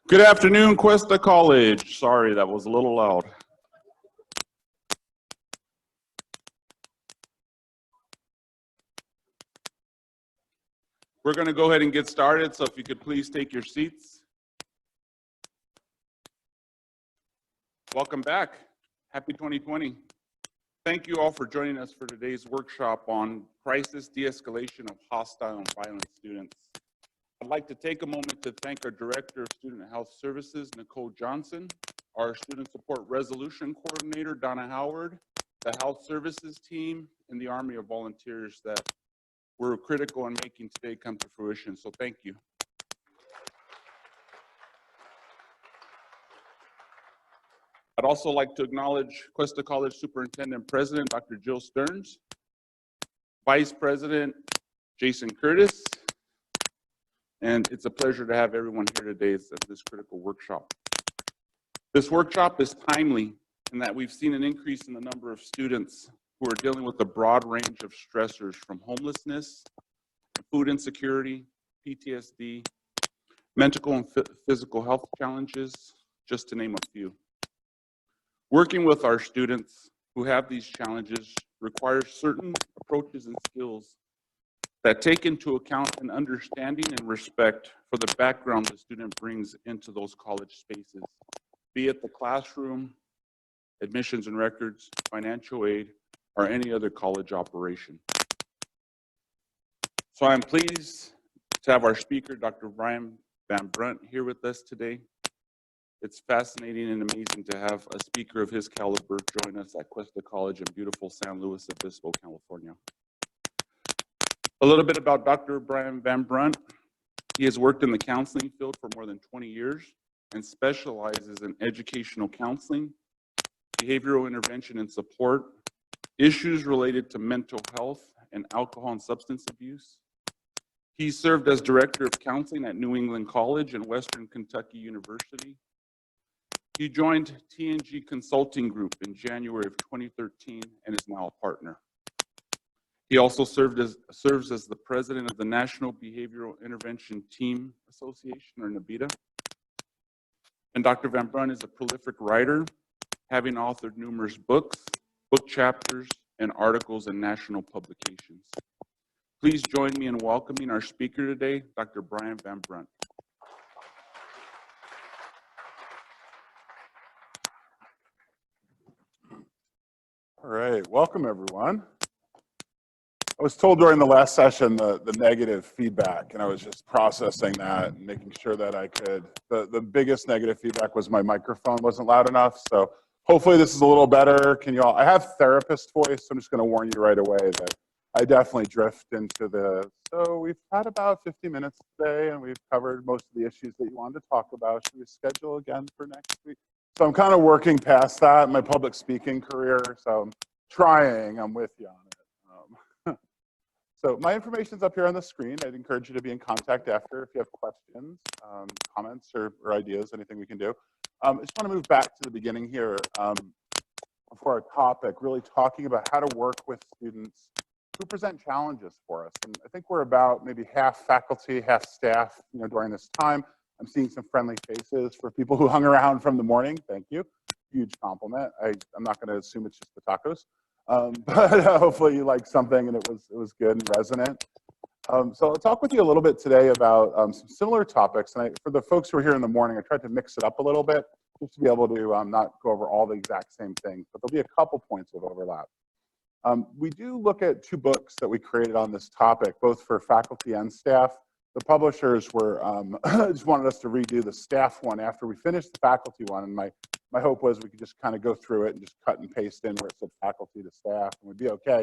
Good afternoon, Cuesta College. Sorry, that was a little loud. We're going to go ahead and get started, so if you could please take your seats. Welcome back. Happy 2020. Thank you all for joining us for today's workshop on crisis de-escalation of hostile and violent students. I'd like to take a moment to thank our Director of Student Health Services, Nicole Johnson, our Student Support Resolution Coordinator, Donna Howard, the Health Services team, and the Army of Volunteers that were critical in making today come to fruition, so thank you. I'd also like to acknowledge Cuesta College Superintendent President, Dr. Jill Stearns, Vice President Jason Curtis, and it's a pleasure to have everyone here today at this critical workshop. This workshop is timely in that we've seen an increase in the number of students who are dealing with a broad range of stressors from homelessness, food insecurity, PTSD, mental and physical health challenges, just to name a few. Working with our students who have these challenges requires certain approaches and skills that take into account an understanding and respect for the background the student brings into those college spaces, be it the classroom, admissions and records, financial aid, or any other college operation. So I'm pleased to have our speaker, Dr. Brian Van Brunt, here with us today. It's fascinating and amazing to have a speaker of his caliber join us at Cuesta College in beautiful San Luis Obispo, California. A little bit about Dr. Brian Van Brunt. He has worked in the counseling field for more than 20 years and specializes in educational counseling, behavioral intervention and support, issues related to mental health and alcohol and substance abuse. He served as Director of Counseling at New England College and Western Kentucky University. He joined TNG Consulting Group in January of 2013 and is now a partner. He also serves as the president of the National Behavioral Intervention Team Association, or NABITA. And Dr. Van Brunt is a prolific writer, having authored numerous books, book chapters, and articles in national publications. Please join me in welcoming our speaker today, Dr. Brian Van Brunt. All right, welcome everyone. I was told during the last session the negative feedback, and I was just processing that and making sure that I could. The biggest negative feedback was my microphone wasn't loud enough, so hopefully this is a little better. Can you all, I have therapist voice, so I'm just gonna warn you right away that I definitely drift into so we've had about 50 minutes today and we've covered most of the issues that you wanted to talk about. Should we schedule again for next week? So I'm kind of working past that in my public speaking career, so I'm trying, I'm with you on it. So my information's up here on the screen. I'd encourage you to be in contact after if you have questions, comments, or ideas, anything we can do. I just want to move back to the beginning here for our topic, really talking about how to work with students who present challenges for us. And I think we're about maybe half faculty, half staff, during this time. I'm seeing some friendly faces for people who hung around from the morning. Thank you. Huge compliment. I'm not going to assume it's just the tacos. But hopefully you liked something and it was good and resonant. So I'll talk with you a little bit today about some similar topics. And for the folks who are here in the morning, I tried to mix it up a little bit just to be able to not go over all the exact same things, but there'll be a couple points of overlap. We do look at two books that we created on this topic, both for faculty and staff. The publishers were just wanted us to redo the staff one after we finished the faculty one, and my hope was we could just kind of go through it and just cut and paste in where it said faculty to staff, and we'd be okay.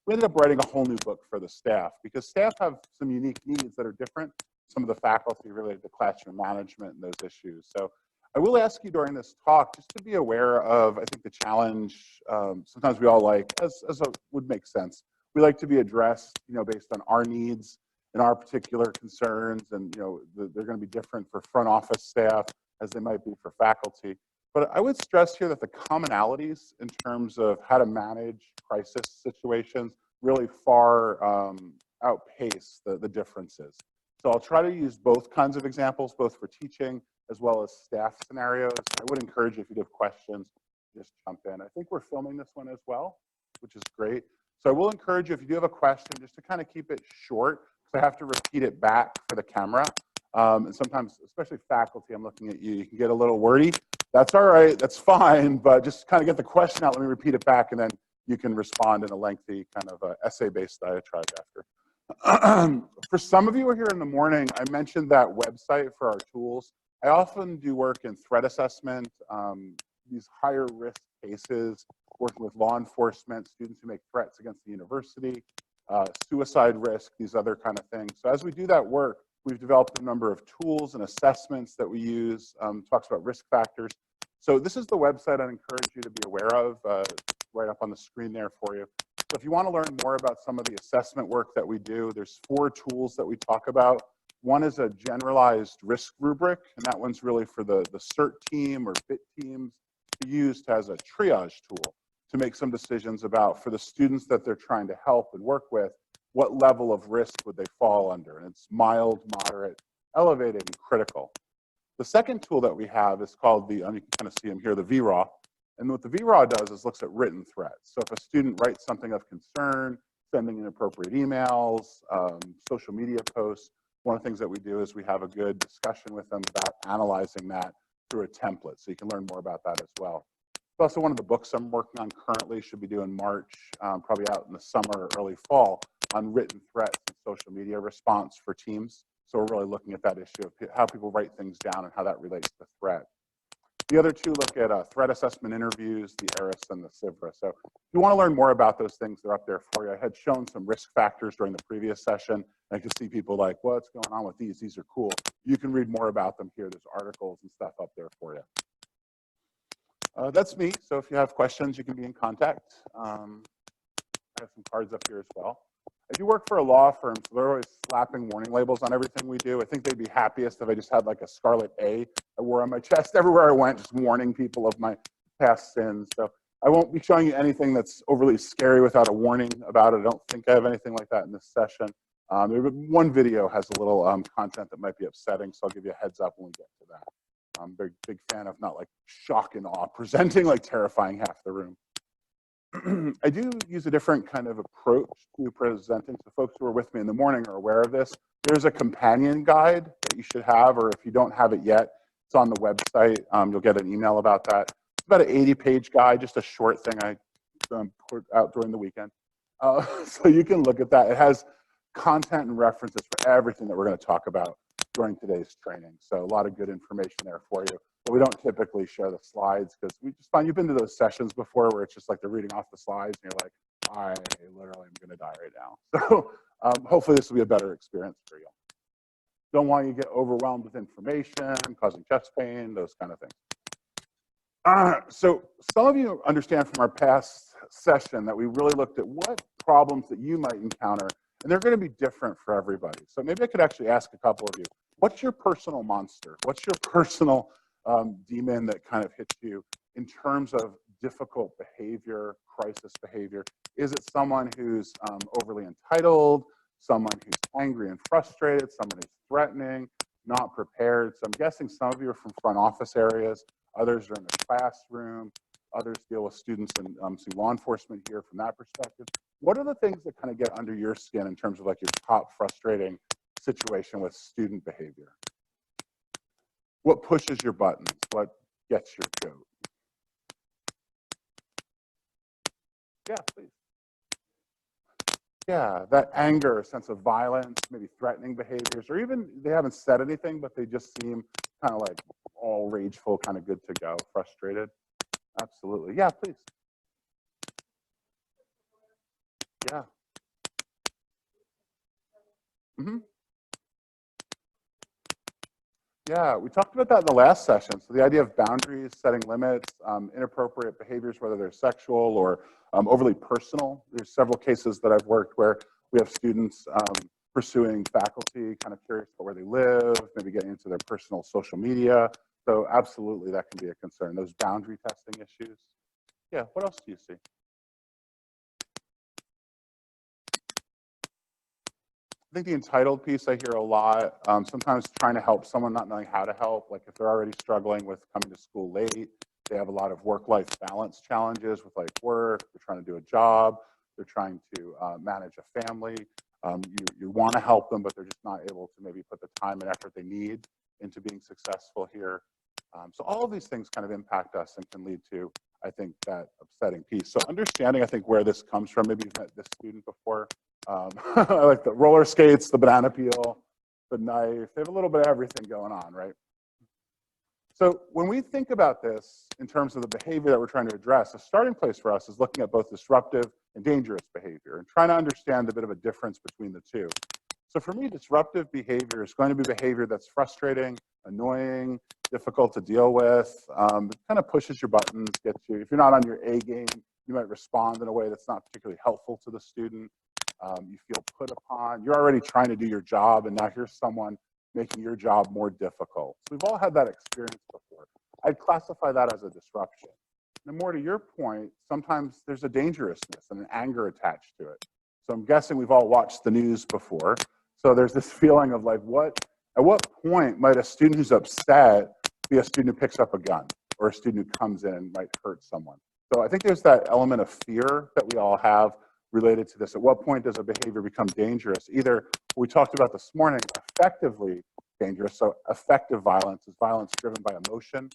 We ended up writing a whole new book for the staff because staff have some unique needs that are different. Some of the faculty related to classroom management and those issues. So I will ask you during this talk just to be aware of, I think, the challenge. Sometimes we all like, as would make sense, we like to be addressed, based on our needs and our particular concerns, and they're going to be different for front office staff as they might be for faculty. But I would stress here that the commonalities in terms of how to manage crisis situations really far outpace the differences. So I'll try to use both kinds of examples, both for teaching as well as staff scenarios. I would encourage you, if you have questions, just jump in. I think we're filming this one as well, which is great. So I will encourage you, if you do have a question, just to kind of keep it short, because I have to repeat it back for the camera. And sometimes, especially faculty, I'm looking at you, you can get a little wordy. That's all right, that's fine, but just kind of get the question out, let me repeat it back, and then you can respond in a lengthy kind of essay-based diatribe after. For some of you who are here in the morning, I mentioned that website for our tools. I often do work in threat assessment, these higher risk cases, working with law enforcement, students who make threats against the university, suicide risk, these other kind of things. So as we do that work, we've developed a number of tools and assessments that we use, talks about risk factors. So this is the website I'd encourage you to be aware of, right up on the screen there for you. So if you want to learn more about some of the assessment work that we do, there's 4 tools that we talk about. One is a generalized risk rubric, and that one's really for the CERT team or FIT teams to use as a triage tool to make some decisions about, for the students that they're trying to help and work with, what level of risk would they fall under? And it's mild, moderate, elevated, and critical. The second tool that we have is called the, you can kind of see them here, the VRAW. And what the VRAW does is looks at written threats. So if a student writes something of concern, sending inappropriate emails, social media posts, one of the things that we do is we have a good discussion with them about analyzing that through a template. So you can learn more about that as well. It's also one of the books I'm working on currently, should be due in March, probably out in the summer or early fall, on written threats and social media response for teams. So we're really looking at that issue of how people write things down and how that relates to threat. The other 2 look at threat assessment interviews, the ERIS and the CIVRA. So if you want to learn more about those things, they're up there for you. I had shown some risk factors during the previous session. I could see people like, what's going on with these? These are cool. You can read more about them here. There's articles and stuff up there for you. That's me. So if you have questions, you can be in contact. I have some cards up here as well. I do work for a law firm, so they're always slapping warning labels on everything we do. I think they'd be happiest if I just had like a scarlet A I wore on my chest everywhere I went, just warning people of my past sins. So I won't be showing you anything that's overly scary without a warning about it. I don't think I have anything like that in this session. One video has a little content that might be upsetting, so I'll give you a heads up when we get to that. I'm a very big fan of not like shock and awe, presenting like terrifying half the room. I do use a different kind of approach to presenting. So folks who are with me in the morning are aware of this. There's a companion guide that you should have, or if you don't have it yet, it's on the website. You'll get an email about that. It's about an 80-page guide, just a short thing I put out during the weekend. So you can look at that. It has content and references for everything that we're going to talk about during today's training. So a lot of good information there for you. But we don't typically share the slides because we just find, you've been to those sessions before where it's just like they're reading off the slides and you're like, I literally am going to die right now. So hopefully this will be a better experience for you. Don't want you to get overwhelmed with information, causing chest pain, those kind of things. So some of you understand from our past session that we really looked at what problems that you might encounter, and they're going to be different for everybody. So maybe I could actually ask a couple of you, what's your personal monster? What's your personal demon that kind of hits you in terms of difficult behavior, crisis behavior? Is it someone who's overly entitled, someone who's angry and frustrated, someone who's threatening, not prepared? So I'm guessing some of you are from front office areas, others are in the classroom, others deal with students and see law enforcement here from that perspective. What are the things that kind of get under your skin in terms of like your top frustrating situation with student behavior? What pushes your buttons? What gets your goat? Yeah, please. Yeah, that anger, a sense of violence, maybe threatening behaviors, or even they haven't said anything, but they just seem kind of like all rageful, kind of good to go, frustrated. Absolutely. Yeah, please. Yeah. Mm-hmm. Yeah, we talked about that in the last session. So the idea of boundaries, setting limits, inappropriate behaviors, whether they're sexual or overly personal. There's several cases that I've worked where we have students pursuing faculty, kind of curious about where they live, maybe getting into their personal social media. So absolutely, that can be a concern. Those boundary testing issues. Yeah, what else do you see? I think the entitled piece I hear a lot, sometimes trying to help someone not knowing how to help, like if they're already struggling with coming to school late, they have a lot of work-life balance challenges with like work, they're trying to do a job, they're trying to manage a family. You want to help them, but they're just not able to maybe put the time and effort they need into being successful here. So all of these things kind of impact us and can lead to, I think, that upsetting piece. So understanding, I think, where this comes from. Maybe you've met this student before. I like the roller skates, the banana peel, the knife. They have a little bit of everything going on, right? So when we think about this in terms of the behavior that we're trying to address, a starting place for us is looking at both disruptive and dangerous behavior and trying to understand a bit of a difference between the two. So for me, disruptive behavior is going to be behavior that's frustrating, annoying, difficult to deal with. It kind of pushes your buttons, gets you. If you're not on your A game, you might respond in a way that's not particularly helpful to the student. You feel put upon. You're already trying to do your job, and now here's someone making your job more difficult. So we've all had that experience before. I'd classify that as a disruption. And more to your point, sometimes there's a dangerousness and an anger attached to it. So I'm guessing we've all watched the news before. So there's this feeling of like, at what point might a student who's upset be a student who picks up a gun or a student who comes in and might hurt someone? So I think there's that element of fear that we all have related to this. At what point does a behavior become dangerous? Either we talked about this morning, effectively dangerous. So effective violence is violence driven by emotion,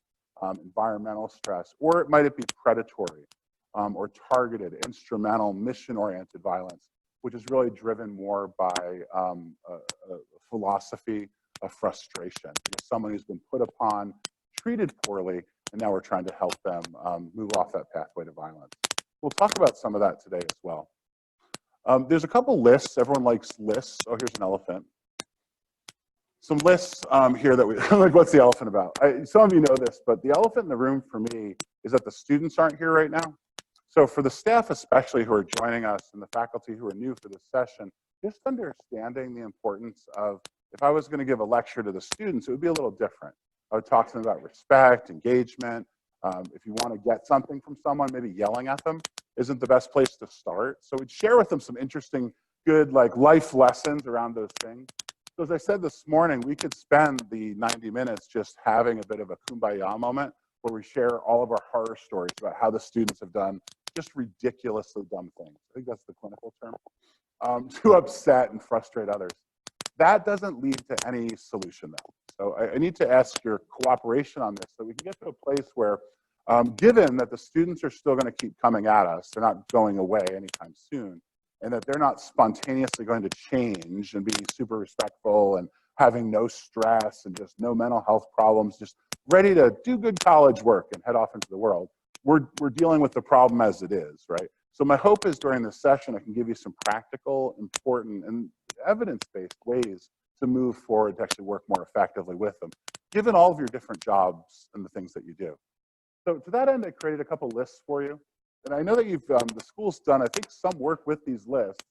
environmental stress, or it might be predatory or targeted, instrumental, mission-oriented violence, which is really driven more by a philosophy of frustration. Someone who's been put upon, treated poorly, and now we're trying to help them move off that pathway to violence. We'll talk about some of that today as well. There's a couple lists. Everyone likes lists. Oh, here's an elephant. Some lists here that we, like, what's the elephant about? Some of you know this, but the elephant in the room for me is that the students aren't here right now. So for the staff especially who are joining us and the faculty who are new for this session, just understanding the importance of, if I was going to give a lecture to the students, it would be a little different. I would talk to them about respect, engagement. If you want to get something from someone, maybe yelling at them isn't the best place to start. So we'd share with them some interesting, good, like, life lessons around those things. So as I said this morning, we could spend the 90 minutes just having a bit of a kumbaya moment where we share all of our horror stories about how the students have done just ridiculously dumb things. I think that's the clinical term, to upset and frustrate others. That doesn't lead to any solution, though. So I need to ask your cooperation on this so we can get to a place where, given that the students are still going to keep coming at us, they're not going away anytime soon, and that they're not spontaneously going to change and be super respectful and having no stress and just no mental health problems, just ready to do good college work and head off into the world, we're dealing with the problem as it is, right? So my hope is during this session, I can give you some practical, important, and evidence-based ways to move forward to actually work more effectively with them, given all of your different jobs and the things that you do. So to that end, I created a couple lists for you. And I know that you've, the school's done, I think, some work with these lists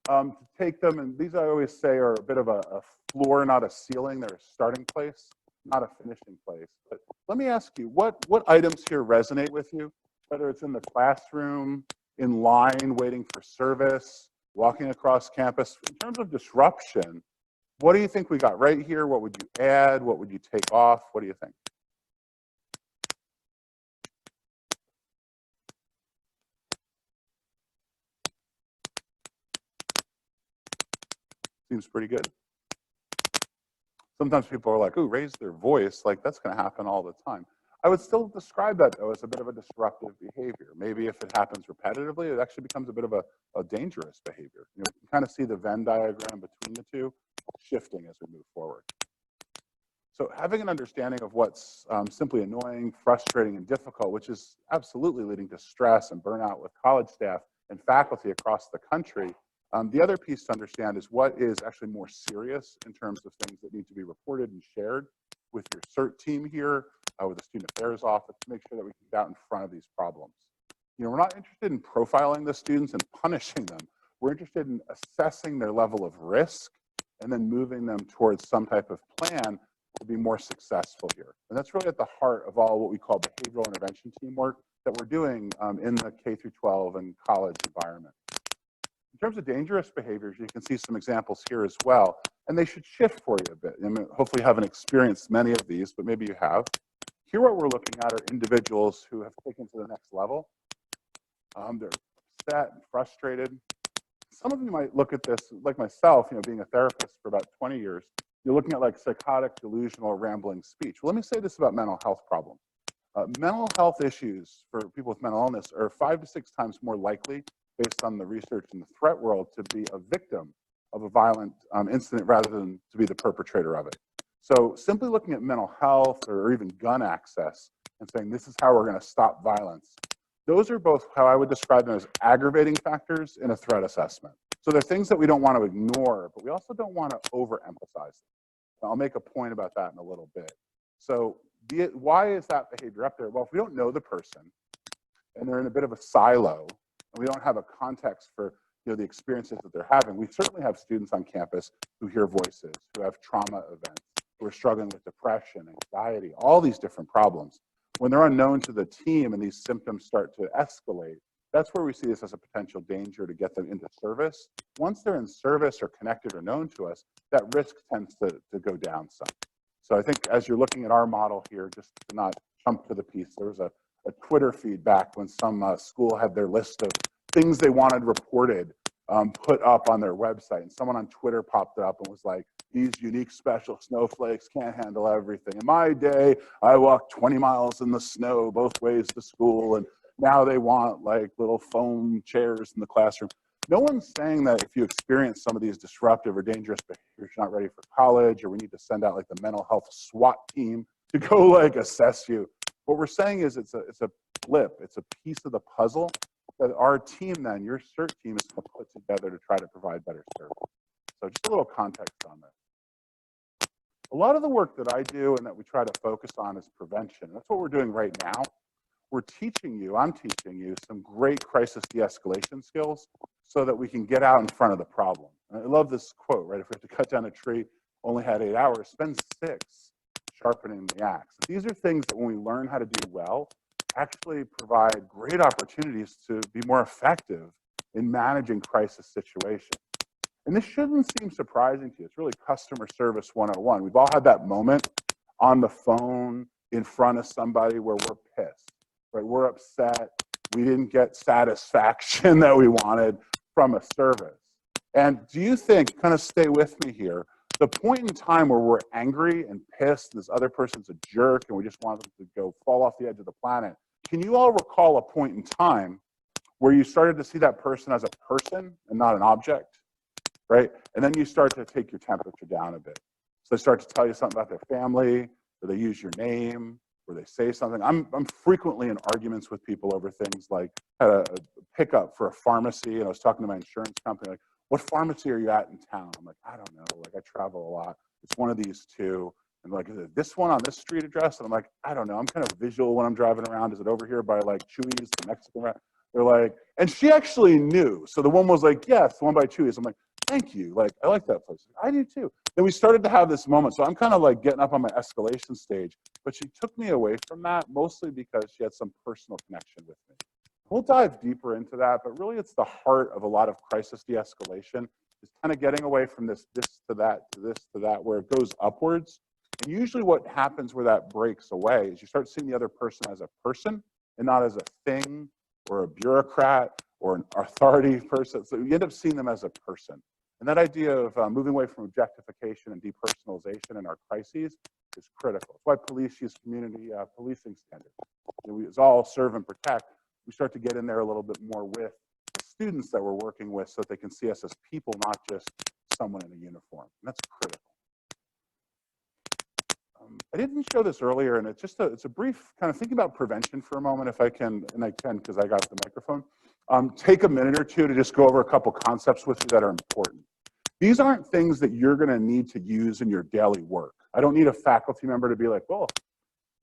to take them, and these I always say are a bit of a floor, not a ceiling. They're a starting place, not a finishing place. But let me ask you, what items here resonate with you, whether it's in the classroom, in line, waiting for service, walking across campus? In terms of disruption, what do you think we got right here? What would you add? What would you take off? What do you think? Seems pretty good. Sometimes people are like, ooh, raise their voice. Like, that's going to happen all the time. I would still describe that, though, as a bit of a disruptive behavior. Maybe if it happens repetitively, it actually becomes a bit of a dangerous behavior. You know, you can kind of see the Venn diagram between the two shifting as we move forward. So having an understanding of what's simply annoying, frustrating, and difficult, which is absolutely leading to stress and burnout with college staff and faculty across the country. The other piece to understand is what is actually more serious in terms of things that need to be reported and shared with your CERT team here, with the Student Affairs Office, to make sure that we can get out in front of these problems. You know, we're not interested in profiling the students and punishing them. We're interested in assessing their level of risk and then moving them towards some type of plan to be more successful here. And that's really at the heart of all what we call behavioral intervention teamwork that we're doing in the K through 12 and college environment. In In terms of dangerous behaviors, you can see some examples here as well, and they should shift for you a bit. I mean, hopefully you haven't experienced many of these, but maybe you have. Here what we're looking at are individuals who have taken to the next level. They're upset and frustrated. Some of you might look at this, like myself, being a therapist for about 20 years, you're looking at like psychotic, delusional, rambling speech. Well, let me say this about mental health problems. Mental health issues for people with mental illness are 5 to 6 times more likely, based on the research in the threat world, to be a victim of a violent incident rather than to be the perpetrator of it. So simply looking at mental health or even gun access and saying this is how we're going to stop violence, those are both how I would describe them as aggravating factors in a threat assessment. So they're things that we don't want to ignore, but we also don't want to overemphasize them. I'll make a point about that in a little bit. So why is that behavior up there? Well, if we don't know the person and they're in a bit of a silo and we don't have a context for the experiences that they're having, we certainly have students on campus who hear voices, who have trauma events, who are struggling with depression, anxiety, all these different problems. When they're unknown to the team and these symptoms start to escalate, that's where we see this as a potential danger to get them into service. Once they're in service or connected or known to us, that risk tends to go down some. So I think as you're looking at our model here, just to not jump to the piece, there was a Twitter feedback when some school had their list of things they wanted reported put up on their website. And someone on Twitter popped up and was like, these unique special snowflakes can't handle everything. In my day, I walked 20 miles in the snow both ways to school, and now they want like little foam chairs in the classroom. No one's saying that if you experience some of these disruptive or dangerous behaviors, you're not ready for college, or we need to send out like the mental health SWAT team to go like assess you. What we're saying is it's a blip, it's a piece of the puzzle that our team then, your CERT team, is going to put together to try to provide better service. So just a little context on this. A lot of the work that I do and that we try to focus on is prevention. That's what we're doing right now. I'm teaching you some great crisis de-escalation skills so that we can get out in front of the problem. And I love this quote, right? If we have to cut down a tree, only had 8 hours, spend 6 sharpening the axe. These are things that when we learn how to do well, actually provide great opportunities to be more effective in managing crisis situations. And this shouldn't seem surprising to you. It's really customer service 101. We've all had that moment on the phone in front of somebody where we're pissed, right? We're upset. We didn't get satisfaction that we wanted from a service. And do you think, kind of stay with me here, the point in time where we're angry and pissed, this other person's a jerk, and we just want them to go fall off the edge of the planet, can you all recall a point in time where you started to see that person as a person and not an object, right? And then you start to take your temperature down a bit. So they start to tell you something about their family, or they use your name, or they say something. I'm frequently in arguments with people over things like I had a pickup for a pharmacy, and I was talking to my insurance company, like, what pharmacy are you at in town? I'm like, I don't know, like I travel a lot. It's one of these two. And like, is it this one on this street address? And I'm like, I don't know. I'm kind of visual when I'm driving around. Is it over here by like Chewy's, the Mexican restaurant? They're like, and she actually knew. So the one was like, yes, the one by Chewy's. I'm like, thank you. Like, I like that place. I do too. Then we started to have this moment. So I'm kind of like getting up on my escalation stage, but she took me away from that mostly because she had some personal connection with me. We'll dive deeper into that, but really it's the heart of a lot of crisis de-escalation, is kind of getting away from this to that, to this to that, where it goes upwards. And usually what happens where that breaks away is you start seeing the other person as a person and not as a thing or a bureaucrat or an authority person. So you end up seeing them as a person. And that idea of moving away from objectification and depersonalization in our crises is critical. That's why police use community policing standards. It's all serve and protect. We start to get in there a little bit more with the students that we're working with so that they can see us as people, not just someone in a uniform. And that's critical. I didn't show this earlier, and it's a brief kind of thinking about prevention for a moment, if I can, and I can because I got the microphone. Take a minute or two to just go over a couple concepts with you that are important. These aren't things that you're going to need to use in your daily work. I don't need a faculty member to be like, well,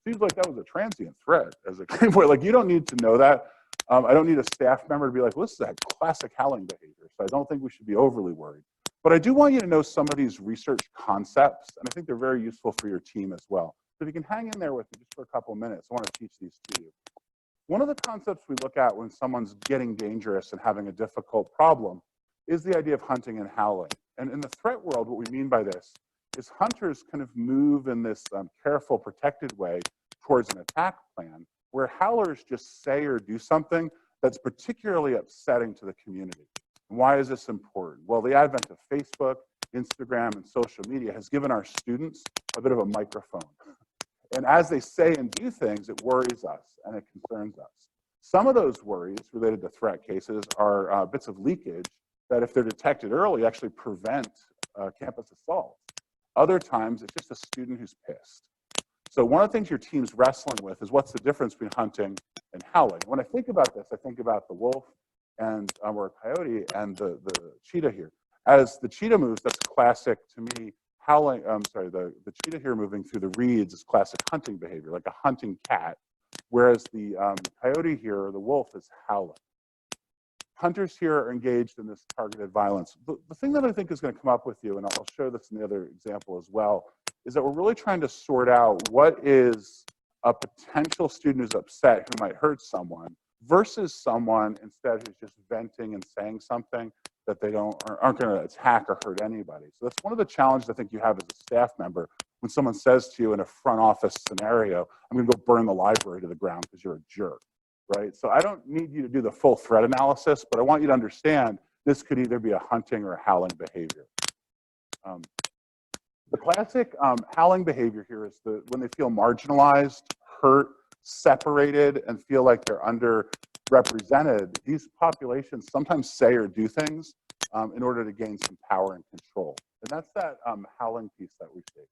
seems like that was a transient threat as a claim point. Like, you don't need to know that. I don't need a staff member to be like, well, this is that classic howling behavior, so I don't think we should be overly worried. But I do want you to know some of these research concepts, and I think they're very useful for your team as well. So if you can hang in there with me just for a couple of minutes, I want to teach these to you. One of the concepts we look at when someone's getting dangerous and having a difficult problem is the idea of hunting and howling. And in the threat world, what we mean by this is hunters kind of move in this careful, protected way towards an attack plan, where howlers just say or do something that's particularly upsetting to the community. And why is this important? Well, the advent of Facebook, Instagram, and social media has given our students a bit of a microphone. And as they say and do things, it worries us and it concerns us. Some of those worries related to threat cases are bits of leakage that, if they're detected early, actually prevent campus assault. Other times, it's just a student who's pissed. So one of the things your team's wrestling with is, what's the difference between hunting and howling? When I think about this, I think about the wolf and or a coyote and the cheetah here. As the cheetah moves, that's classic to me. Howling, the cheetah here moving through the reeds is classic hunting behavior, like a hunting cat, whereas the coyote here, or the wolf, is howling. Hunters here are engaged in this targeted violence. The thing that I think is going to come up with you, and I'll show this in the other example as well, is that we're really trying to sort out what is a potential student who's upset who might hurt someone versus someone instead who's just venting and saying something that they aren't going to attack or hurt anybody. So that's one of the challenges I think you have as a staff member when someone says to you in a front office scenario, I'm going to go burn the library to the ground because you're a jerk, right? So I don't need you to do the full threat analysis, but I want you to understand this could either be a hunting or a howling behavior. The classic howling behavior here is when they feel marginalized, hurt, separated, and feel like they're underrepresented. These populations sometimes say or do things in order to gain some power and control. And that's that howling piece that we see.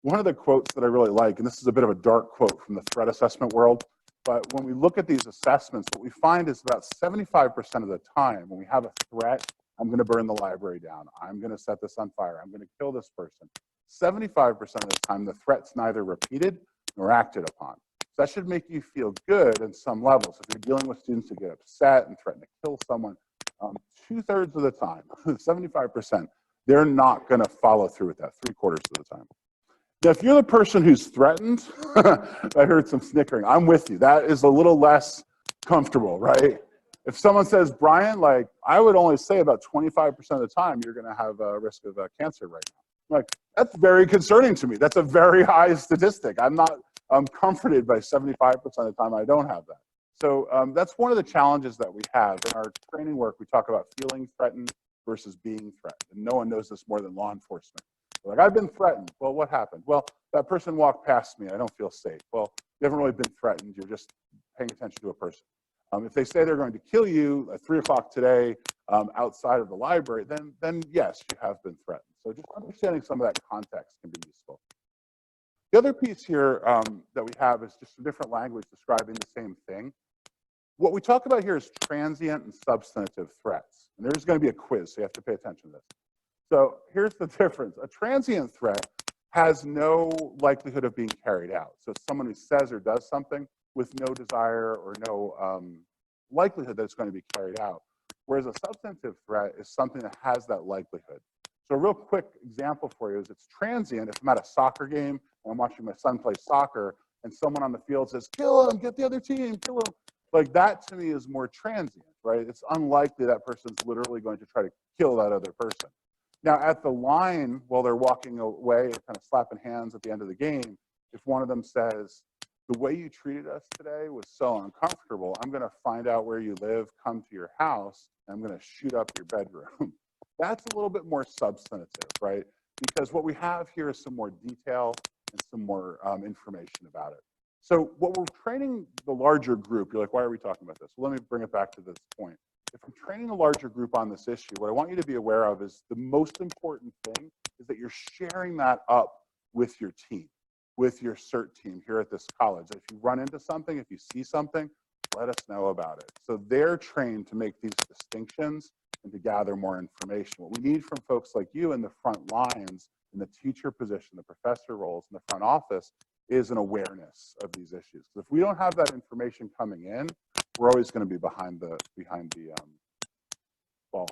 One of the quotes that I really like, and this is a bit of a dark quote from the threat assessment world, but when we look at these assessments, what we find is about 75% of the time when we have a threat, I'm going to burn the library down, I'm going to set this on fire, I'm going to kill this person. 75% of the time, the threat's neither repeated nor acted upon. So that should make you feel good in some levels. If you're dealing with students who get upset and threaten to kill someone, 2/3 of the time, 75%, they're not going to follow through with that, 3/4 of the time. Now, if you're the person who's threatened, I heard some snickering. I'm with you. That is a little less comfortable, right? If someone says, Brian, like, I would only say about 25% of the time you're going to have a risk of cancer right now. Like, that's very concerning to me. That's a very high statistic. I'm comforted by 75% of the time I don't have that. So that's one of the challenges that we have. In our training work, we talk about feeling threatened versus being threatened. And no one knows this more than law enforcement. They're like, I've been threatened. Well, what happened? Well, that person walked past me. I don't feel safe. Well, you haven't really been threatened. You're just paying attention to a person. If they say they're going to kill you at 3 o'clock today outside of the library, then yes, you have been threatened. So just understanding some of that context can be useful. The other piece here that we have is just a different language describing the same thing. What we talk about here is transient and substantive threats. And there's going to be a quiz, so you have to pay attention to this. So here's the difference. A transient threat has no likelihood of being carried out. So it's someone who says or does something with no desire or no likelihood that it's going to be carried out. Whereas a substantive threat is something that has that likelihood. So a real quick example for you is it's transient. If I'm at a soccer game and I'm watching my son play soccer and someone on the field says, kill him, get the other team, kill him. Like, that to me is more transient, right? It's unlikely that person's literally going to try to kill that other person. Now, at the line, while they're walking away, kind of slapping hands at the end of the game, if one of them says, the way you treated us today was so uncomfortable, I'm going to find out where you live, come to your house, and I'm going to shoot up your bedroom. That's a little bit more substantive, right? Because what we have here is some more detail and some more information about it. So what we're training the larger group, you're like, why are we talking about this? Well, let me bring it back to this point. If I'm training a larger group on this issue, what I want you to be aware of is the most important thing is that you're sharing that up with your team, with your CERT team here at this college. If you run into something, if you see something, let us know about it. So they're trained to make these distinctions and to gather more information. What we need from folks like you in the front lines, in the teacher position, the professor roles, in the front office, is an awareness of these issues. Because if we don't have that information coming in, we're always going to be behind the ball.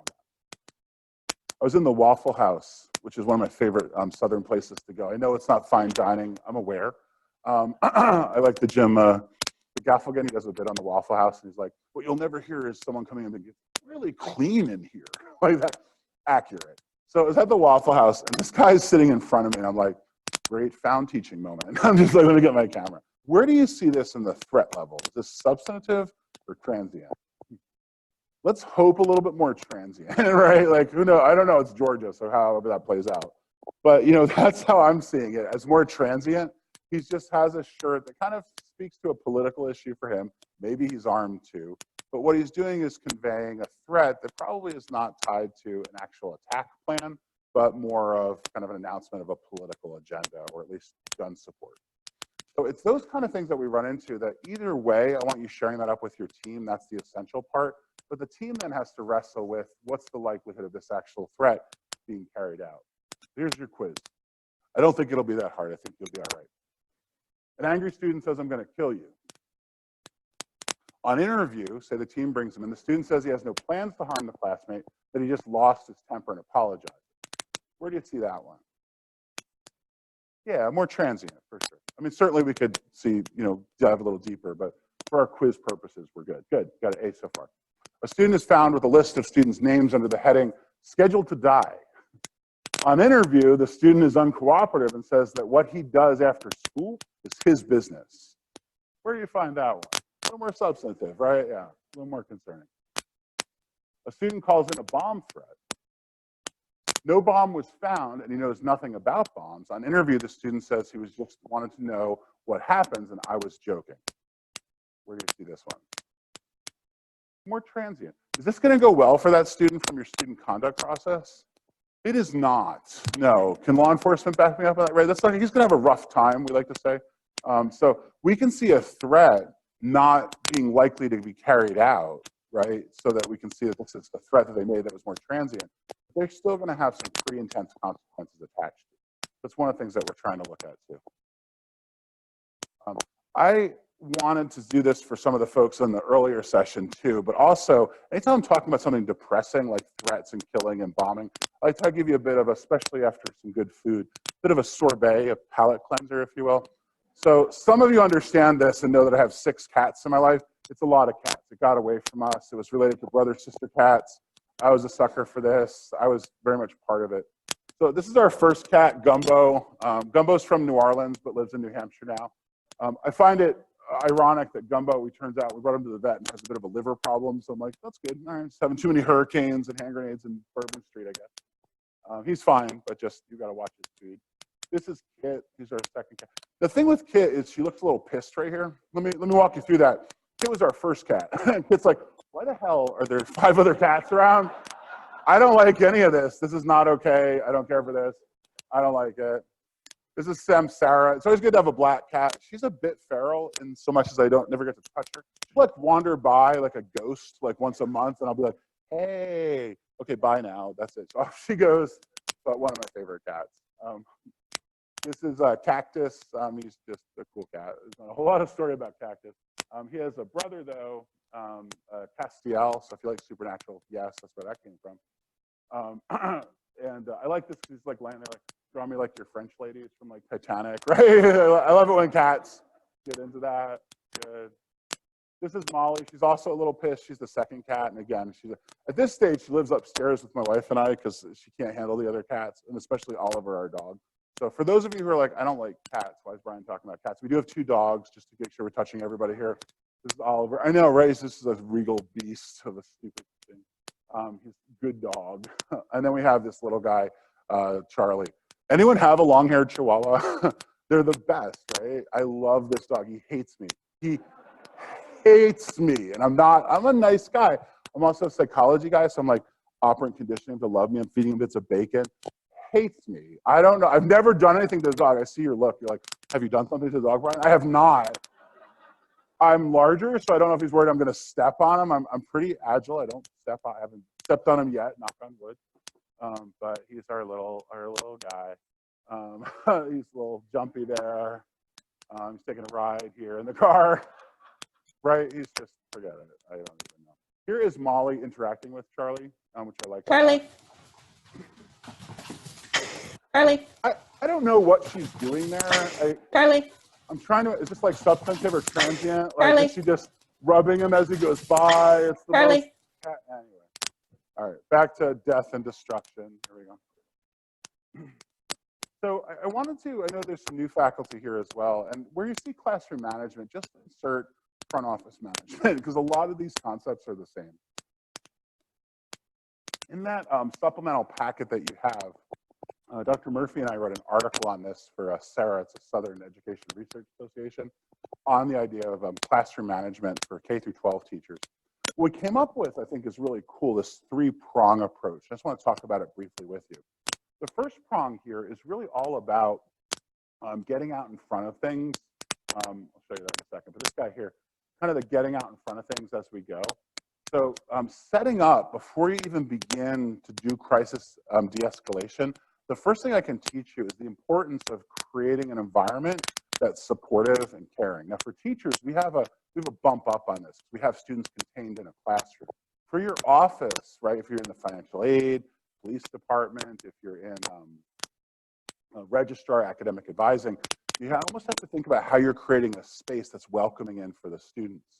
I was in the Waffle House, which is one of my favorite southern places to go. I know it's not fine dining. I'm aware. I like the Jim Gaffigan. He does a bit on the Waffle House, and he's like, what you'll never hear is someone coming in and really clean in here. Like that, accurate. So I was at the Waffle House, and this guy's sitting in front of me, and I'm like, great found teaching moment. I'm just like, let me get my camera. Where do you see this in the threat level? Is this substantive or transient? Let's hope a little bit more transient, right? Like, who knows? I don't know. It's Georgia, so however that plays out. But, you know, that's how I'm seeing it, as more transient. He just has a shirt that kind of speaks to a political issue for him. Maybe he's armed too. But what he's doing is conveying a threat that probably is not tied to an actual attack plan, but more of kind of an announcement of a political agenda, or at least gun support. So it's those kind of things that we run into that either way, I want you sharing that up with your team. That's the essential part. But the team then has to wrestle with what's the likelihood of this actual threat being carried out. Here's your quiz. I don't think it'll be that hard. I think you'll be all right. An angry student says, I'm going to kill you. On interview, say the team brings him in, the student says he has no plans to harm the classmate, that he just lost his temper and apologized. Where do you see that one? Yeah, more transient, for sure. I mean, certainly we could see, you know, dive a little deeper, but for our quiz purposes, we're good. Good, got an A so far. A student is found with a list of students' names under the heading, scheduled to die. On interview, the student is uncooperative and says that what he does after school is his business. Where do you find that one? A little more substantive, right? Yeah, a little more concerning. A student calls in a bomb threat. No bomb was found, and he knows nothing about bombs. On interview, the student says he was just wanted to know what happens, and I was joking. Where do you see this one? More transient. Is this going to go well for that student from your student conduct process? It is not. No. Can law enforcement back me up on that? Right. That's like he's going to have a rough time, we like to say. So we can see a threat not being likely to be carried out, right? So that we can see that this is a threat that they made that was more transient. They're still going to have some pretty intense consequences attached to it. That's one of the things that we're trying to look at too. I wanted to do this for some of the folks in the earlier session too, but also anytime I'm talking about something depressing like threats and killing and bombing, I like to give you a bit of, especially after some good food, a bit of a sorbet, a palate cleanser, if you will. So some of you understand this and know that I have 6 cats in my life. It's a lot of cats. It got away from us. It was related to brother-sister cats. I was a sucker for this. I was very much part of it. So this is our first cat, Gumbo. Gumbo's from New Orleans, but lives in New Hampshire now. I find it ironic that Gumbo, we brought him to the vet and has a bit of a liver problem. So I'm like, that's good. All right, just having too many hurricanes and hand grenades in Bourbon Street, I guess. He's fine, but just, you got to watch his food. This is Kit. He's our second cat. The thing with Kit is she looks a little pissed right here. Let me walk you through that. Kit was our first cat. Kit's like, why the hell are there 5 other cats around? I don't like any of this. This is not okay. I don't care for this. I don't like it. This is Sarah. It's always good to have a black cat. She's a bit feral in so much as I never get to touch her. She'll like wander by like a ghost like once a month, and I'll be like, hey, okay, bye now. That's it. So off she goes. But one of my favorite cats. This is Cactus. He's just a cool cat. There's not a whole lot of story about Cactus. He has a brother though, Castiel. So if you like Supernatural, yes, that's where that came from. And I like this because he's like laying there like, draw me like your French ladies from like Titanic, right? I love it when cats get into that. Good. This is Molly. She's also a little pissed. She's the second cat. And again, at this stage, she lives upstairs with my wife and I because she can't handle the other cats, and especially Oliver, our dog. So for those of you who are like, I don't like cats, why is Brian talking about cats? We do have 2 dogs, just to make sure we're touching everybody here. This is Oliver. I know, right? This is a regal beast of a stupid thing. He's a good dog. And then we have this little guy, Charlie. Anyone have a long-haired Chihuahua? They're the best, right? I love this dog. He hates me. He hates me. And I'm a nice guy. I'm also a psychology guy, so I'm like operant conditioning him to love me. I'm feeding him bits of bacon. Hates me. I don't know. I've never done anything to the dog. I see your look. You're like, have you done something to the dog, Brian? I have not. I'm larger, so I don't know if he's worried I'm going to step on him. I'm pretty agile. I haven't stepped on him yet, knock on wood. But he's our little guy. He's a little jumpy there. He's taking a ride here in the car. Right? He's just, forget it. I don't even know. Here is Molly interacting with Charlie, which I like. Charlie. Charlie. I don't know what she's doing there. Charlie. I'm trying to, is this like substantive or transient? Like, Charlie. is she just rubbing him as he goes by? It's the Charlie. most, anyway. All right, back to death and destruction. Here we go. So I wanted to, I know there's some new faculty here as well, and where you see classroom management, just insert front office management, because a lot of these concepts are the same. In that supplemental packet that you have, Dr. Murphy and I wrote an article on this for SARA, it's a Southern Education Research Association, on the idea of classroom management for K through 12 teachers. What we came up with, I think, is really cool, this three-prong approach. I just want to talk about it briefly with you. The first prong here is really all about getting out in front of things. I'll show you that in a second, but this guy here, kind of the getting out in front of things as we go. So setting up, before you even begin to do crisis de-escalation, the first thing I can teach you is the importance of creating an environment that's supportive and caring. Now for teachers, we have a bump up on this. We have students contained in a classroom. For your office, right, if you're in the financial aid, police department, if you're in registrar, academic advising, you almost have to think about how you're creating a space that's welcoming in for the students.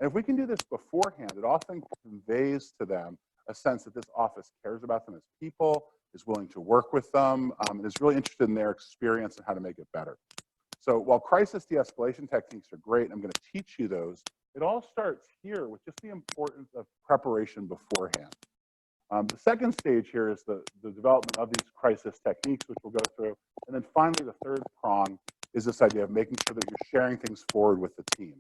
And if we can do this beforehand, it often conveys to them a sense that this office cares about them as people, is willing to work with them, and is really interested in their experience and how to make it better. So while crisis de-escalation techniques are great, I'm going to teach you those, it all starts here with just the importance of preparation beforehand. The second stage here is the development of these crisis techniques, which we'll go through. And then finally, the third prong is this idea of making sure that you're sharing things forward with the team.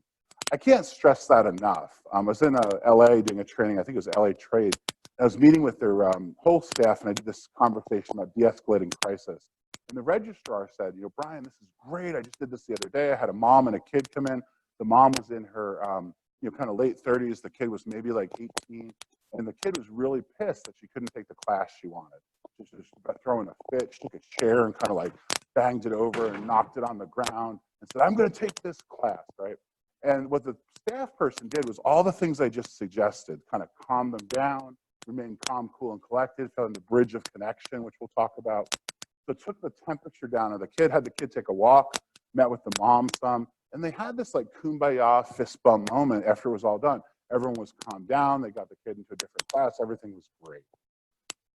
I can't stress that enough. I was in LA doing a training, I think it was LA Trade. I was meeting with their whole staff, and I did this conversation about de-escalating crisis. And the registrar said, you know, Brian, this is great. I just did this the other day. I had a mom and a kid come in. The mom was in her, you know, kind of late 30s. The kid was maybe like 18. And the kid was really pissed that she couldn't take the class she wanted. She was just throwing a fit. She took a chair and kind of like banged it over and knocked it on the ground and said, I'm going to take this class, right? And what the staff person did was all the things I just suggested, kind of calm them down, remain calm, cool, and collected, found the bridge of connection, which we'll talk about. So it took the temperature down of the kid, had the kid take a walk, met with the mom some, and they had this like kumbaya fist bump moment after it was all done. Everyone was calmed down. They got the kid into a different class. Everything was great.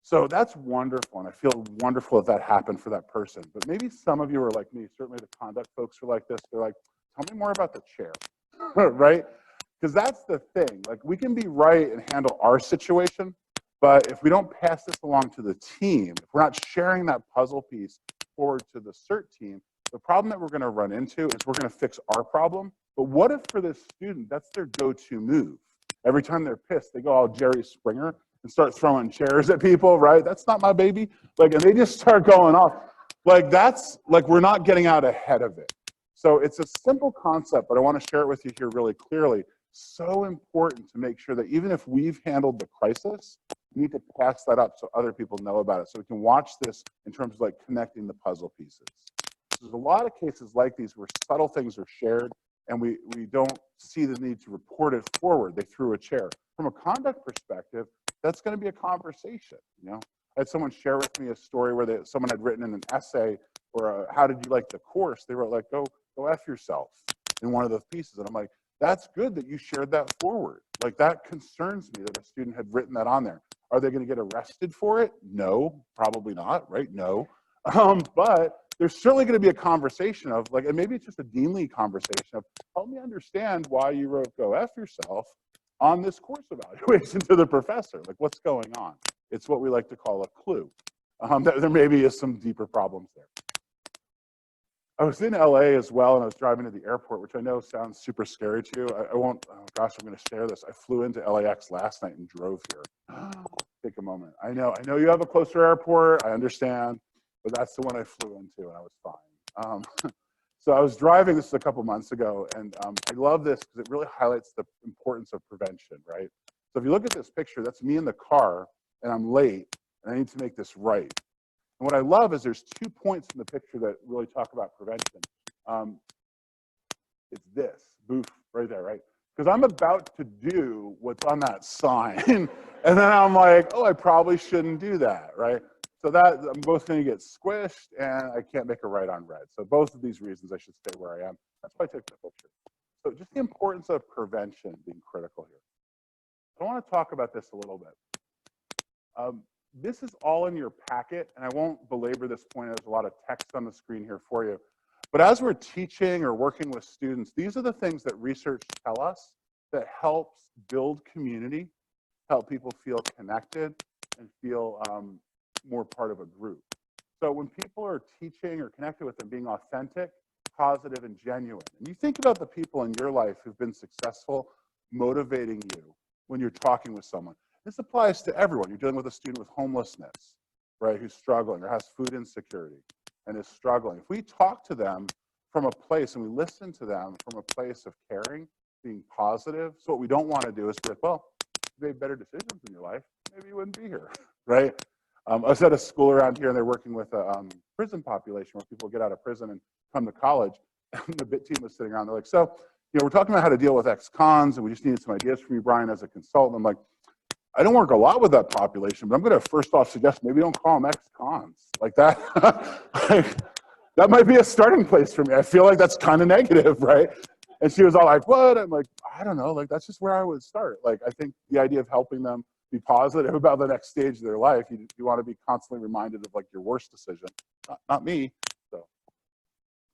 So that's wonderful, and I feel wonderful that happened for that person. But maybe some of you are like me. Certainly the conduct folks are like this. They're like, tell me more about the chair, right? Because that's the thing. Like, we can be right and handle our situation, but if we don't pass this along to the team, if we're not sharing that puzzle piece forward to the CERT team, the problem that we're going to run into is we're going to fix our problem. But what if for this student, that's their go-to move? Every time they're pissed, they go all Jerry Springer and start throwing chairs at people, right? That's not my baby. Like, and they just start going off. Like, that's, like, we're not getting out ahead of it. So it's a simple concept, but I want to share it with you here really clearly. So important to make sure that even if we've handled the crisis, we need to pass that up so other people know about it. So we can watch this in terms of like connecting the puzzle pieces. There's a lot of cases like these where subtle things are shared and we don't see the need to report it forward. They threw a chair. From a conduct perspective, that's going to be a conversation. You know, I had someone share with me a story where someone had written in an essay or how did you like the course? They wrote like, go F yourself in one of those pieces. And I'm like, that's good that you shared that forward. Like, that concerns me that a student had written that on there. Are they going to get arrested for it? No, probably not, right? No. But there's certainly going to be a conversation of like, and maybe it's just a deanly conversation of, help me understand why you wrote go F yourself on this course evaluation to the professor. Like, what's going on? It's what we like to call a clue. That there maybe is some deeper problems there. I was in LA as well, and I was driving to the airport, which I know sounds super scary to you. I won't, oh gosh, I'm going to share this. I flew into LAX last night and drove here. Take a moment. I know you have a closer airport. I understand. But that's the one I flew into, and I was fine. So I was driving, this is a couple months ago, and I love this because it really highlights the importance of prevention, right? So if you look at this picture, that's me in the car, and I'm late, and I need to make this right. And what I love is there's 2 points in the picture that really talk about prevention. It's this, boof, right there, right? Because I'm about to do what's on that sign, and then I'm like, oh, I probably shouldn't do that, right? So that I'm both going to get squished, and I can't make a right on red. So both of these reasons, I should stay where I am. That's why I took the picture. So just the importance of prevention being critical here. I want to talk about this a little bit. This is all in your packet, and I won't belabor this point. There's a lot of text on the screen here for you. But as we're teaching or working with students, these are the things that research tell us that helps build community, help people feel connected, and feel more part of a group. So when people are teaching or connected with them, being authentic, positive, and genuine. And you think about the people in your life who've been successful, motivating you when you're talking with someone. This applies to everyone. You're dealing with a student with homelessness, right, who's struggling or has food insecurity and is struggling. If we talk to them from a place and we listen to them from a place of caring, being positive, so what we don't want to do is be like, well, if you made better decisions in your life, maybe you wouldn't be here, right? I was at a school around here and they're working with a prison population where people get out of prison and come to college. And the BIT team was sitting around, they're like, so, we're talking about how to deal with ex-cons and we just needed some ideas from you, Brian, as a consultant. I'm like, I don't work a lot with that population, but I'm going to first off suggest maybe don't call them ex-cons like that. That might be a starting place for me. I feel like that's kind of negative, right? And she was all like, what? I'm like, I don't know. Like, that's just where I would start. Like, I think the idea of helping them be positive about the next stage of their life, you want to be constantly reminded of like your worst decision, not me. So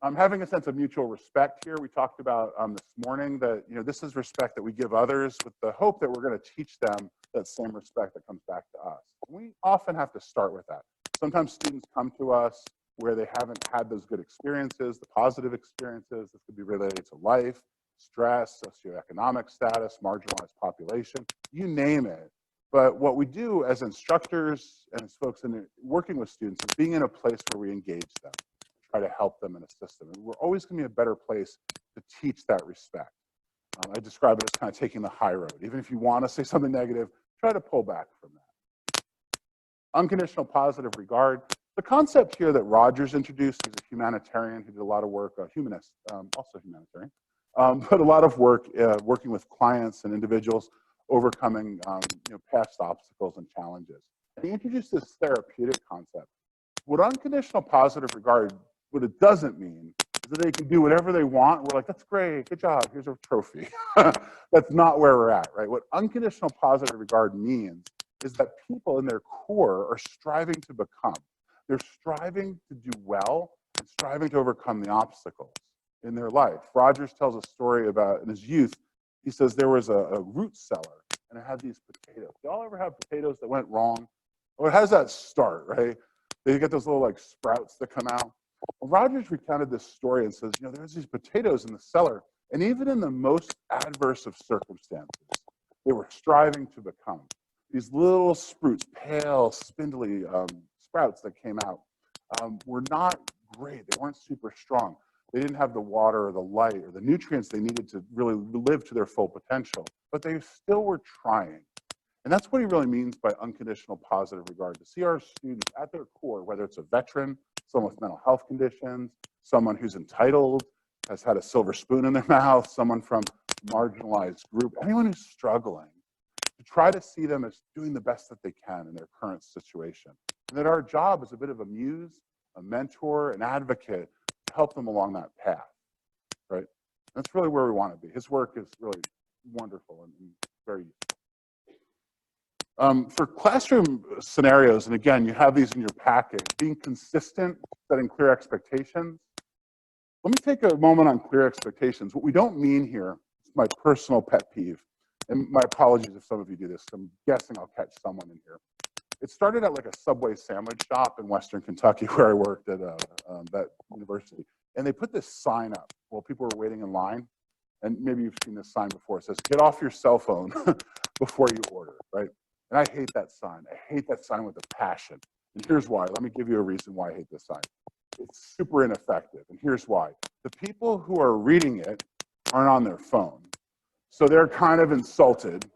I'm having a sense of mutual respect here. We talked about this morning that, this is respect that we give others with the hope that we're going to teach them that same respect that comes back to us. We often have to start with that. Sometimes students come to us where they haven't had those good experiences, the positive experiences. This could be related to life, stress, socioeconomic status, marginalized population, you name it. But what we do as instructors and as folks working with students is being in a place where we engage them, try to help them and assist them. And we're always going to be a better place to teach that respect. I describe it as kind of taking the high road. Even if you want to say something negative, try to pull back from that. Unconditional positive regard. The concept here that Rogers introduced, he's a humanitarian who did a lot of work, a humanist, also humanitarian, but a lot of work working with clients and individuals overcoming past obstacles and challenges. And he introduced this therapeutic concept. What unconditional positive regard, what it doesn't mean is that they can do whatever they want. We're like, that's great, good job, here's a trophy. That's not where we're at, right? What unconditional positive regard means is that people in their core are striving to become. They're striving to do well and striving to overcome the obstacles in their life. Rogers tells a story about in his youth, he says there was a root cellar and it had these potatoes. Do y'all ever have potatoes that went wrong? Well, how does that start, right? They get those little like sprouts that come out. Well, Rogers recounted this story and says, there's these potatoes in the cellar, and even in the most adverse of circumstances, they were striving to become. These little sprouts, pale, spindly sprouts that came out were not great. They weren't super strong. They didn't have the water or the light or the nutrients they needed to really live to their full potential, but they still were trying. And that's what he really means by unconditional positive regard, to see our students at their core, whether it's a veteran, someone with mental health conditions, someone who's entitled, has had a silver spoon in their mouth, someone from a marginalized group, anyone who's struggling, to try to see them as doing the best that they can in their current situation. And that our job is a bit of a muse, a mentor, an advocate to help them along that path, right? That's really where we want to be. His work is really wonderful and very useful. For classroom scenarios, and again, you have these in your packet, being consistent, setting clear expectations. Let me take a moment on clear expectations. What we don't mean here, it's my personal pet peeve, and my apologies if some of you do this, I'm guessing I'll catch someone in here. It started at like a Subway sandwich shop in Western Kentucky where I worked at that university. And they put this sign up while people were waiting in line. And maybe you've seen this sign before. It says, get off your cell phone before you order, right? And I hate that sign. I hate that sign with a passion. And here's why. Let me give you a reason why I hate this sign. It's super ineffective. And here's why. The people who are reading it aren't on their phone. So they're kind of insulted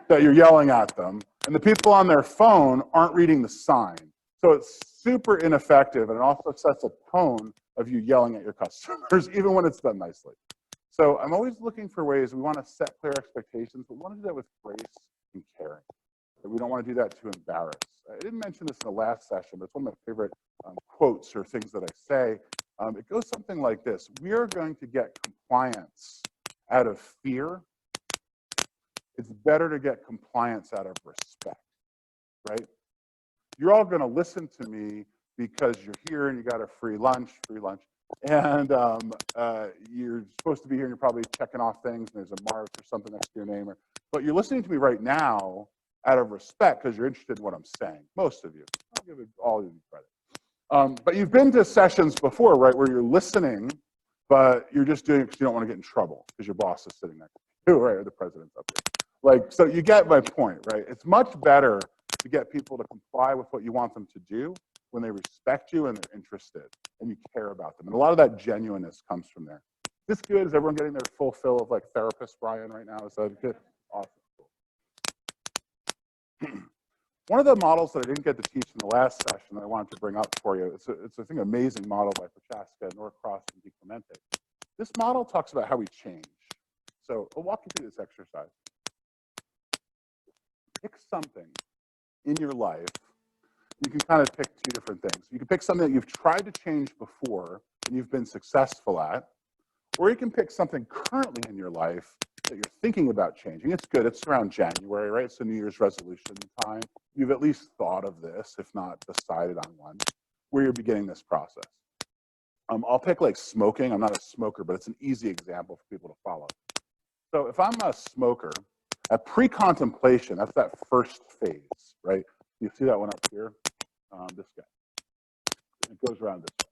that you're yelling at them. And the people on their phone aren't reading the sign. So it's super ineffective. And it also sets a tone of you yelling at your customers, even when it's done nicely. So I'm always looking for ways. We want to set clear expectations, but we want to do that with grace and caring. We don't want to do that to embarrass. I didn't mention this in the last session, but it's one of my favorite quotes or things that I say. It goes something like this. We are going to get compliance out of fear. It's better to get compliance out of respect, right? You're all going to listen to me because you're here and you got a free lunch, and you're supposed to be here and you're probably checking off things and there's a mark or something next to your name. But you're listening to me right now out of respect because you're interested in what I'm saying. Most of you. I'll give all of you credit. But you've been to sessions before, right, where you're listening, but you're just doing it because you don't want to get in trouble because your boss is sitting next to you, right, or the president's up here. Like, so you get my point, right? It's much better to get people to comply with what you want them to do when they respect you and they're interested and you care about them. And a lot of that genuineness comes from there. Is this good? Is everyone getting their full fill of like therapist Brian right now? Is that good? Awesome. One of the models that I didn't get to teach in the last session that I wanted to bring up for you, it's I think, an amazing model by Cuesta, Norcross, and Di Clemente. This model talks about how we change. So I'll walk you through this exercise. Pick something in your life. You can kind of pick two different things. You can pick something that you've tried to change before and you've been successful at, or you can pick something currently in your life that you're thinking about changing. It's good. It's around January, right? It's the New Year's resolution time. You've at least thought of this, if not decided on one, where you're beginning this process. I'll pick like smoking. I'm not a smoker, but it's an easy example for people to follow. So if I'm a smoker, at pre-contemplation, that's that first phase, right? You see that one up here? This guy. It goes around this way.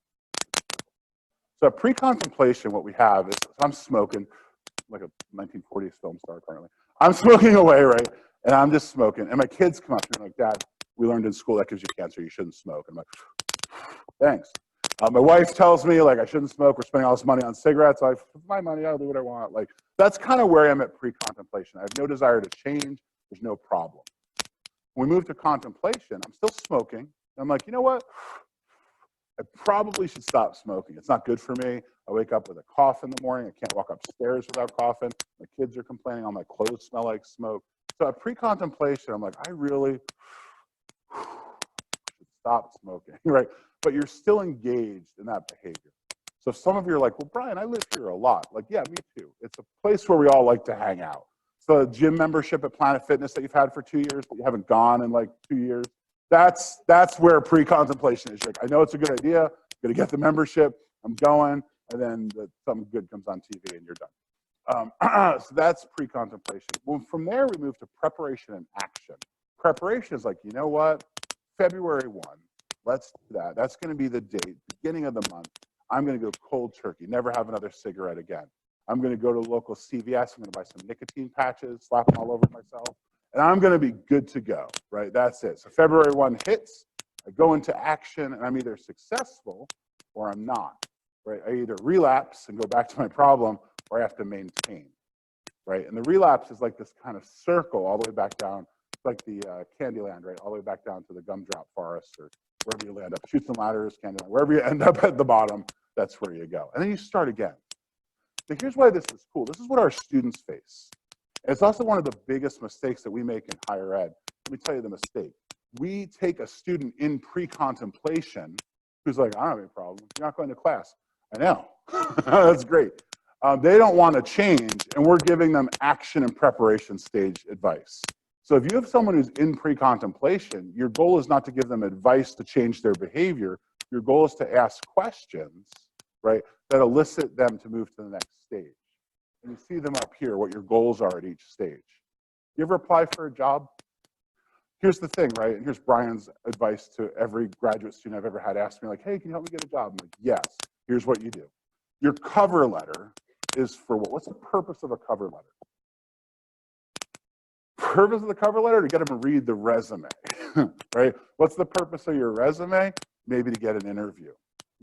So at pre-contemplation, what we have is, I'm smoking, like a 1940s film star currently. I'm smoking away, right? And I'm just smoking. And my kids come up to me like, Dad, we learned in school that gives you cancer, you shouldn't smoke. And I'm like, thanks. My wife tells me like I shouldn't smoke, we're spending all this money on cigarettes. It's my money, I'll do what I want. Like, that's kind of where I am at pre-contemplation. I have no desire to change, there's no problem. When we move to contemplation, I'm still smoking. I'm like, you know what? I probably should stop smoking. It's not good for me. I wake up with a cough in the morning. I can't walk upstairs without coughing. My kids are complaining. All my clothes smell like smoke. So at pre-contemplation, I'm like, I really should stop smoking, right? But you're still engaged in that behavior. So some of you are like, well, Brian, I live here a lot. Like, yeah, me too. It's a place where we all like to hang out. So a gym membership at Planet Fitness that you've had for 2 years, but you haven't gone in like 2 years, that's where pre-contemplation is. You're like, I know it's a good idea. I'm going to get the membership. I'm going. And then something good comes on TV and you're done. So that's pre-contemplation. Well, from there, we move to preparation and action. Preparation is like, you know what? February 1, let's do that. That's going to be the date, beginning of the month. I'm going to go cold turkey, never have another cigarette again. I'm going to go to local CVS. I'm going to buy some nicotine patches, slap them all over myself, and I'm going to be good to go, right? That's it. So February 1 hits, I go into action, and I'm either successful or I'm not, right? I either relapse and go back to my problem, or I have to maintain, right? And the relapse is like this kind of circle all the way back down, like the Candyland, right? All the way back down to the gumdrop forest or wherever you land up. Chutes and Ladders, Candyland, wherever you end up at the bottom, that's where you go. And then you start again. So here's why this is cool. This is what our students face. And it's also one of the biggest mistakes that we make in higher ed. Let me tell you the mistake. We take a student in pre-contemplation who's like, I don't have any problem. You're not going to class. I know. That's great. They don't want to change, and we're giving them action and preparation stage advice. So if you have someone who's in pre-contemplation, your goal is not to give them advice to change their behavior. Your goal is to ask questions, right, that elicit them to move to the next stage. And you see them up here, what your goals are at each stage. You ever apply for a job? Here's the thing, right? And here's Brian's advice to every graduate student I've ever had ask me, like, hey, can you help me get a job? I'm like, yes. Here's what you do. Your cover letter is for what? What's the purpose of a cover letter? Purpose of the cover letter? To get them to read the resume, right? What's the purpose of your resume? Maybe to get an interview.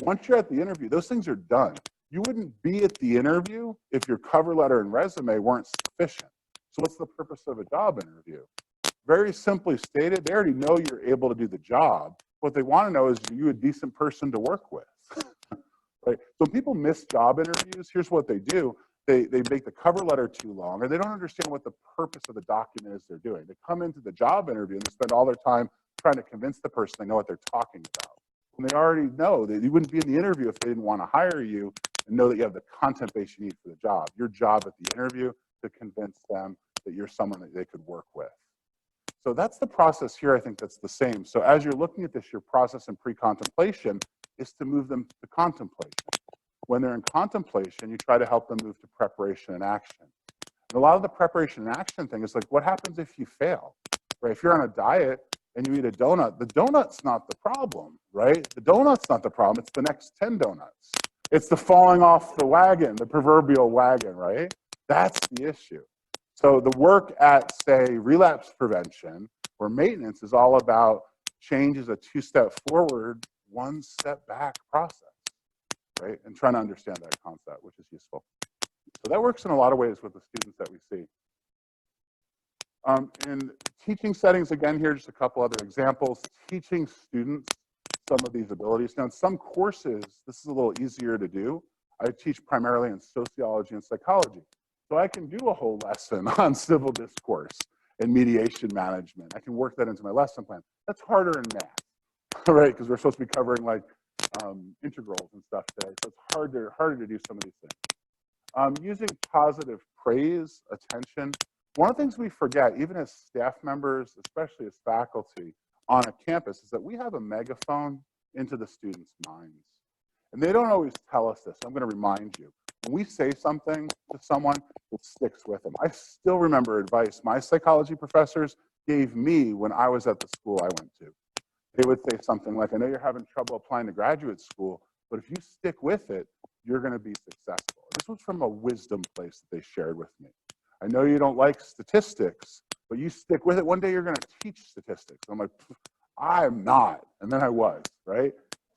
Once you're at the interview, those things are done. You wouldn't be at the interview if your cover letter and resume weren't sufficient. So what's the purpose of a job interview? Very simply stated, they already know you're able to do the job. What they want to know is, are you a decent person to work with? Right? So when people miss job interviews, here's what they do. They make the cover letter too long, or they don't understand what the purpose of the document is they're doing. They come into the job interview and they spend all their time trying to convince the person they know what they're talking about. And they already know that you wouldn't be in the interview if they didn't want to hire you and know that you have the content base you need for the job. Your job at the interview to convince them that you're someone that they could work with. So that's the process here, I think that's the same. So as you're looking at this, your process in pre-contemplation is to move them to contemplation. When they're in contemplation, you try to help them move to preparation and action. And a lot of the preparation and action thing is like, what happens if you fail, right? If you're on a diet and you eat a donut, the donut's not the problem, right? The donut's not the problem, it's the next 10 donuts. It's the falling off the wagon, the proverbial wagon, right? That's the issue. So the work at, say, relapse prevention or maintenance is all about change is a 2-step forward, 1-step back process, right? And trying to understand that concept, which is useful. So that works in a lot of ways with the students that we see. In teaching settings, again, here, just a couple other examples. Teaching students some of these abilities. Now, in some courses, this is a little easier to do. I teach primarily in sociology and psychology. So I can do a whole lesson on civil discourse and mediation management. I can work that into my lesson plan. That's harder in math, right? Because we're supposed to be covering like integrals and stuff today. So it's harder to do some of these things. Using positive praise, attention. One of the things we forget, even as staff members, especially as faculty on a campus, is that we have a megaphone into the students' minds. And they don't always tell us this. I'm going to remind you. When we say something to someone, it sticks with them. I still remember advice my psychology professors gave me when I was at the school I went to. They would say something like, I know you're having trouble applying to graduate school, but if you stick with it, you're going to be successful. This was from a wisdom place that they shared with me. I know you don't like statistics, but you stick with it. One day you're going to teach statistics. I'm like, I'm not. And then I was, right?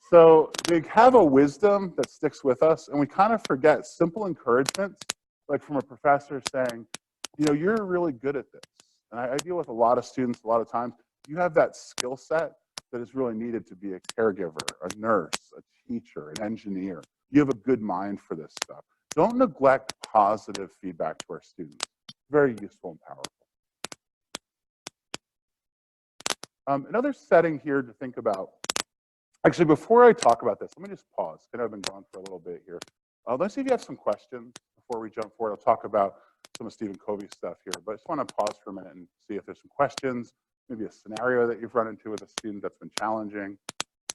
So they have a wisdom that sticks with us, and we kind of forget simple encouragements, like from a professor saying, you know, you're really good at this. And I deal with a lot of students a lot of times. You have that skill set that is really needed to be a caregiver, a nurse, a teacher, an engineer. You have a good mind for this stuff. Don't neglect positive feedback to our students. Very useful and powerful. Another setting here to think about. Actually, before I talk about this, let me just pause. I've been going for a little bit here. Let's see if you have some questions before we jump forward. I'll talk about some of Stephen Covey's stuff here, but I just want to pause for a minute and see if there's some questions, maybe a scenario that you've run into with a student that's been challenging.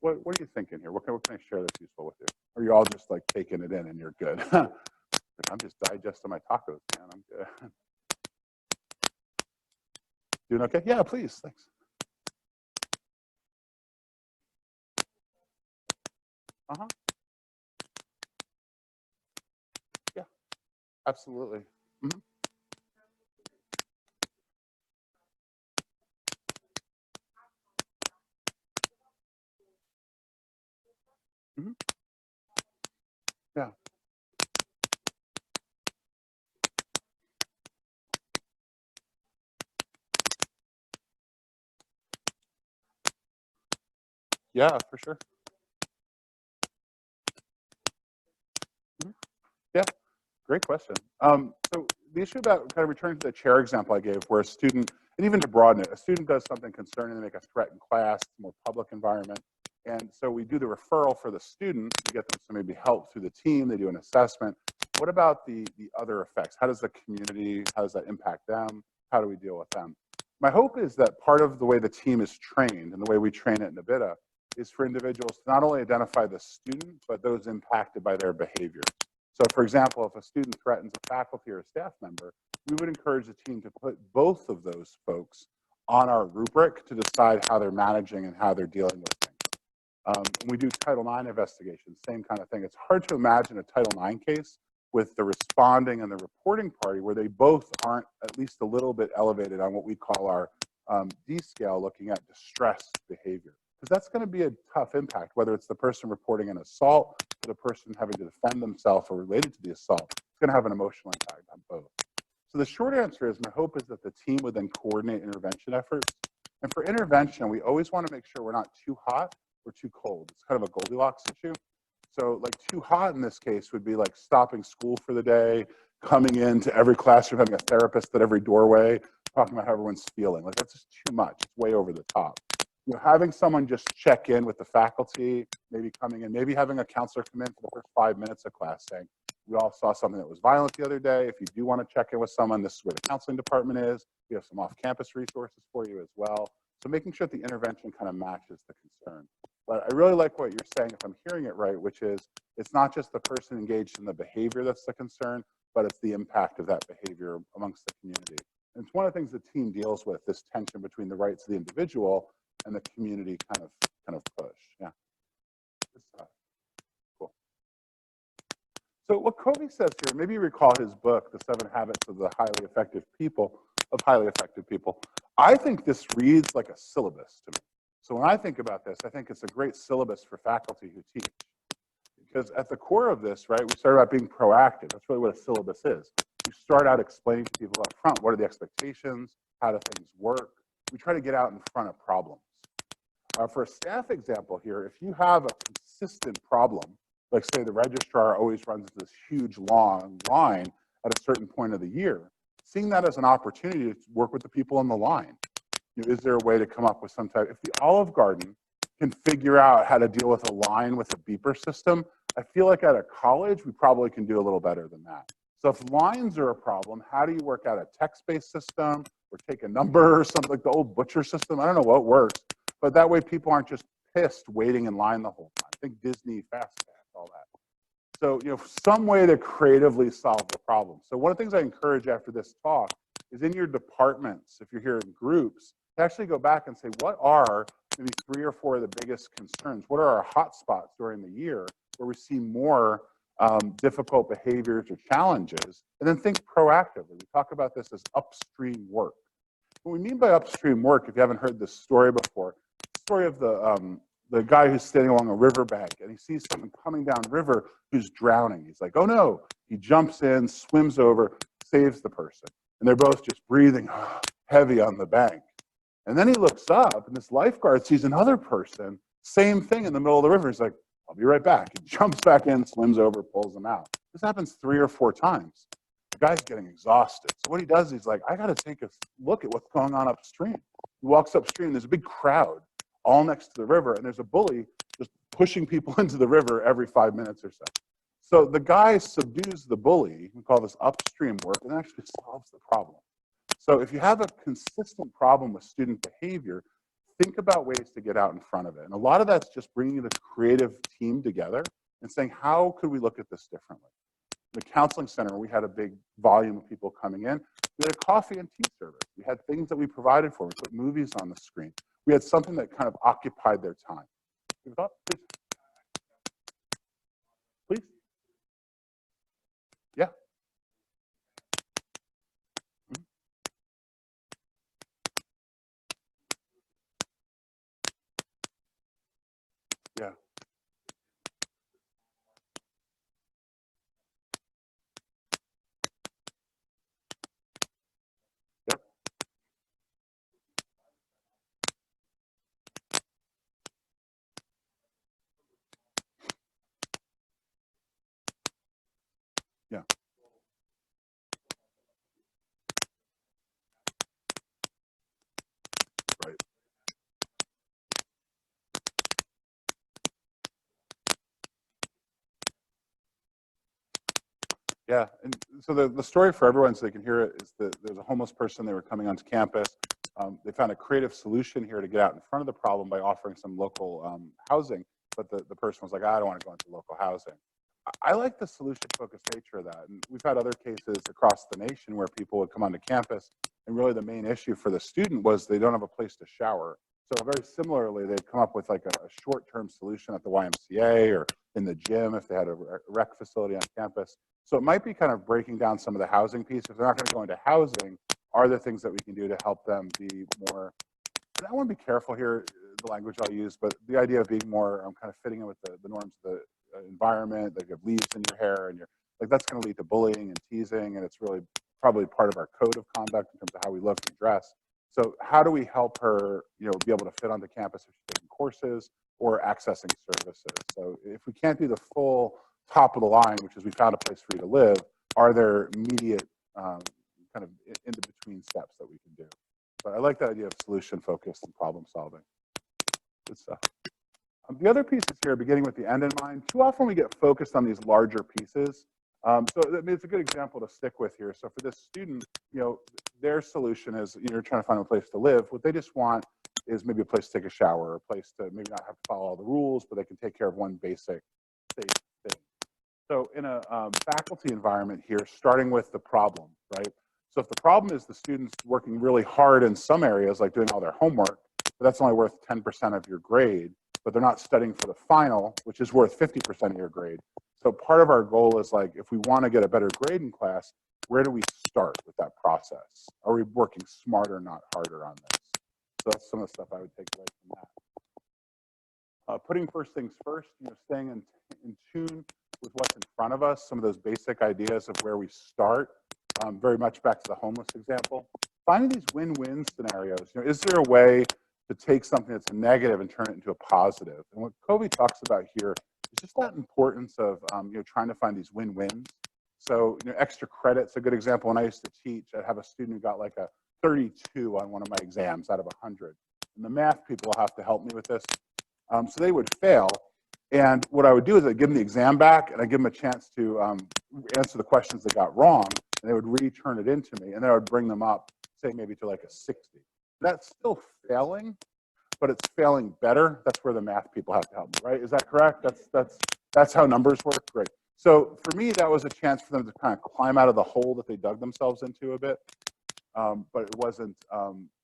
What are you thinking here? What can I share that's useful with you? Or are you all just like taking it in and you're good? I'm just digesting my tacos, man. I'm good. Doing okay? Yeah, please. Thanks. Uh-huh. Yeah, absolutely. Mm-hmm. Mm-hmm. Yeah. Yeah, for sure. Mm-hmm. Yeah, great question. So the issue about kind of returning to the chair example I gave, where a student, and even to broaden it, a student does something concerning, they make a threat in class, more public environment. And so we do the referral for the student to get them to maybe help through the team, they do an assessment. What about the other effects? How does the community, how does that impact them? How do we deal with them? My hope is that part of the way the team is trained and the way we train it in NVIDIA is for individuals to not only identify the student, but those impacted by their behavior. So for example, if a student threatens a faculty or a staff member, we would encourage the team to put both of those folks on our rubric to decide how they're managing and how they're dealing with things. We do Title IX investigations, same kind of thing. It's hard to imagine a Title IX case with the responding and the reporting party where they both aren't at least a little bit elevated on what we call our D scale, looking at distressed behavior. Because that's going to be a tough impact, whether it's the person reporting an assault or the person having to defend themselves or related to the assault. It's going to have an emotional impact on both. So the short answer is, my hope is that the team would then coordinate intervention efforts. And for intervention, we always want to make sure we're not too hot or too cold. It's kind of a Goldilocks issue. So like too hot in this case would be like stopping school for the day, coming into every classroom, having a therapist at every doorway, talking about how everyone's feeling. Like that's just too much. It's way over the top. You know, having someone just check in with the faculty, maybe coming in, maybe having a counselor come in for the first 5 minutes of class saying, We all saw something that was violent the other day. If you do want to check in with someone, this is where the counseling department is. We have some off-campus resources for you as well. So making sure that the intervention kind of matches the concern. But I really like what you're saying, if I'm hearing it right, which is it's not just the person engaged in the behavior that's the concern, but it's the impact of that behavior amongst the community. And it's one of the things the team deals with, this tension between the rights of the individual and the community kind of push. Yeah. Cool. So what Covey says here, maybe you recall his book, The 7 Habits of the Highly Effective People, I think this reads like a syllabus to me. So when I think about this, I think it's a great syllabus for faculty who teach. Because at the core of this, right, we start out being proactive. That's really what a syllabus is. We start out explaining to people up front, what are the expectations? How do things work? We try to get out in front of problems. For a staff example here, if you have a consistent problem, like say the registrar always runs this huge long line at a certain point of the year, seeing that as an opportunity to work with the people on the line. You know, is there a way to come up with some type, if the Olive Garden can figure out how to deal with a line with a beeper system, I feel like at a college, we probably can do a little better than that. So if lines are a problem, how do you work out a text-based system or take a number or something like the old butcher system? I don't know what works, but that way people aren't just pissed waiting in line the whole time. Think Disney fast pass, all that. So, you know, some way to creatively solve the problem. So one of the things I encourage after this talk is in your departments, if you're here in groups, to actually go back and say, what are maybe 3 or 4 of the biggest concerns? What are our hot spots during the year where we see more difficult behaviors or challenges? And then think proactively. We talk about this as upstream work. What we mean by upstream work, if you haven't heard this story before, the story of the guy who's standing along a riverbank and he sees someone coming down river who's drowning. He's like, oh no. He jumps in, swims over, saves the person. And they're both just breathing heavy on the bank. And then he looks up and this lifeguard sees another person, same thing in the middle of the river. He's like, I'll be right back. He jumps back in, swims over, pulls them out. This happens 3 or 4 times. The guy's getting exhausted. So what he does, he's like, I got to take a look at what's going on upstream. He walks upstream. There's a big crowd all next to the river, and there's a bully just pushing people into the river every 5 minutes or so. So the guy subdues the bully, we call this upstream work, and actually solves the problem. So if you have a consistent problem with student behavior, think about ways to get out in front of it. And a lot of that's just bringing the creative team together and saying, how could we look at this differently? In the counseling center, we had a big volume of people coming in. We had a coffee and tea service. We had things that we provided for. We put movies on the screen. We had something that kind of occupied their time. Please. Please. Yeah. Mm-hmm. Yeah. Yep. Yeah. Right. Yeah, and so the story for everyone, so they can hear it, is that there's a homeless person. They were coming onto campus. They found a creative solution here to get out in front of the problem by offering some local housing. But the person was like, I don't want to go into local housing. I like the solution-focused nature of that. And we've had other cases across the nation where people would come onto campus, and really the main issue for the student was they don't have a place to shower. So very similarly, they'd come up with like a short-term solution at the YMCA or in the gym if they had a rec facility on campus. So it might be kind of breaking down some of the housing piece. If they're not going to go into housing, are there things that we can do to help them be more, and I want to be careful here, the language I'll use, but the idea of being more kind of fitting in with the norms of the environment, like you have leaves in your hair and you're like, that's going to lead to bullying and teasing. And it's really probably part of our code of conduct in terms of how we look and dress. So how do we help her, you know, be able to fit onto campus if she's taking courses or accessing services? So if we can't do the full top of the line, which is we found a place for you to live, are there immediate kind of in between steps that we can do? But I like that idea of solution focused and problem solving. Good stuff. The other pieces here, beginning with the end in mind, too often we get focused on these larger pieces So I mean, it's a good example to stick with here. So for this student, their solution is, you're trying to find a place to live. What they just want is maybe a place to take a shower, or a place to maybe not have to follow all the rules, but they can take care of one basic safe thing. So in a faculty environment here, starting with the problem, right? So if the problem is the students working really hard in some areas, like doing all their homework, but that's only worth 10% of your grade, but they're not studying for the final, which is worth 50% of your grade. So part of our goal is, like, if we want to get a better grade in class, where do we start with that process? Are we working smarter, not harder on this? So that's some of the stuff I would take away from that. Putting first things first, staying in tune with what's in front of us, some of those basic ideas of where we start, very much back to the homeless example. Finding these win-win scenarios. Is there a way to take something that's a negative and turn it into a positive? And what Covey talks about here is just that importance of trying to find these win-wins. So extra credit's a good example. When I used to teach, I'd have a student who got like a 32 on one of my exams out of 100. And the math people will have to help me with this. So they would fail. And what I would do is I'd give them the exam back, and I'd give them a chance to answer the questions they got wrong, and they would return it into me, and then I would bring them up, say maybe to like a 60. That's still failing, but it's failing better. That's where the math people have to help me, right? Is that correct? That's how numbers work. Great. So for me, that was a chance for them to kind of climb out of the hole that they dug themselves into a bit, but it wasn't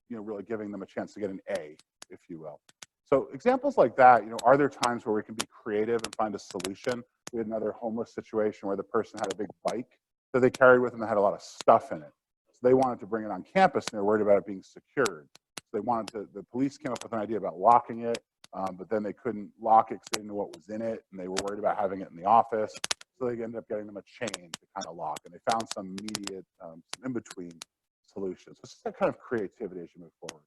really giving them a chance to get an A, if you will. So examples like that, are there times where we can be creative and find a solution? We had another homeless situation where the person had a big bike that they carried with them that had a lot of stuff in it. So they wanted to bring it on campus, and they were worried about it being secured. So they wanted to, the police came up with an idea about locking it, but then they couldn't lock it because they didn't know what was in it, and they were worried about having it in the office. So they ended up getting them a chain to kind of lock, and they found some immediate, in-between solutions. So it's just that kind of creativity as you move forward.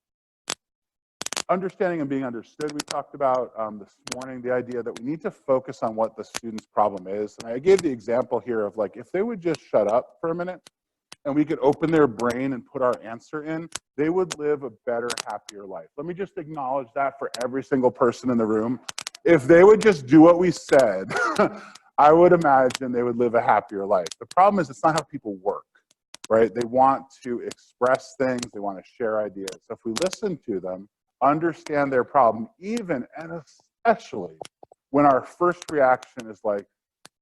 Understanding and being understood, we talked about this morning, the idea that we need to focus on what the student's problem is. And I gave the example here of, like, if they would just shut up for a minute and we could open their brain and put our answer in, they would live a better, happier life. Let me just acknowledge that for every single person in the room. If they would just do what we said, I would imagine they would live a happier life. The problem is, it's not how people work, right? They want to express things, they want to share ideas. So if we listen to them, understand their problem, even and especially when our first reaction is like,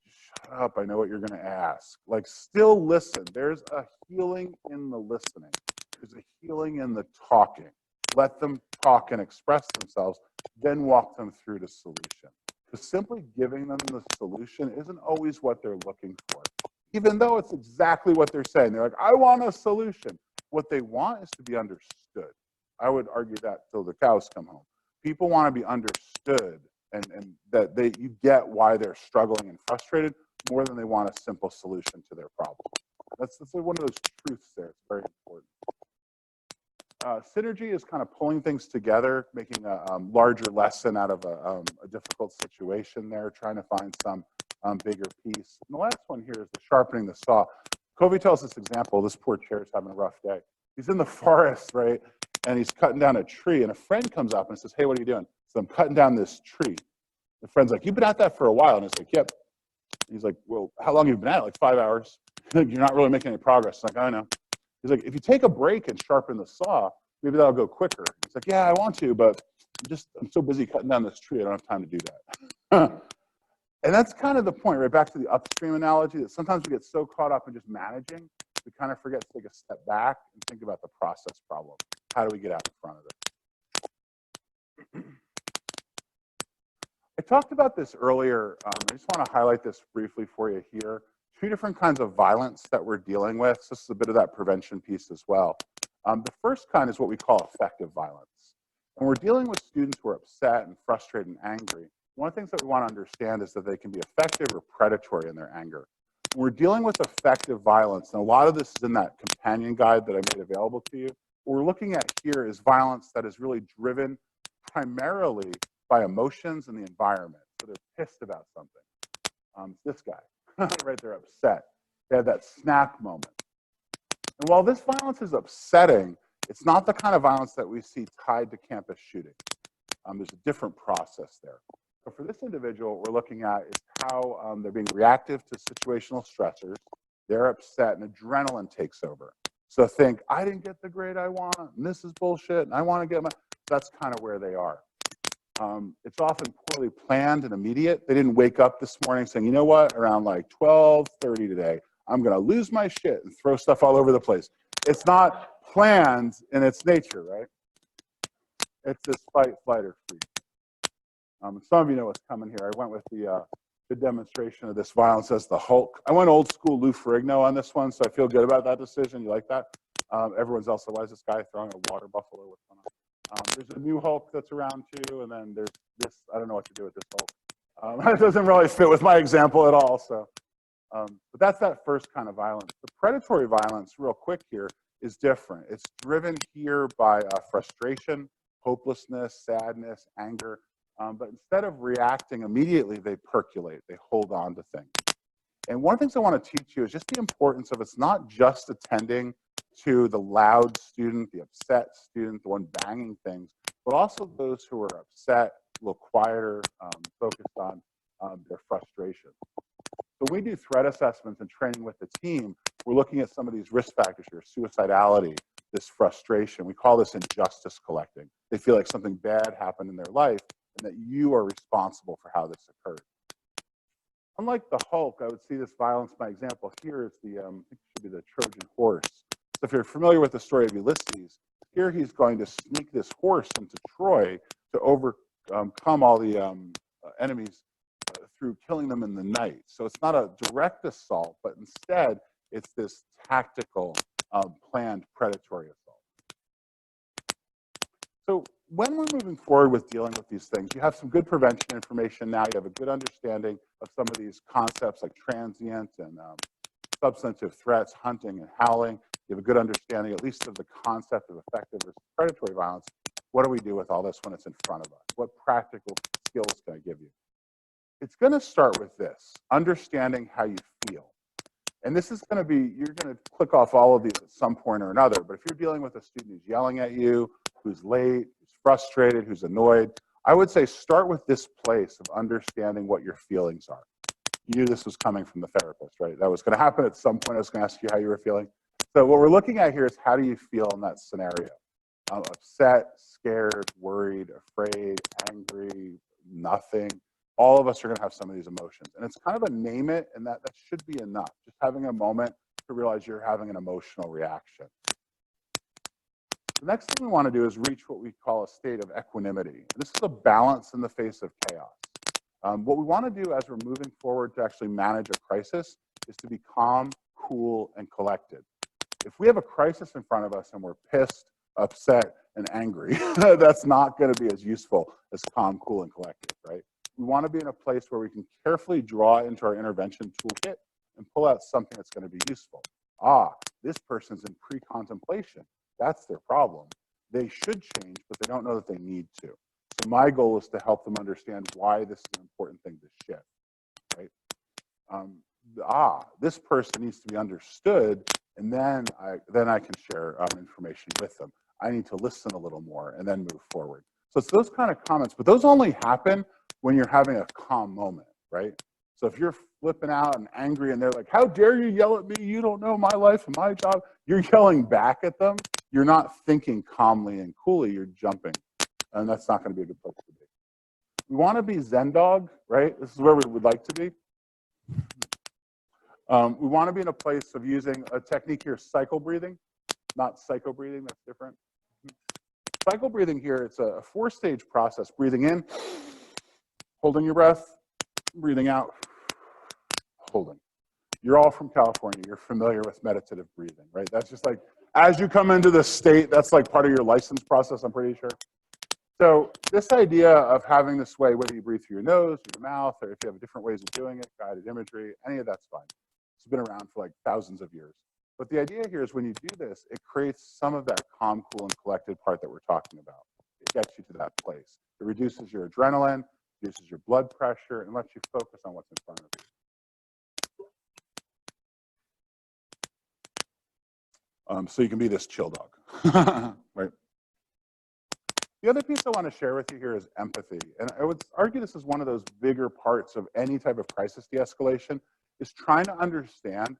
shut up, I know what you're going to ask. Like, still listen. There's a healing in the listening. There's a healing in the talking. Let them talk and express themselves, then walk them through the solution. Because simply giving them the solution isn't always what they're looking for, even though it's exactly what they're saying. They're like, I want a solution. What they want is to be understood. I would argue that till the cows come home. People want to be understood, and that you get why they're struggling and frustrated more than they want a simple solution to their problem. That's one of those truths there. It's very important. Synergy is kind of pulling things together, making a larger lesson out of a difficult situation there, trying to find some bigger piece. And the last one here is the sharpening the saw. Covey tells this example. This poor chair is having a rough day. He's in the forest, right? And he's cutting down a tree, and a friend comes up and says, hey, what are you doing? So I'm cutting down this tree. The friend's like, you've been at that for a while. And he's like, yep. And he's like, well, how long have you been at it? Like 5 hours. You're not really making any progress. He's like, I know. He's like, if you take a break and sharpen the saw, maybe that'll go quicker. He's like, yeah, I want to, but I'm so busy cutting down this tree, I don't have time to do that. And that's kind of the point, right? Back to the upstream analogy, that sometimes we get so caught up in just managing, we kind of forget to take a step back and think about the process problem. How do we get out in front of it? I talked about this earlier. I just want to highlight this briefly for you here. 2 different kinds of violence that we're dealing with. So this is a bit of that prevention piece as well. The first kind is what we call effective violence. When we're dealing with students who are upset and frustrated and angry, one of the things that we want to understand is that they can be effective or predatory in their anger. When we're dealing with effective violence, and a lot of this is in that companion guide that I made available to you, what we're looking at here is violence that is really driven primarily by emotions and the environment. So they're pissed about something. This guy, right, they're upset. They have that snap moment. And while this violence is upsetting, it's not the kind of violence that we see tied to campus shooting. There's a different process there. So for this individual, what we're looking at is how they're being reactive to situational stressors. They're upset and adrenaline takes over. So think, I didn't get the grade I want, and this is bullshit, and I want to get my, that's kind of where they are. It's often poorly planned and immediate. They didn't wake up this morning saying, you know what, around like 12:30 today, I'm going to lose my shit and throw stuff all over the place. It's not planned in its nature, right? It's this fight, flight, or freeze. Some of you know what's coming here. I went with the demonstration of this violence as the Hulk. I went old school Lou Ferrigno on this one, so I feel good about that decision. You like that? Everyone's also, why is this guy throwing a water buffalo? What's going on? There's a new Hulk that's around too, and then there's this, I don't know what to do with this Hulk. It doesn't really fit with my example at all. So, but that's that first kind of violence. The predatory violence, real quick here, is different. It's driven here by frustration, hopelessness, sadness, anger. But instead of reacting immediately, they percolate, they hold on to things. And one of the things I want to teach you is just the importance of it's not just attending to the loud student, the upset student, the one banging things, but also those who are upset, a little quieter, focused on their frustration. So we do threat assessments and training with the team. We're looking at some of these risk factors here, suicidality, this frustration. We call this injustice collecting. They feel like something bad happened in their life, and that you are responsible for how this occurred. Unlike the Hulk, I would see this violence. My example here is the, I think it should be the Trojan horse. So if you're familiar with the story of Ulysses, here he's going to sneak this horse into Troy to overcome all the enemies through killing them in the night. So it's not a direct assault, but instead it's this tactical, planned predatory assault. So when we're moving forward with dealing with these things, you have some good prevention information now. You have a good understanding of some of these concepts like transient and substantive threats, hunting and howling. You have a good understanding, at least of the concept of effective versus predatory violence. What do we do with all this when it's in front of us? What practical skills can I give you? It's going to start with this, understanding how you feel. And this is going to be, you're going to click off all of these at some point or another, but if you're dealing with a student who's yelling at you, who's late, who's frustrated, who's annoyed, I would say start with this place of understanding what your feelings are. You knew this was coming from the therapist, right? That was going to happen at some point. I was going to ask you how you were feeling. So what we're looking at here is how do you feel in that scenario? Upset, scared, worried, afraid, angry, nothing. All of us are going to have some of these emotions. And it's kind of a name it, and that should be enough. Just having a moment to realize you're having an emotional reaction. The next thing we want to do is reach what we call a state of equanimity. This is a balance in the face of chaos. What we want to do as we're moving forward to actually manage a crisis is to be calm, cool, and collected. If we have a crisis in front of us and we're pissed, upset, and angry, that's not going to be as useful as calm, cool, and collected, right? We want to be in a place where we can carefully draw into our intervention toolkit and pull out something that's going to be useful. This person's in pre-contemplation. That's their problem. They should change, but they don't know that they need to. So my goal is to help them understand why this is an important thing to shift, right? This person needs to be understood, and then I can share information with them. I need to listen a little more and then move forward. So it's those kind of comments, but those only happen when you're having a calm moment, right? So if you're flipping out and angry and they're like, how dare you yell at me? You don't know my life and my job. You're yelling back at them. You're not thinking calmly and coolly, you're jumping. And that's not going to be a good place to be. We want to be Zen dog, right? This is where we would like to be. We want to be in a place of using a technique here, cycle breathing, not psycho breathing, that's different. Cycle breathing here, it's a 4-stage process. Breathing in, holding your breath, breathing out, holding. You're all from California. You're familiar with meditative breathing, right? That's just like, as you come into the state, that's like part of your license process, I'm pretty sure. So this idea of having this way, whether you breathe through your nose, through your mouth, or if you have different ways of doing it, guided imagery, any of that's fine. It's been around for like thousands of years. But the idea here is when you do this, it creates some of that calm, cool, and collected part that we're talking about. It gets you to that place. It reduces your adrenaline, reduces your blood pressure, and lets you focus on what's in front of you. So you can be this chill dog, right? The other piece I want to share with you here is empathy. And I would argue this is one of those bigger parts of any type of crisis de-escalation, is trying to understand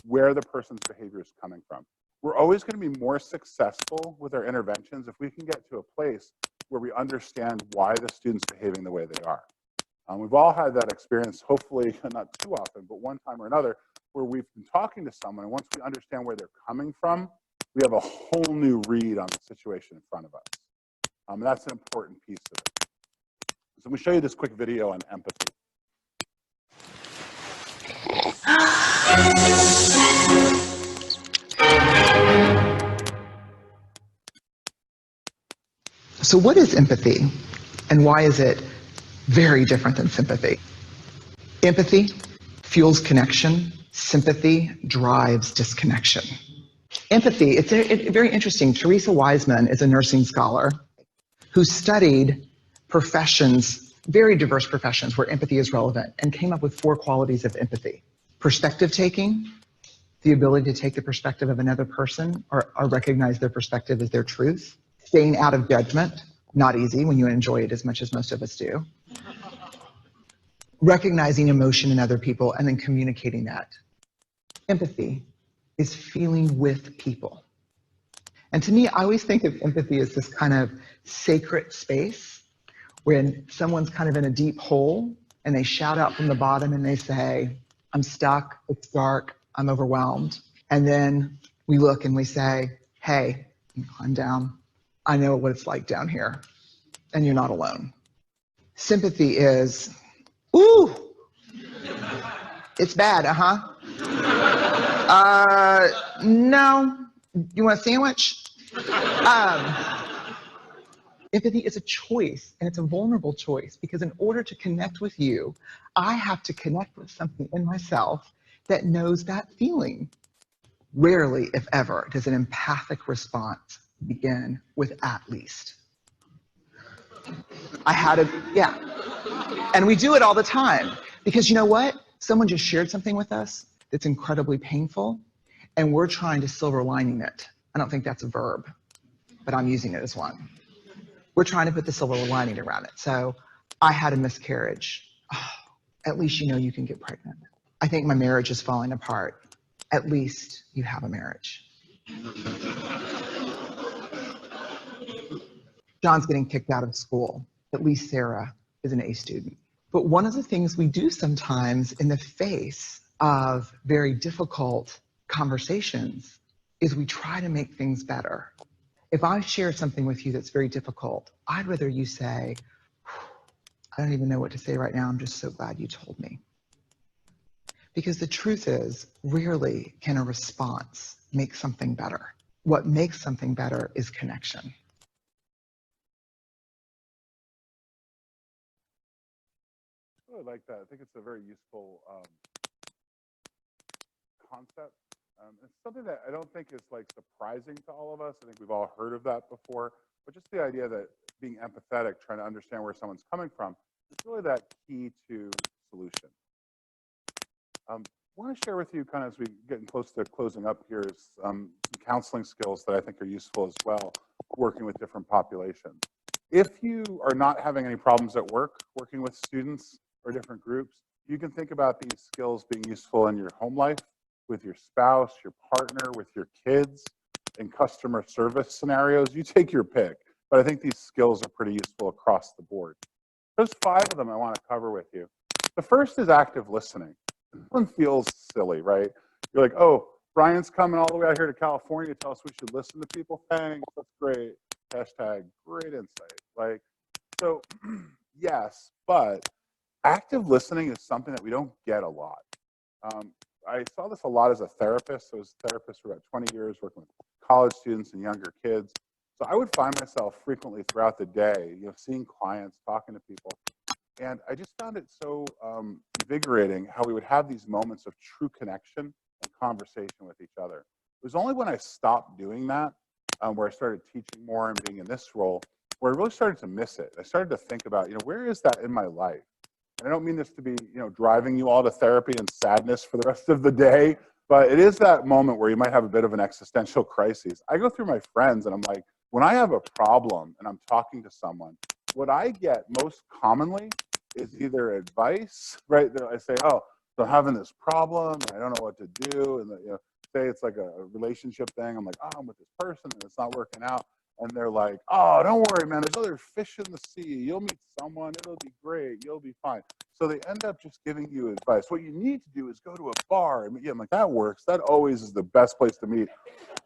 where the person's behavior is coming from. We're always going to be more successful with our interventions if we can get to a place where we understand why the student's behaving the way they are. We've all had that experience, hopefully not too often, but one time or another, where we've been talking to someone, and once we understand where they're coming from, we have a whole new read on the situation in front of us. That's an important piece of it. So I'm going to show you this quick video on empathy. So what is empathy, and why is it very different than sympathy? Empathy fuels connection. Sympathy drives disconnection. Empathy, it's very interesting. Teresa Wiseman is a nursing scholar who studied professions, very diverse professions where empathy is relevant, and came up with 4 qualities of empathy. Perspective taking, the ability to take the perspective of another person or recognize their perspective as their truth. Staying out of judgment, not easy when you enjoy it as much as most of us do. Recognizing emotion in other people and then communicating that. Empathy is feeling with people. And to me, I always think of empathy as this kind of sacred space when someone's kind of in a deep hole and they shout out from the bottom and they say, I'm stuck, it's dark, I'm overwhelmed. And then we look and we say, hey, climb down. I know what it's like down here, and you're not alone. Sympathy is, ooh, it's bad, no, you want a sandwich? Empathy is a choice, and it's a vulnerable choice, because in order to connect with you, I have to connect with something in myself that knows that feeling. Rarely, if ever, does an empathic response begin with at least. And we do it all the time, because you know what? Someone just shared something with us that's incredibly painful, and we're trying to silver lining it. I don't think that's a verb, but I'm using it as one. We're trying to put the silver lining around it. So I had a miscarriage. Oh, at least you know you can get pregnant. I think my marriage is falling apart. At least you have a marriage. John's getting kicked out of school. At least Sarah is an A student. But one of the things we do sometimes in the face of very difficult conversations is we try to make things better. If I share something with you that's very difficult, I'd rather you say, I don't even know what to say right now, I'm just so glad you told me. Because the truth is, rarely can a response make something better. What makes something better is connection. I really like that. I think it's a very useful concept. It's something that I don't think is like surprising to all of us. I think we've all heard of that before, but just the idea that being empathetic, trying to understand where someone's coming from, is really that key to solution. I want to share with you, kind of as we getting close to closing up here, is some counseling skills that I think are useful as well, working with different populations. If you are not having any problems at work, working with students or different groups, you can think about these skills being useful in your home life, with your spouse, your partner, with your kids, in customer service scenarios. You take your pick, but I think these skills are pretty useful across the board. There's 5 of them I want to cover with you. The first is active listening. One feels silly, right? You're like, oh, Brian's coming all the way out here to California to tell us we should listen to people. Thanks, that's great. Hashtag great insight. Like, so yes, but active listening is something that we don't get a lot. I saw this a lot as a therapist. I was a therapist for about 20 years, working with college students and younger kids. So I would find myself frequently throughout the day, seeing clients, talking to people. And I just found it so invigorating how we would have these moments of true connection and conversation with each other. It was only when I stopped doing that, where I started teaching more and being in this role, where I really started to miss it. I started to think about, where is that in my life? And I don't mean this to be, driving you all to therapy and sadness for the rest of the day, but it is that moment where you might have a bit of an existential crisis. I go through my friends and I'm like, When I have a problem and I'm talking to someone, what I get most commonly is either advice, right? I say, oh, so I'm having this problem, and I don't know what to do, and say it's like a relationship thing. I'm like, oh, I'm with this person, and it's not working out. And they're like, oh, don't worry, man. There's other fish in the sea. You'll meet someone. It'll be great. You'll be fine. So they end up just giving you advice. What you need to do is go to a bar. And I'm like, that works. That always is the best place to meet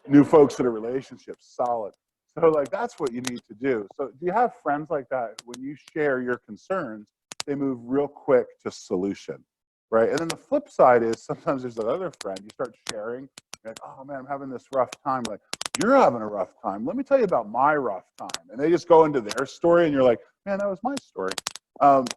new folks in a relationship. Solid. So like, that's what you need to do. So do you have friends like that? When you share your concerns, they move real quick to solution, right? And then the flip side is sometimes there's another friend. You start sharing. You're like, oh man, I'm having this rough time. Like, you're having a rough time. Let me tell you about my rough time. And they just go into their story and you're like, man, that was my story.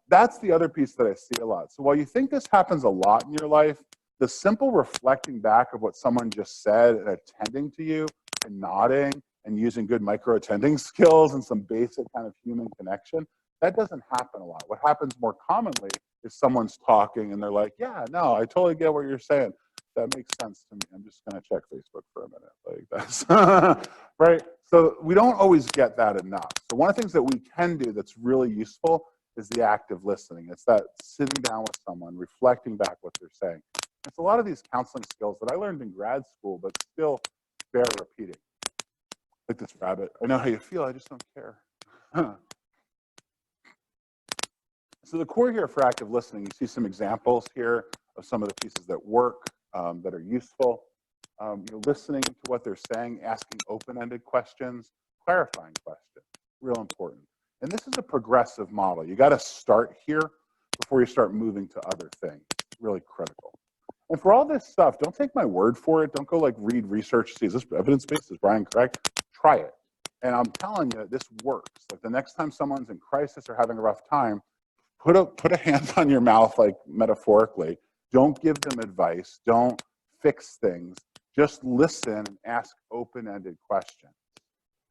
That's the other piece that I see a lot. So while you think this happens a lot in your life, the simple reflecting back of what someone just said and attending to you and nodding and using good micro attending skills and some basic kind of human connection, that doesn't happen a lot. What happens more commonly is someone's talking and they're like, yeah, no, I totally get what you're saying. That makes sense to me. I'm just going to check Facebook for a minute. Like that's right. So we don't always get that enough. So one of the things that we can do that's really useful is the active listening. It's that sitting down with someone, reflecting back what they're saying. It's a lot of these counseling skills that I learned in grad school, but still bear repeating. Like this rabbit. I know how you feel. I just don't care. So the core here for active listening, you see some examples here of some of the pieces that work. That are useful. Listening to what they're saying, asking open-ended questions, clarifying questions, real important. And this is a progressive model. You got to start here before you start moving to other things. It's really critical. And for all this stuff, don't take my word for it. Don't go like read research, see, is this evidence-based? Is Brian correct? Try it. And I'm telling you, this works. Like the next time someone's in crisis or having a rough time, put a hand on your mouth, like metaphorically. Don't give them advice. Don't fix things. Just listen and ask open-ended questions.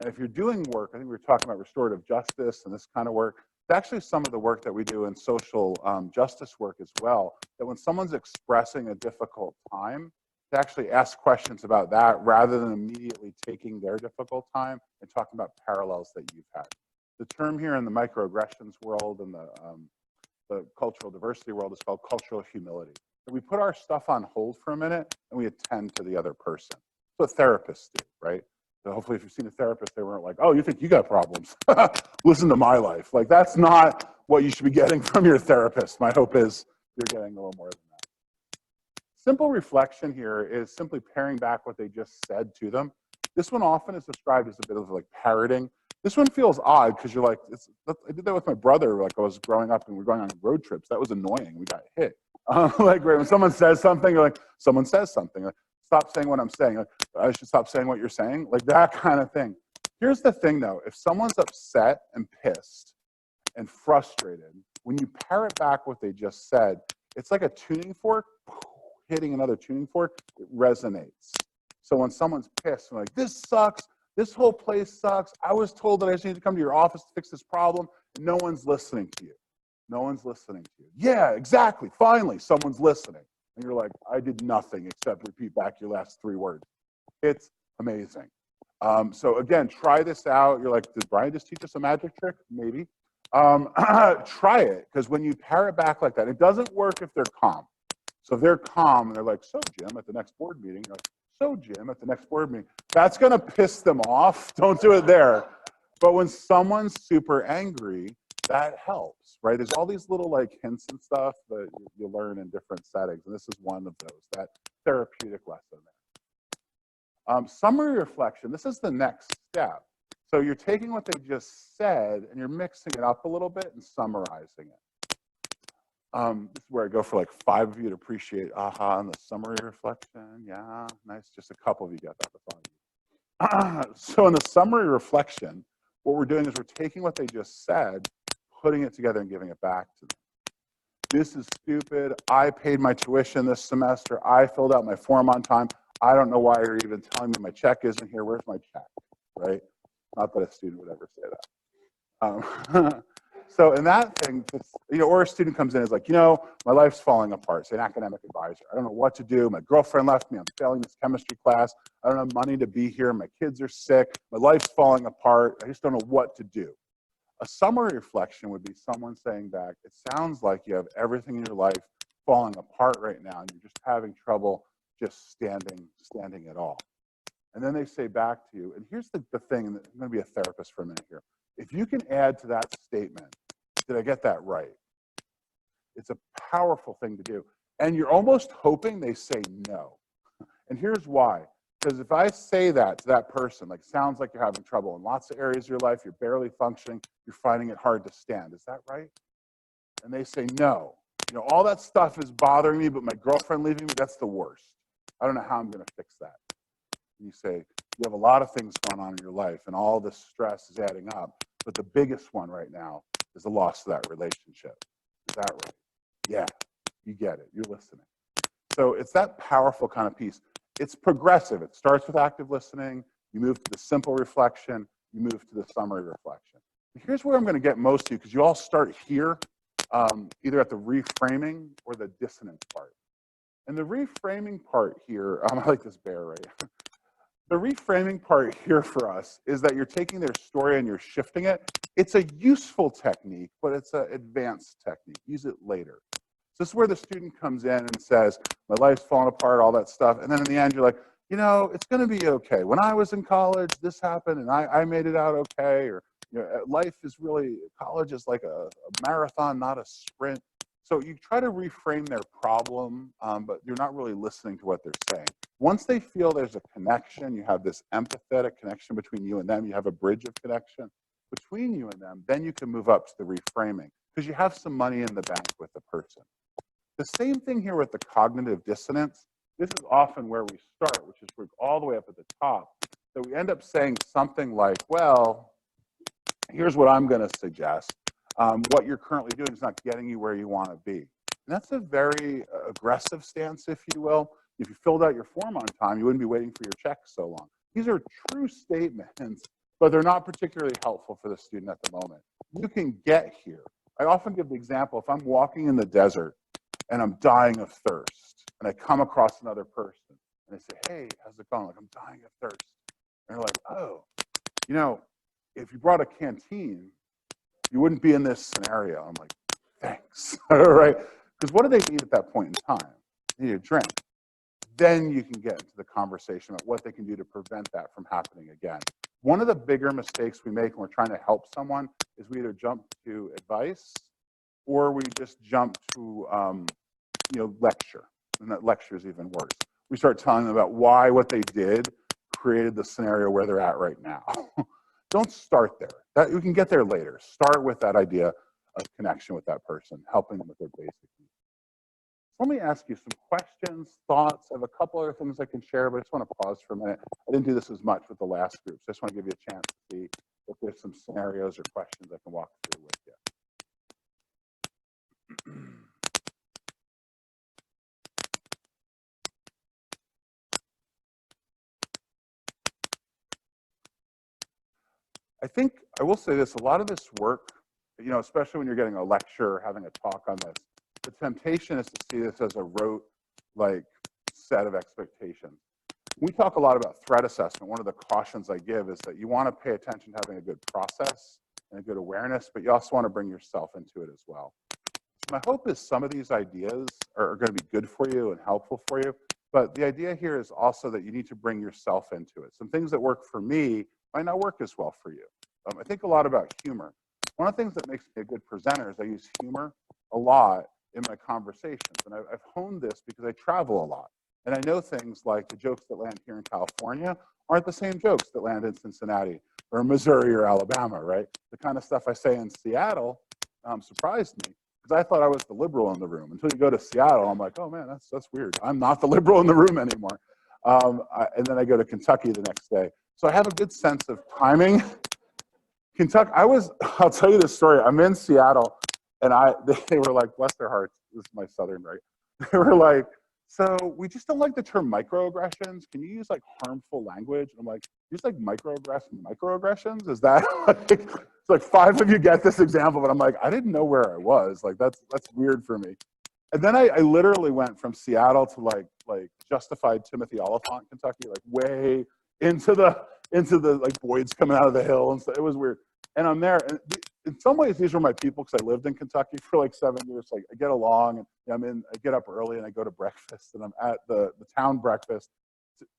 And if you're doing work, I think we were talking about restorative justice and this kind of work. It's actually some of the work that we do in social justice work as well, that when someone's expressing a difficult time, to actually ask questions about that rather than immediately taking their difficult time and talking about parallels that you've had. The term here in the microaggressions world and the cultural diversity world is called cultural humility. We put our stuff on hold for a minute and we attend to the other person. That's what therapists do, right? So hopefully if you've seen a therapist, they weren't like, oh, you think you got problems. Listen to my life. Like that's not what you should be getting from your therapist. My hope is you're getting a little more than that. Simple reflection here is simply paring back what they just said to them. This one often is described as a bit of like parroting. This one feels odd because you're like, I did that with my brother. Like I was growing up and we were going on road trips. That was annoying. We got hit. Like when someone says something, you're like, someone says something. Like, stop saying what I'm saying. Like, I should stop saying what you're saying. Like that kind of thing. Here's the thing though. If someone's upset and pissed and frustrated, when you parrot back what they just said, it's like a tuning fork hitting another tuning fork. It resonates. So when someone's pissed, they're like, this sucks. This whole place sucks. I was told that I just need to come to your office to fix this problem. And no one's listening to you. No one's listening to you. Yeah, exactly. Finally, someone's listening. And you're like, I did nothing except repeat back your last 3 words. It's amazing. So again, try this out. You're like, did Brian just teach us a magic trick? Maybe. Try it, because when you parrot back like that, it doesn't work if they're calm. So if they're calm and they're like, so Jim, at the next board meeting, you're like, so Jim, at the next board meeting, that's going to piss them off. Don't do it there. But when someone's super angry, that helps, right? There's all these little like hints and stuff that you learn in different settings. And this is one of those, that therapeutic lesson there. Summary reflection, this is the next step. So you're taking what they just said and you're mixing it up a little bit and summarizing it. This is where I go for like 5 of you to appreciate aha and the summary reflection. Yeah, nice. Just a couple of you got that. That's all. So in the summary reflection, what we're doing is we're taking what they just said, putting it together and giving it back to them. This is stupid. I paid my tuition this semester. I filled out my form on time. I don't know why you're even telling me my check isn't here. Where's my check, right? Not that a student would ever say that. So in that thing, or a student comes in and is like, my life's falling apart. Say an academic advisor. I don't know what to do. My girlfriend left me. I'm failing this chemistry class. I don't have money to be here. My kids are sick. My life's falling apart. I just don't know what to do. A summary reflection would be someone saying back, it sounds like you have everything in your life falling apart right now, and you're just having trouble just standing at all. And then they say back to you, and here's the thing, and I'm going to be a therapist for a minute here. If you can add to that statement, did I get that right? It's a powerful thing to do. And you're almost hoping they say no. And here's why. Because if I say that to that person, like, sounds like you're having trouble in lots of areas of your life, you're barely functioning, you're finding it hard to stand. Is that right? And they say, no. All that stuff is bothering me, but my girlfriend leaving me, that's the worst. I don't know how I'm going to fix that. You say, you have a lot of things going on in your life, and all this stress is adding up. But the biggest one right now is the loss of that relationship. Is that right? Yeah, you get it. You're listening. So it's that powerful kind of piece. It's progressive. It starts with active listening. You move to the simple reflection. You move to the summary reflection. Here's where I'm going to get most of you, because you all start here, either at the reframing or the dissonance part. And the reframing part here, I like this bear right here. The reframing part here for us is that you're taking their story and you're shifting it. It's a useful technique, but it's an advanced technique. Use it later. So this is where the student comes in and says, my life's falling apart, all that stuff. And then in the end, you're like, it's going to be okay. When I was in college, this happened, and I made it out okay. Or life is really, college is like a marathon, not a sprint. So you try to reframe their problem, but you're not really listening to what they're saying. Once they feel there's a connection, you have this empathetic connection between you and them, you have a bridge of connection between you and them, then you can move up to the reframing, because you have some money in the bank with the person. The same thing here with the cognitive dissonance. This is often where we start, which is we're all the way up at the top. So we end up saying something like, well, here's what I'm going to suggest. What you're currently doing is not getting you where you want to be. And that's a very aggressive stance, if you will. If you filled out your form on time, you wouldn't be waiting for your check so long. These are true statements, but they're not particularly helpful for the student at the moment. You can get here. I often give the example, if I'm walking in the desert and I'm dying of thirst, and I come across another person, and they say, hey, how's it going? Like, I'm dying of thirst. And they're like, oh, if you brought a canteen, you wouldn't be in this scenario. I'm like, thanks, all right? Because what do they need at that point in time? They need a drink. Then you can get into the conversation about what they can do to prevent that from happening again. One of the bigger mistakes we make when we're trying to help someone is we either jump to advice or we just jump to lecture. And that lecture is even worse. We start telling them about why what they did created the scenario where they're at right now. Don't start there. You can get there later. Start with that idea of connection with that person, helping them with their basic needs. Let me ask you some questions, thoughts. I have a couple other things I can share, but I just want to pause for a minute. I didn't do this as much with the last group, so I just want to give you a chance to see if there's some scenarios or questions I can walk through with you. I think I will say this, a lot of this work, especially when you're getting a lecture or having a talk on this, the temptation is to see this as a rote, set of expectations. We talk a lot about threat assessment. One of the cautions I give is that you want to pay attention to having a good process and a good awareness, but you also want to bring yourself into it as well. So my hope is some of these ideas are going to be good for you and helpful for you, but the idea here is also that you need to bring yourself into it. Some things that work for me might not work as well for you. I think a lot about humor. One of the things that makes me a good presenter is I use humor a lot in my conversations. And I've honed this because I travel a lot. And I know things like the jokes that land here in California aren't the same jokes that land in Cincinnati or Missouri or Alabama, right? The kind of stuff I say in Seattle surprised me because I thought I was the liberal in the room. Until you go to Seattle, I'm like, oh man, that's weird. I'm not the liberal in the room anymore. And then I go to Kentucky the next day. So I have a good sense of timing. Kentucky, I'll tell you this story. I'm in Seattle and they were like, bless their hearts, this is my Southern, right? They were like, so we just don't like the term microaggressions. Can you use harmful language? And I'm like, you just microaggressions? Is that like 5 of you get this example, but I'm like, I didn't know where I was. Like, that's weird for me. And then I literally went from Seattle to like Justified Timothy Oliphant, Kentucky, like way into the like Boyd's coming out of the hill and stuff. It was weird. And I'm there, and in some ways these were my people because I lived in Kentucky for like 7 years. Like I get along, and I get up early and I go to breakfast, and I'm at the town breakfast.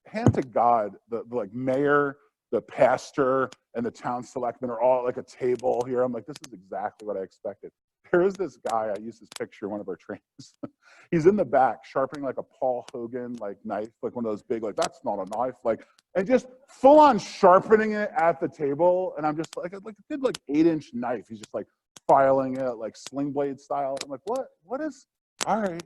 Hand to God, the like mayor, the pastor, and the town selectmen are all at like a table here. I'm like, this is exactly what I expected. There is this guy, I used this picture in one of our trainings. He's in the back sharpening like a Paul Hogan like knife, like one of those big, like, that's not a knife, like, and just full on sharpening it at the table. And I'm just like a good like 8-inch knife. He's just like filing it like sling blade style. I'm like, what is, all right.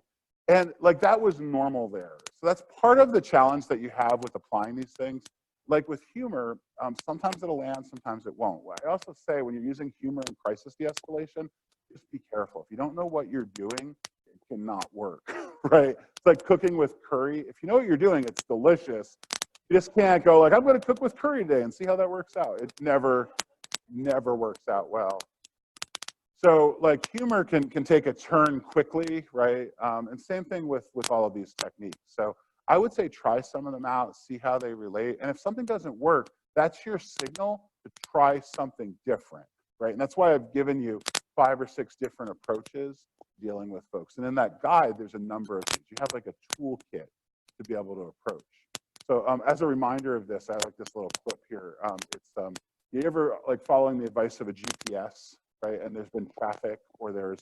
And like that was normal there. So that's part of the challenge that you have with applying these things. Like with humor, sometimes it'll land, sometimes it won't. I also say when you're using humor in crisis de-escalation, just be careful. If you don't know what you're doing, it cannot work, right? It's like cooking with curry. If you know what you're doing, it's delicious. You just can't go like, I'm going to cook with curry today and see how that works out. It never works out well. So like humor can take a turn quickly, right? And same thing with all of these techniques. So I would say try some of them out, see how they relate. And if something doesn't work, that's your signal to try something different, right? And that's why I've given you 5 or 6 different approaches dealing with folks. And in that guide, there's a number of things. You have like a toolkit to be able to approach. So as a reminder of this, I like this little clip here. You ever like following the advice of a GPS, right? And there's been traffic, or there's,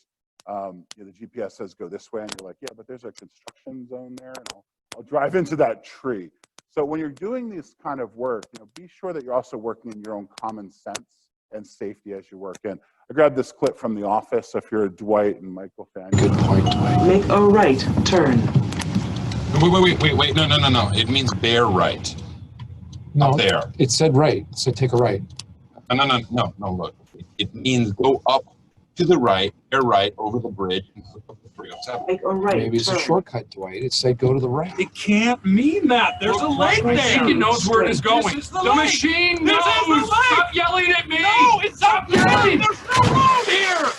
the GPS says go this way, and you're like, yeah, but there's a construction zone there, and I'll drive into that tree. So when you're doing this kind of work, be sure that you're also working in your own common sense and safety as you work in. I grabbed this clip from The Office, so if you're a Dwight and Michael fan. Good point, Dwight. Make a right turn. Wait, no. It means bear right. No, Up there. it said right. It said take a right. No, look. It means go up to the right, bear right over the bridge and flip up the 307. Make a right Maybe it's turn. a shortcut, Dwight. It said go to the right. It can't mean that. There's a lake there. machine knows where it is going. going. This is the The lake. machine This knows. is the lake. Stop yelling at me. No, it's Stop not yelling. There's no road Here.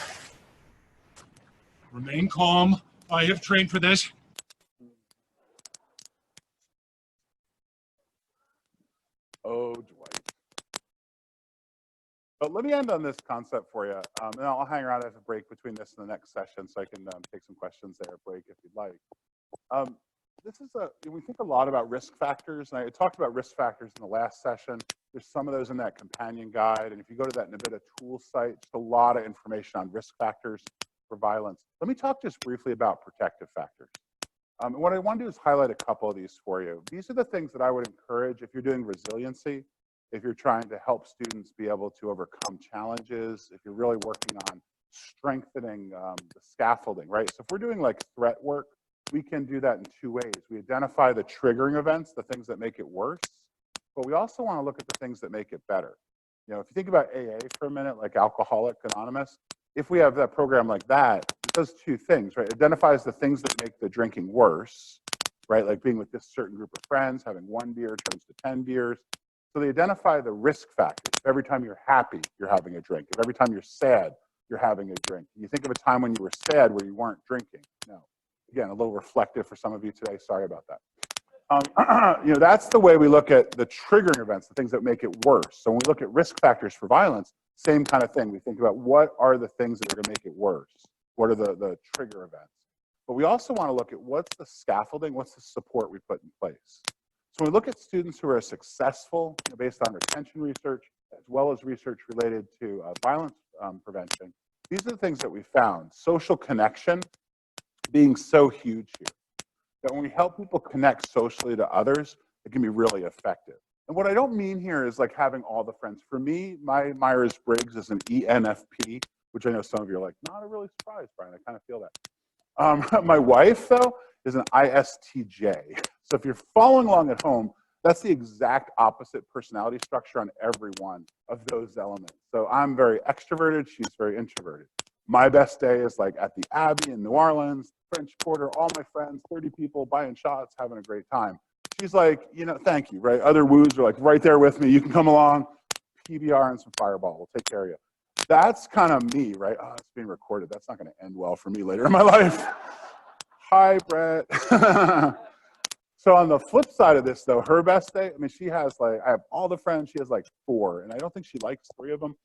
Remain calm. I have trained for this. Oh, Dwight. But let me end on this concept for you, and I'll hang around as a break between this and the next session, so I can take some questions there, break if you'd like. We think a lot about risk factors, and I talked about risk factors in the last session. There's some of those in that companion guide, and if you go to that NVIDIA tools site, just a lot of information on risk factors for violence. Let me talk just briefly about protective factors. And what I want to do is highlight a couple of these for you. These are the things that I would encourage if you're doing resiliency, if you're trying to help students be able to overcome challenges, if you're really working on strengthening the scaffolding, right? So if we're doing like threat work, we can do that in 2 ways. We identify the triggering events, the things that make it worse, but we also want to look at the things that make it better. If you think about AA for a minute, like Alcoholics Anonymous, if we have that program like that, it does 2 things, right? It identifies the things that make the drinking worse, right? Like being with this certain group of friends, having 1 beer turns to 10 beers. So they identify the risk factors. If every time you're happy, you're having a drink. If every time you're sad, you're having a drink. You think of a time when you were sad where you weren't drinking. No. Again, a little reflective for some of you today. Sorry about that. That's the way we look at the triggering events, the things that make it worse. So when we look at risk factors for violence, same kind of thing. We think about what are the things that are going to make it worse? What are the trigger events? But we also want to look at what's the scaffolding, what's the support we put in place. So we look at students who are successful based on retention research, as well as research related to violence prevention. These are the things that we found. Social connection being so huge here. That when we help people connect socially to others, it can be really effective. And what I don't mean here is like having all the friends. For me, my Myers-Briggs is an ENFP, which I know some of you are like, not a really surprise, Brian. I kind of feel that. My wife, though, is an ISTJ. So if you're following along at home, that's the exact opposite personality structure on every one of those elements. So I'm very extroverted, she's very introverted. My best day is like at the Abbey in New Orleans, French Quarter, all my friends, 30 people buying shots, having a great time. She's like, thank you, right? Other woos are like right there with me. You can come along, PBR and some Fireball. We'll take care of you. That's kind of me, right? Oh, it's being recorded. That's not going to end well for me later in my life. Hi, Brett. So on the flip side of this, though, her best day, I mean, she has like, I have all the friends. She has like 4, and I don't think she likes 3 of them.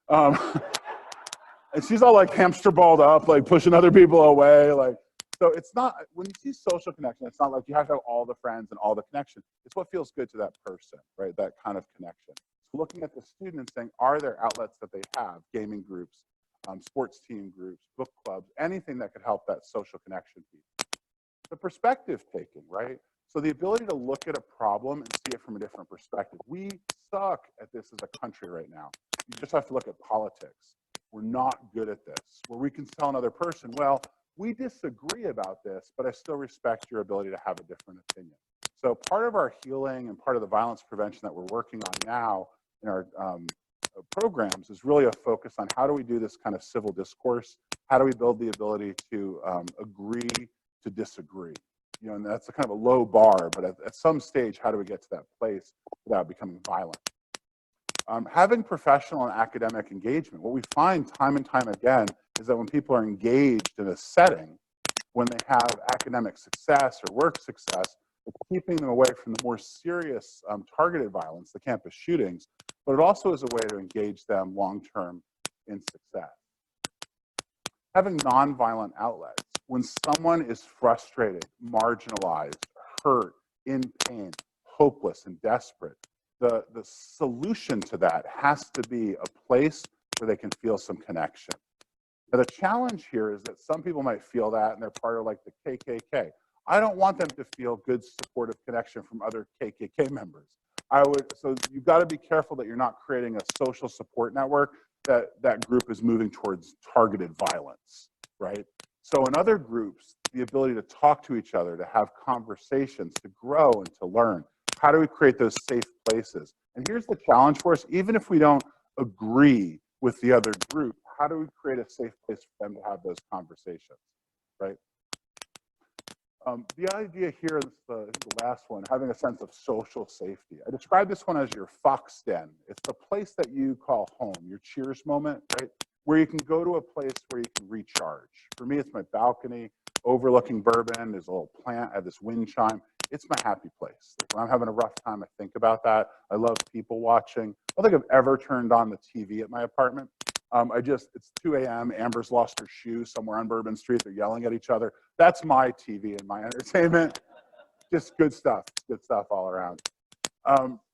And she's all like hamster balled up, like pushing other people away. Like, so it's not, when you see social connection, it's not like you have to have all the friends and all the connection. It's what feels good to that person, right? That kind of connection. So looking at the student and saying, are there outlets that they have, gaming groups, sports team groups, book clubs, anything that could help that social connection piece. The perspective taking, right? So the ability to look at a problem and see it from a different perspective. We suck at this as a country right now. You just have to look at politics. We're not good at this, where we can tell another person, well, we disagree about this, but I still respect your ability to have a different opinion. So part of our healing and part of the violence prevention that we're working on now in our programs is really a focus on how do we do this kind of civil discourse? How do we build the ability to agree to disagree? You know, and that's a kind of a low bar, but at some stage, how do we get to that place without becoming violent? Having professional and academic engagement, what we find time and time again is that when people are engaged in a setting, when they have academic success or work success, it's keeping them away from the more serious targeted violence, the campus shootings, but it also is a way to engage them long-term in success. Having nonviolent outlets, when someone is frustrated, marginalized, hurt, in pain, hopeless, and desperate, the solution to that has to be a place where they can feel some connection. Now, the challenge here is that some people might feel that and they're part of like the KKK. I don't want them to feel good, supportive connection from other KKK members. So you've got to be careful that you're not creating a social support network that group is moving towards targeted violence, right? So in other groups, the ability to talk to each other, to have conversations, to grow and to learn. How do we create those safe places? And here's the challenge for us, even if we don't agree with the other group, how do we create a safe place for them to have those conversations, right? The idea here is the last one, having a sense of social safety. I describe this one as your fox den. It's the place that you call home, your cheers moment, right? Where you can go to a place where you can recharge. For me, it's my balcony overlooking Bourbon. There's a little plant, I have this wind chime. It's my happy place. When I'm having a rough time, I think about that. I love people watching. I don't think I've ever turned on the TV at my apartment. It's 2 a.m. Amber's lost her shoe somewhere on Bourbon Street. They're yelling at each other. That's my TV and my entertainment. Just good stuff all around.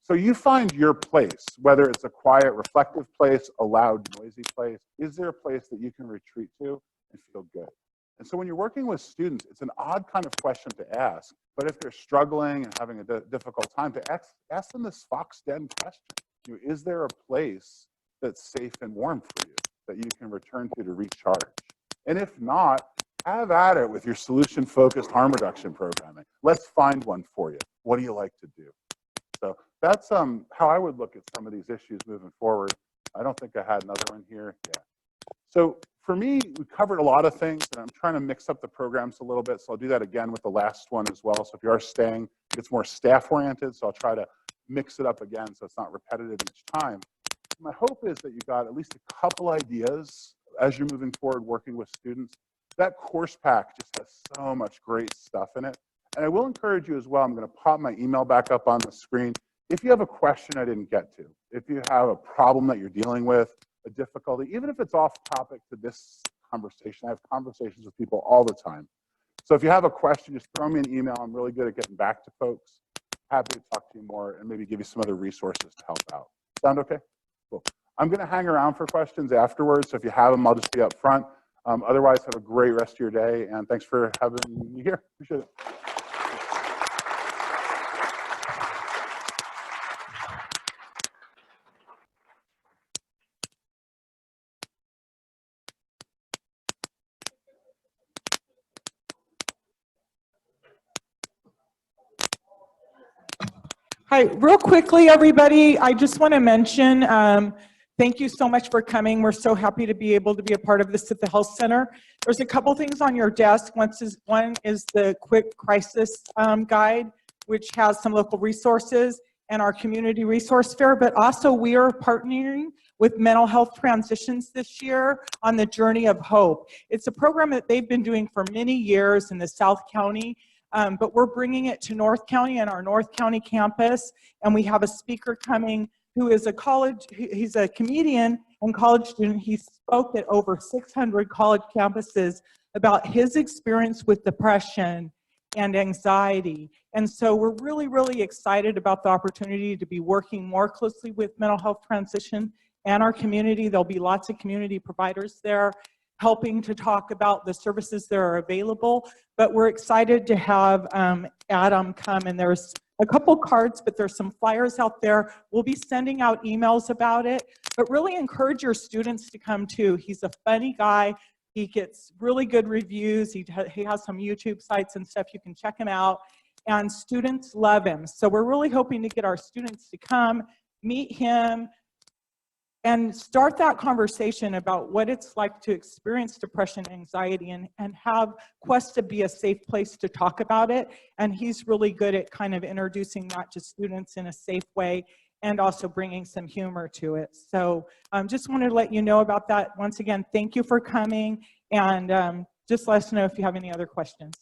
So you find your place, whether it's a quiet, reflective place, a loud, noisy place. Is there a place that you can retreat to and feel good? And so when you're working with students, it's an odd kind of question to ask, but if they're struggling and having a difficult time, to ask them this fox den question. You know, is there a place that's safe and warm for you that you can return to recharge? And if not, have at it with your solution-focused harm reduction programming. Let's find one for you. What do you like to do? So that's how I would look at some of these issues moving forward. I don't think I had another one here. Yeah. So for me, we covered a lot of things, and I'm trying to mix up the programs a little bit, so I'll do that again with the last one as well. So if you are staying, it's more staff-oriented, so I'll try to mix it up again so it's not repetitive each time. My hope is that you got at least a couple ideas as you're moving forward working with students. That course pack just has so much great stuff in it. And I will encourage you as well, I'm going to pop my email back up on the screen. If you have a question I didn't get to, if you have a problem that you're dealing with, a difficulty, even if it's off topic to this conversation, I have conversations with people all the time. So if you have a question, just throw me an email. I'm really good at getting back to folks. Happy to talk to you more and maybe give you some other resources to help out. Sound okay? Cool. I'm going to hang around for questions afterwards. So if you have them, I'll just be up front. Otherwise, have a great rest of your day. And thanks for having me here. Appreciate it. Hi, real quickly, everybody, I just want to mention, thank you so much for coming. We're so happy to be able to be a part of this at the Health Center. There's a couple things on your desk. One is the quick crisis guide, which has some local resources and our community resource fair, but also we are partnering with mental health transitions this year on the Journey of Hope. It's a program that they've been doing for many years in the South County, but we're bringing it to North County and our North County campus, and we have a speaker coming who is he's a comedian and college student. He spoke at over 600 college campuses about his experience with depression and anxiety. And so we're really, really excited about the opportunity to be working more closely with mental health transition and our community. There'll be lots of community providers there helping to talk about the services that are available. But we're excited to have Adam come, and there's a couple cards, but there's some flyers out there. We'll be sending out emails about it, but really encourage your students to come too. He's a funny guy. He gets really good reviews. He has some YouTube sites and stuff. You can check him out. And students love him. So we're really hoping to get our students to come, meet him, and start that conversation about what it's like to experience depression, anxiety, and have Cuesta be a safe place to talk about it. And he's really good at kind of introducing that to students in a safe way and also bringing some humor to it. So just wanted to let you know about that. Once again, thank you for coming, and just let us know if you have any other questions.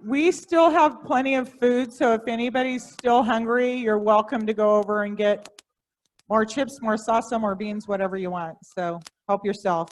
We still have plenty of food, so if anybody's still hungry, you're welcome to go over and get more chips, more salsa, more beans, whatever you want. So help yourself.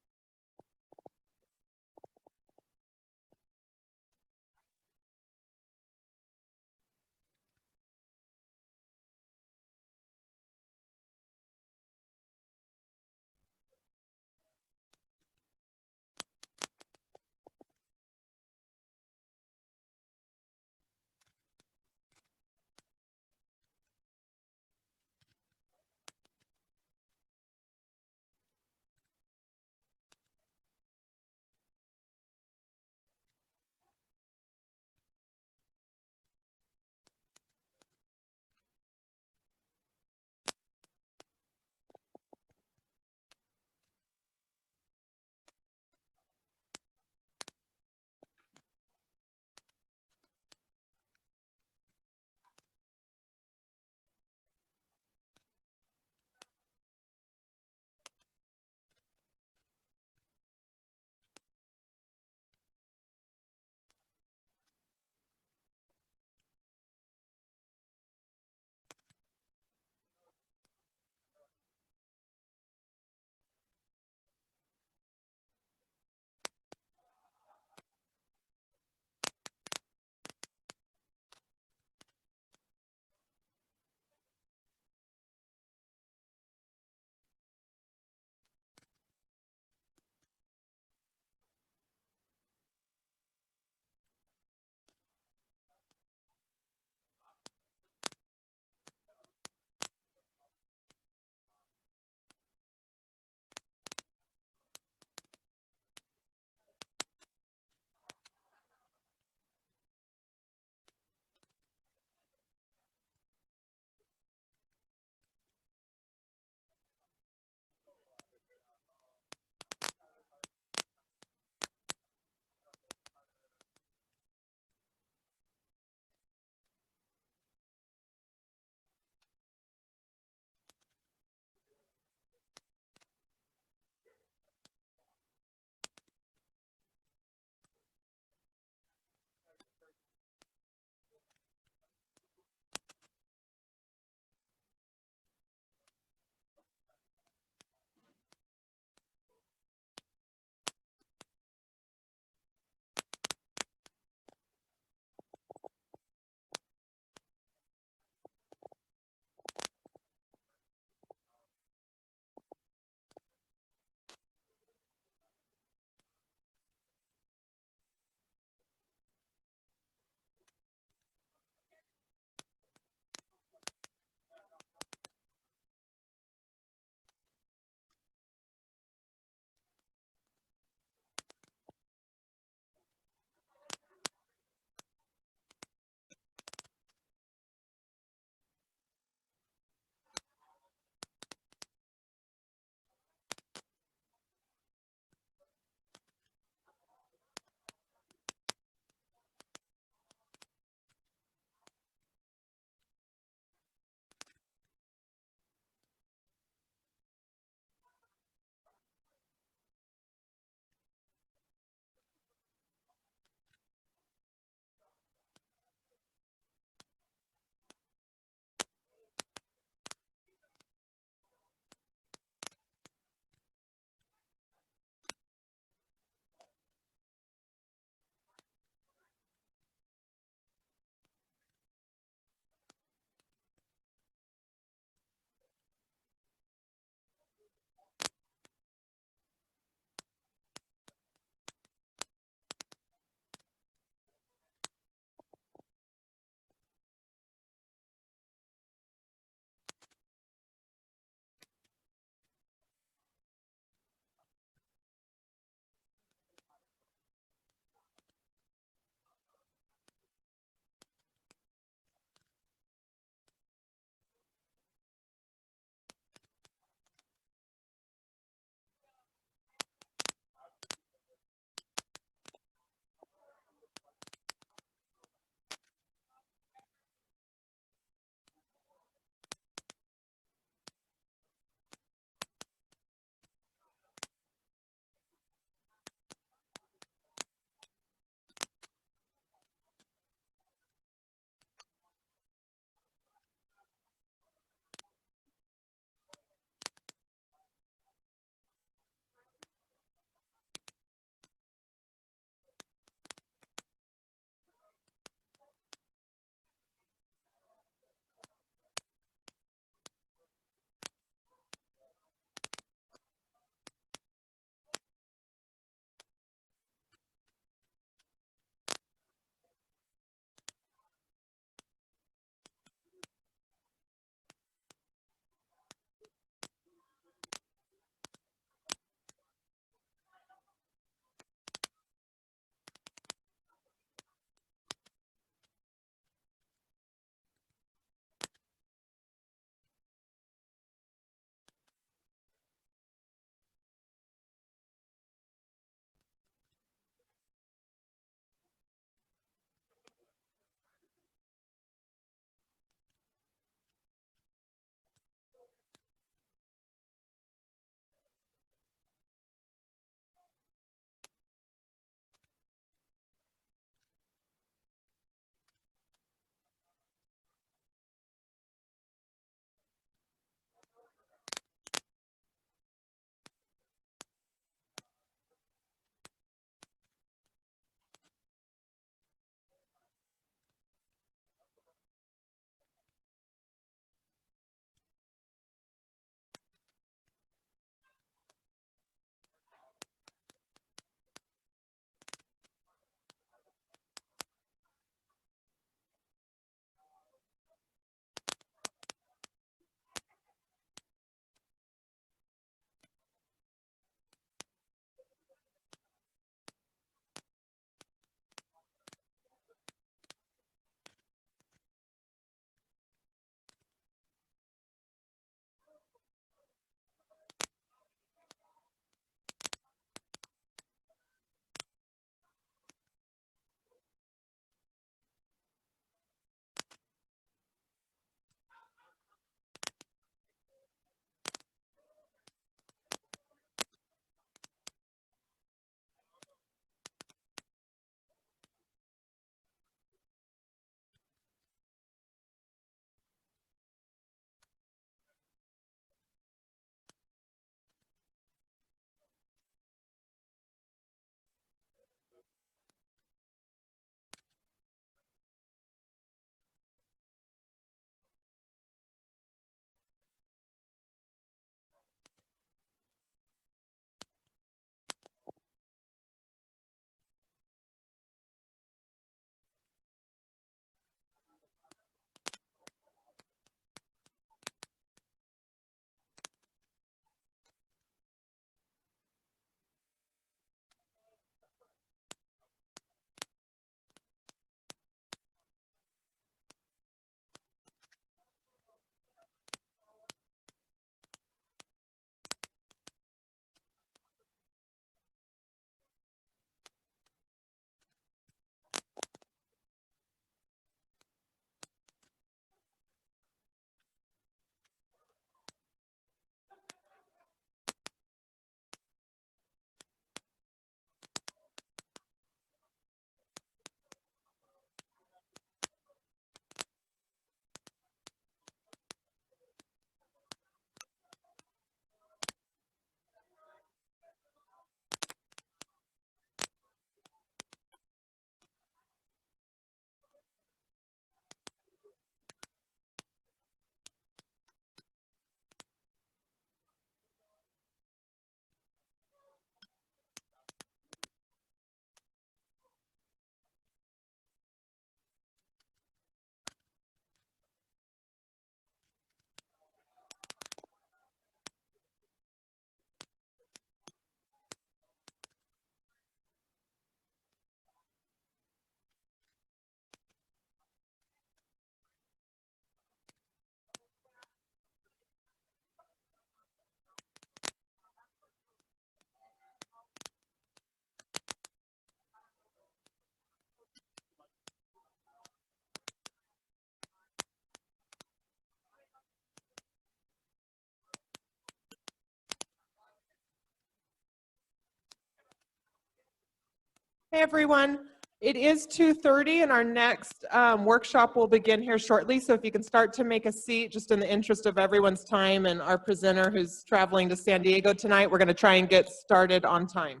Hey, everyone. It is 2:30 and our next workshop will begin here shortly. So if you can start to make a seat just in the interest of everyone's time and our presenter who's traveling to San Diego tonight, we're going to try and get started on time.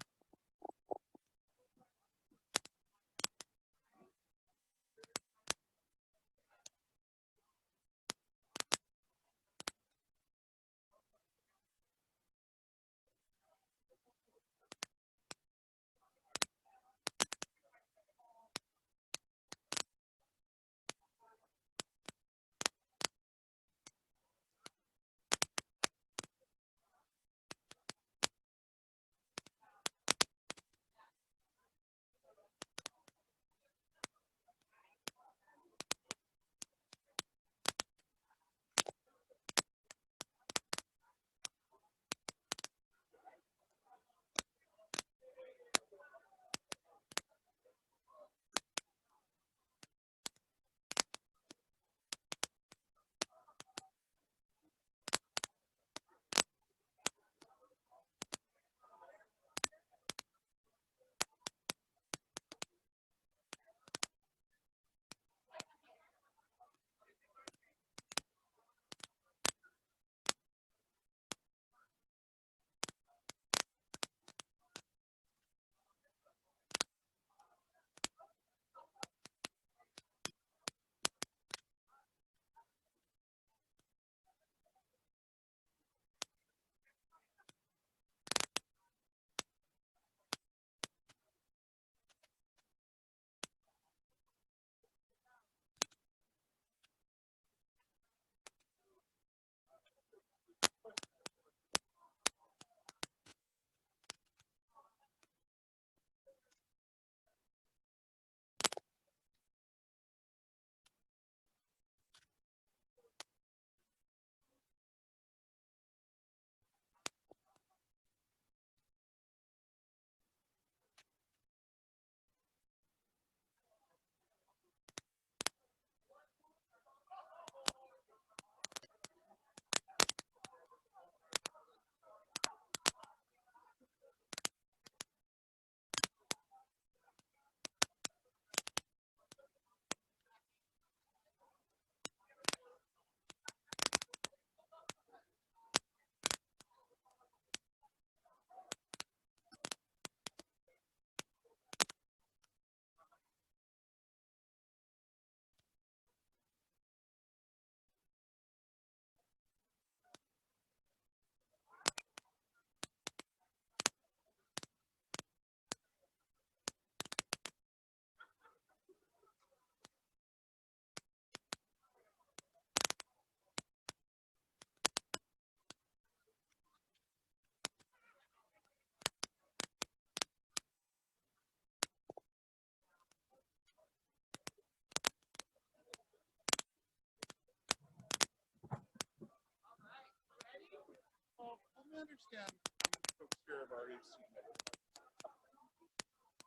Well, let me understand how many folks here have already seen it.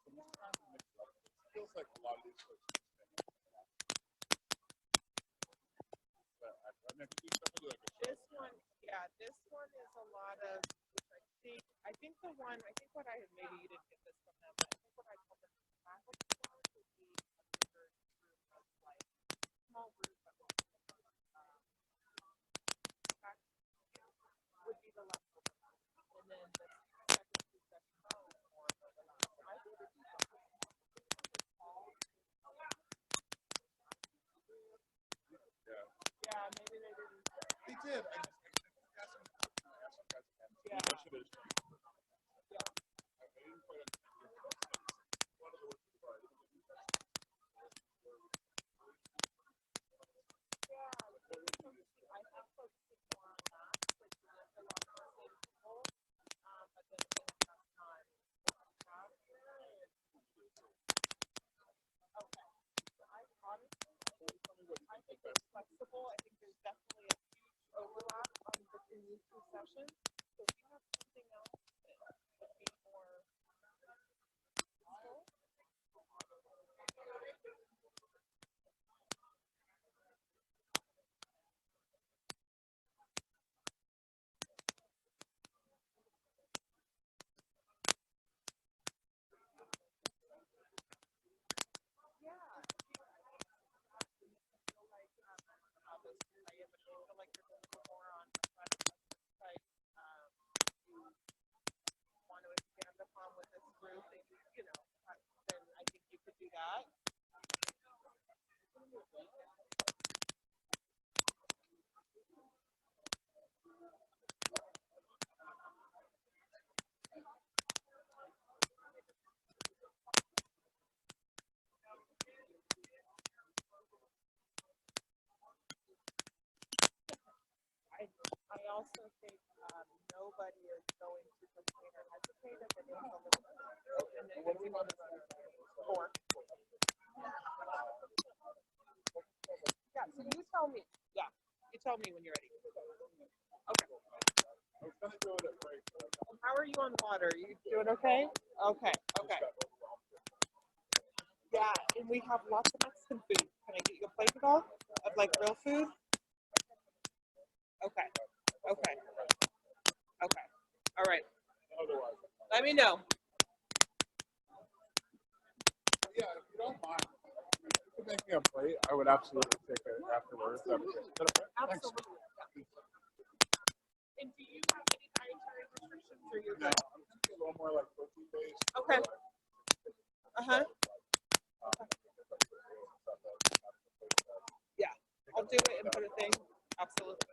So more time to mix it up. It feels like a lot of these folks have seen it. But I mean, I could do some of the This one, yeah, this one is a lot of, I think the one, I think what I had, maybe you didn't get this from them, but I think what I told them the traffic one would be a bigger group of like small group that will would be the left one. And then the second two sessions is more of the left. So I think it's yeah, maybe they didn't. They did. I just asked them. I asked them guys again. Yeah. What should I do? Yeah. I didn't quite understand. One of the words was already. Yeah, I think focusing more on that, like a lot of the same people, but then again, that's not okay. So I honestly, I think it's flexible. I think there's definitely a huge overlap between these two sessions. So if you have something else that would be more useful. in case nobody is going to complain or hesitate if anyone's on the and then what do we want to run? 4. Yeah, so you tell me. Yeah, you tell me when you're ready. Okay. How are you on water? You doing okay? Okay, okay. Yeah, and we have lots of Mexican food. Can I get you a plate at all? Of like real food? Okay, okay, okay. All right. Let me know. Yeah, if you don't mind, if you could make me a plate, I would absolutely take it afterwards. Absolutely. And do you have any dietary restrictions or you're No, good? I'm going to be a little more like protein based. Okay. Uh-huh. Yeah, I'll do it and put a thing. Absolutely.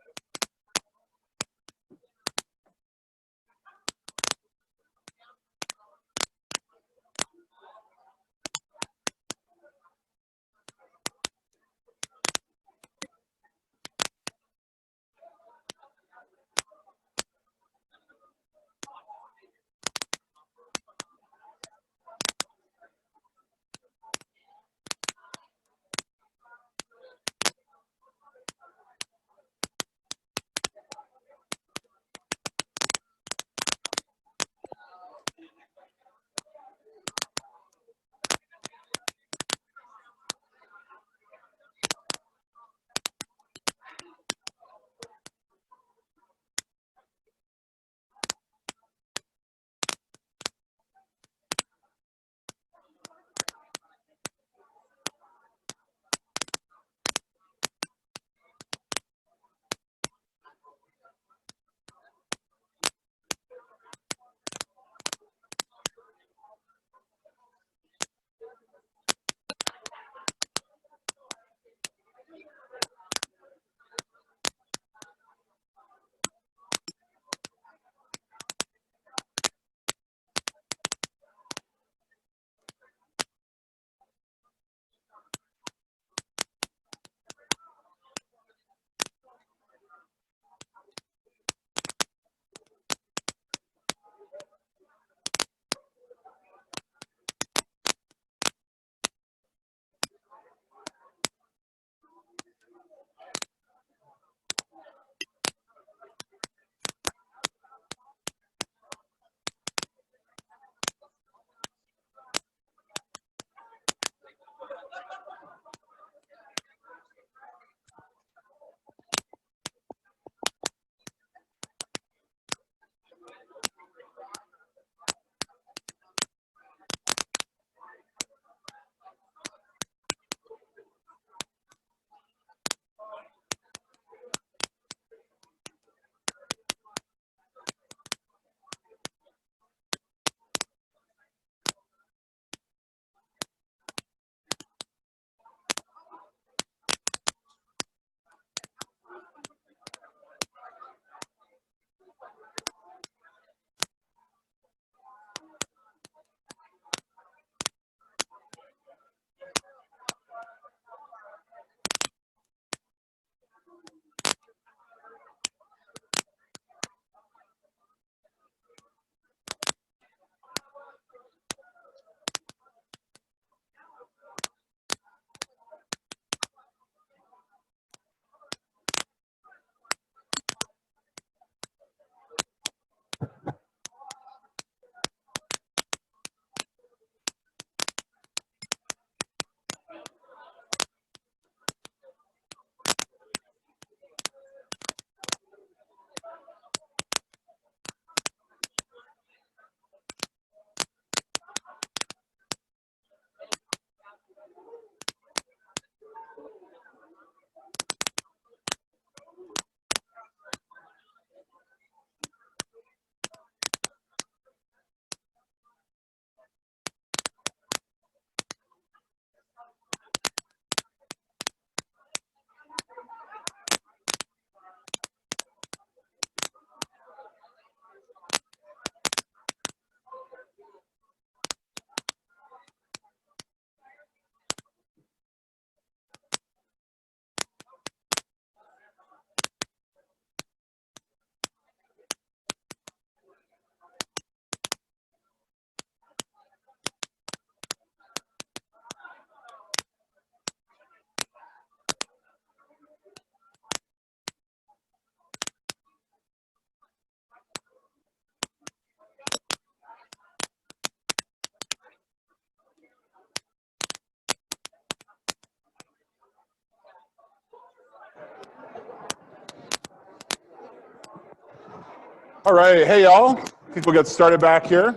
All right, hey y'all. I think we'll get started back here.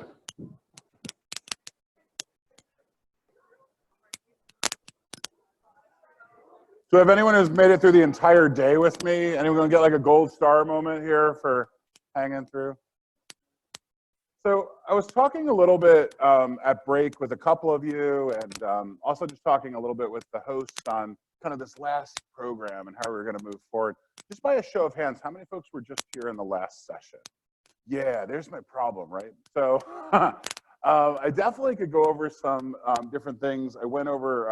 So if anyone who's made it through the entire day with me, anyone gonna get like a gold star moment here for hanging through? So I was talking a little bit at break with a couple of you, and also just talking a little bit with the host on kind of this last program and how we're gonna move forward. Just by a show of hands, how many folks were just here in the last session? Yeah, there's my problem, right? So I definitely could go over some different things. I went over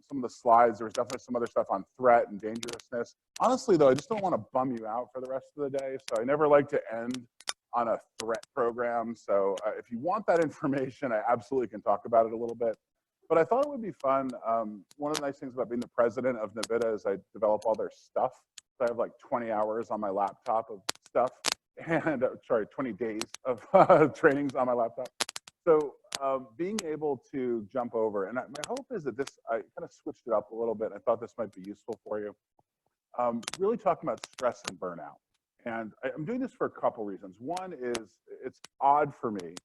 some of the slides. There was definitely some other stuff on threat and dangerousness. Honestly, though, I just don't want to bum you out for the rest of the day. So I never like to end on a threat program. So if you want that information, I absolutely can talk about it a little bit. But I thought it would be fun. One of the nice things about being the president of NVIDIA is I develop all their stuff. So I have like 20 hours on my laptop of stuff. And sorry, 20 days of trainings on my laptop. So being able to jump over, and my hope is that this, I kind of switched it up a little bit. I thought this might be useful for you. Really talking about stress and burnout. And I'm doing this for a couple reasons. One is it's odd for me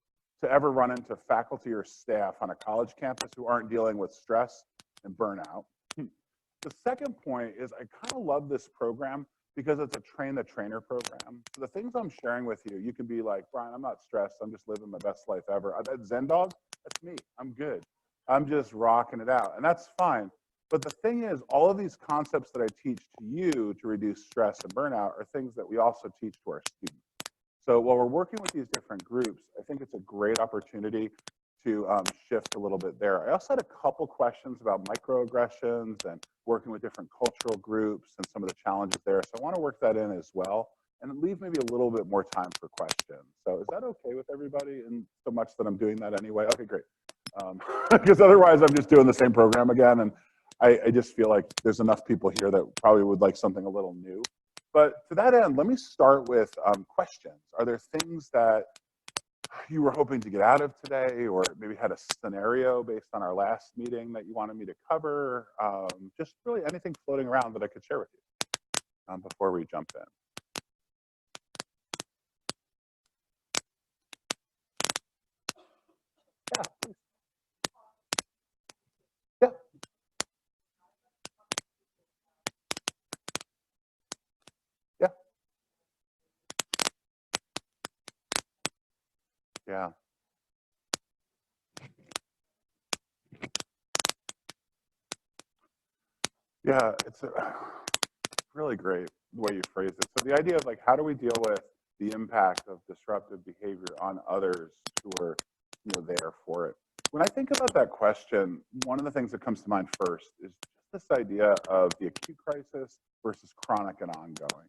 to ever run into faculty or staff on a college campus who aren't dealing with stress and burnout. The second point is I kind of love this program because it's a train the trainer program. So the things I'm sharing with you, you can be like, Brian, I'm not stressed. I'm just living my best life ever. That Zen dog, that's me. I'm good. I'm just rocking it out. And that's fine. But the thing is, all of these concepts that I teach to you to reduce stress and burnout are things that we also teach to our students. So while we're working with these different groups, I think it's a great opportunity to shift a little bit there. I also had a couple questions about microaggressions and working with different cultural groups and some of the challenges there. So I want to work that in as well and leave maybe a little bit more time for questions. So is that okay with everybody? And so much that I'm doing that anyway. Okay, great. Because otherwise I'm just doing the same program again. And I just feel like there's enough people here that probably would like something a little new. But to that end, let me start with questions. Are there things that you were hoping to get out of today, or maybe had a scenario based on our last meeting that you wanted me to cover? Just really anything floating around that I could share with you before we jump in. Yeah, please. Yeah. Yeah. Yeah. Yeah, it's really great the way you phrase it. So the idea of like, how do we deal with the impact of disruptive behavior on others who are, there for it? When I think about that question, one of the things that comes to mind first is just this idea of the acute crisis versus chronic and ongoing.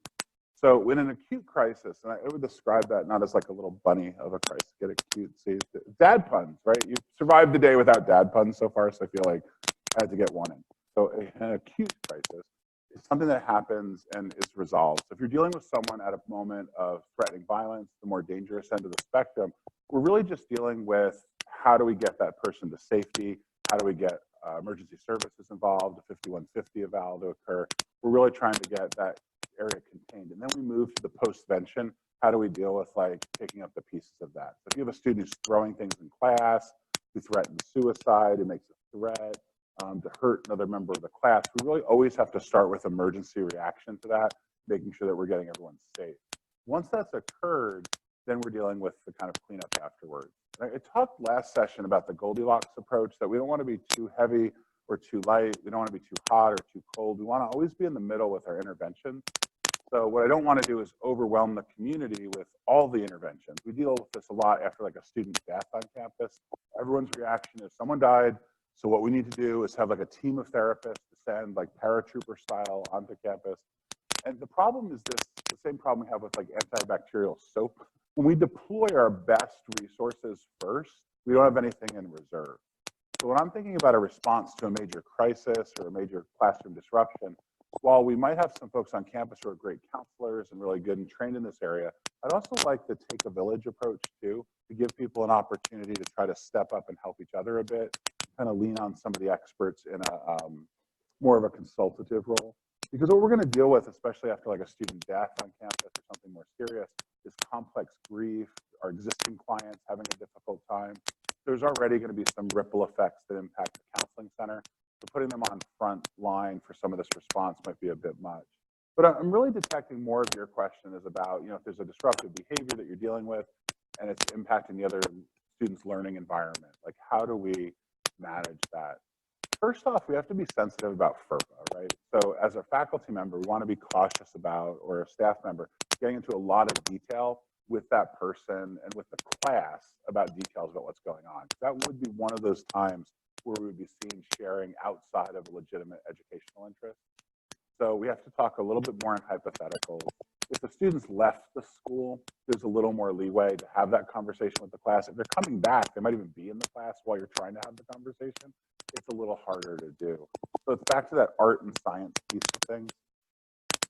So in an acute crisis, and I would describe that not as like a little bunny of a crisis, get acute, see, dad puns, right? You've survived the day without dad puns so far, so I feel like I had to get one in. So an acute crisis is something that happens and is resolved. So if you're dealing with someone at a moment of threatening violence, the more dangerous end of the spectrum, we're really just dealing with how do we get that person to safety? How do we get emergency services involved, a 5150 eval to occur? We're really trying to get that area contained. And then we move to the postvention. How do we deal with like picking up the pieces of that? So if you have a student who's throwing things in class, who threatens suicide, who makes a threat to hurt another member of the class, we really always have to start with emergency reaction to that, making sure that we're getting everyone safe. Once that's occurred, then we're dealing with the kind of cleanup afterwards. I talked last session about the Goldilocks approach, that we don't want to be too heavy or too light. We don't want to be too hot or too cold. We want to always be in the middle with our interventions. So what I don't want to do is overwhelm the community with all the interventions. We deal with this a lot after like a student death on campus. Everyone's reaction is someone died. So what we need to do is have like a team of therapists to send like paratrooper style onto campus. And the problem is this, the same problem we have with like antibacterial soap. When we deploy our best resources first, we don't have anything in reserve. So when I'm thinking about a response to a major crisis or a major classroom disruption, while we might have some folks on campus who are great counselors and really good and trained in this area, I'd also like to take a village approach too, to give people an opportunity to try to step up and help each other a bit, kind of lean on some of the experts in a more of a consultative role. Because what we're going to deal with, especially after like a student death on campus or something more serious, is complex grief, our existing clients having a difficult time. There's already going to be some ripple effects that impact the counseling center. So putting them on front line for some of this response might be a bit much. But I'm really detecting more of your question is about, if there's a disruptive behavior that you're dealing with and it's impacting the other students' learning environment, like how do we manage that? First off, we have to be sensitive about FERPA, right? So as a faculty member, we want to be cautious about, or a staff member, getting into a lot of detail with that person and with the class about details about what's going on. That would be one of those times where we would be seen sharing outside of a legitimate educational interest. So we have to talk a little bit more in hypotheticals. If the students left the school, there's a little more leeway to have that conversation with the class. If they're coming back, they might even be in the class while you're trying to have the conversation. It's a little harder to do. So it's back to that art and science piece of things.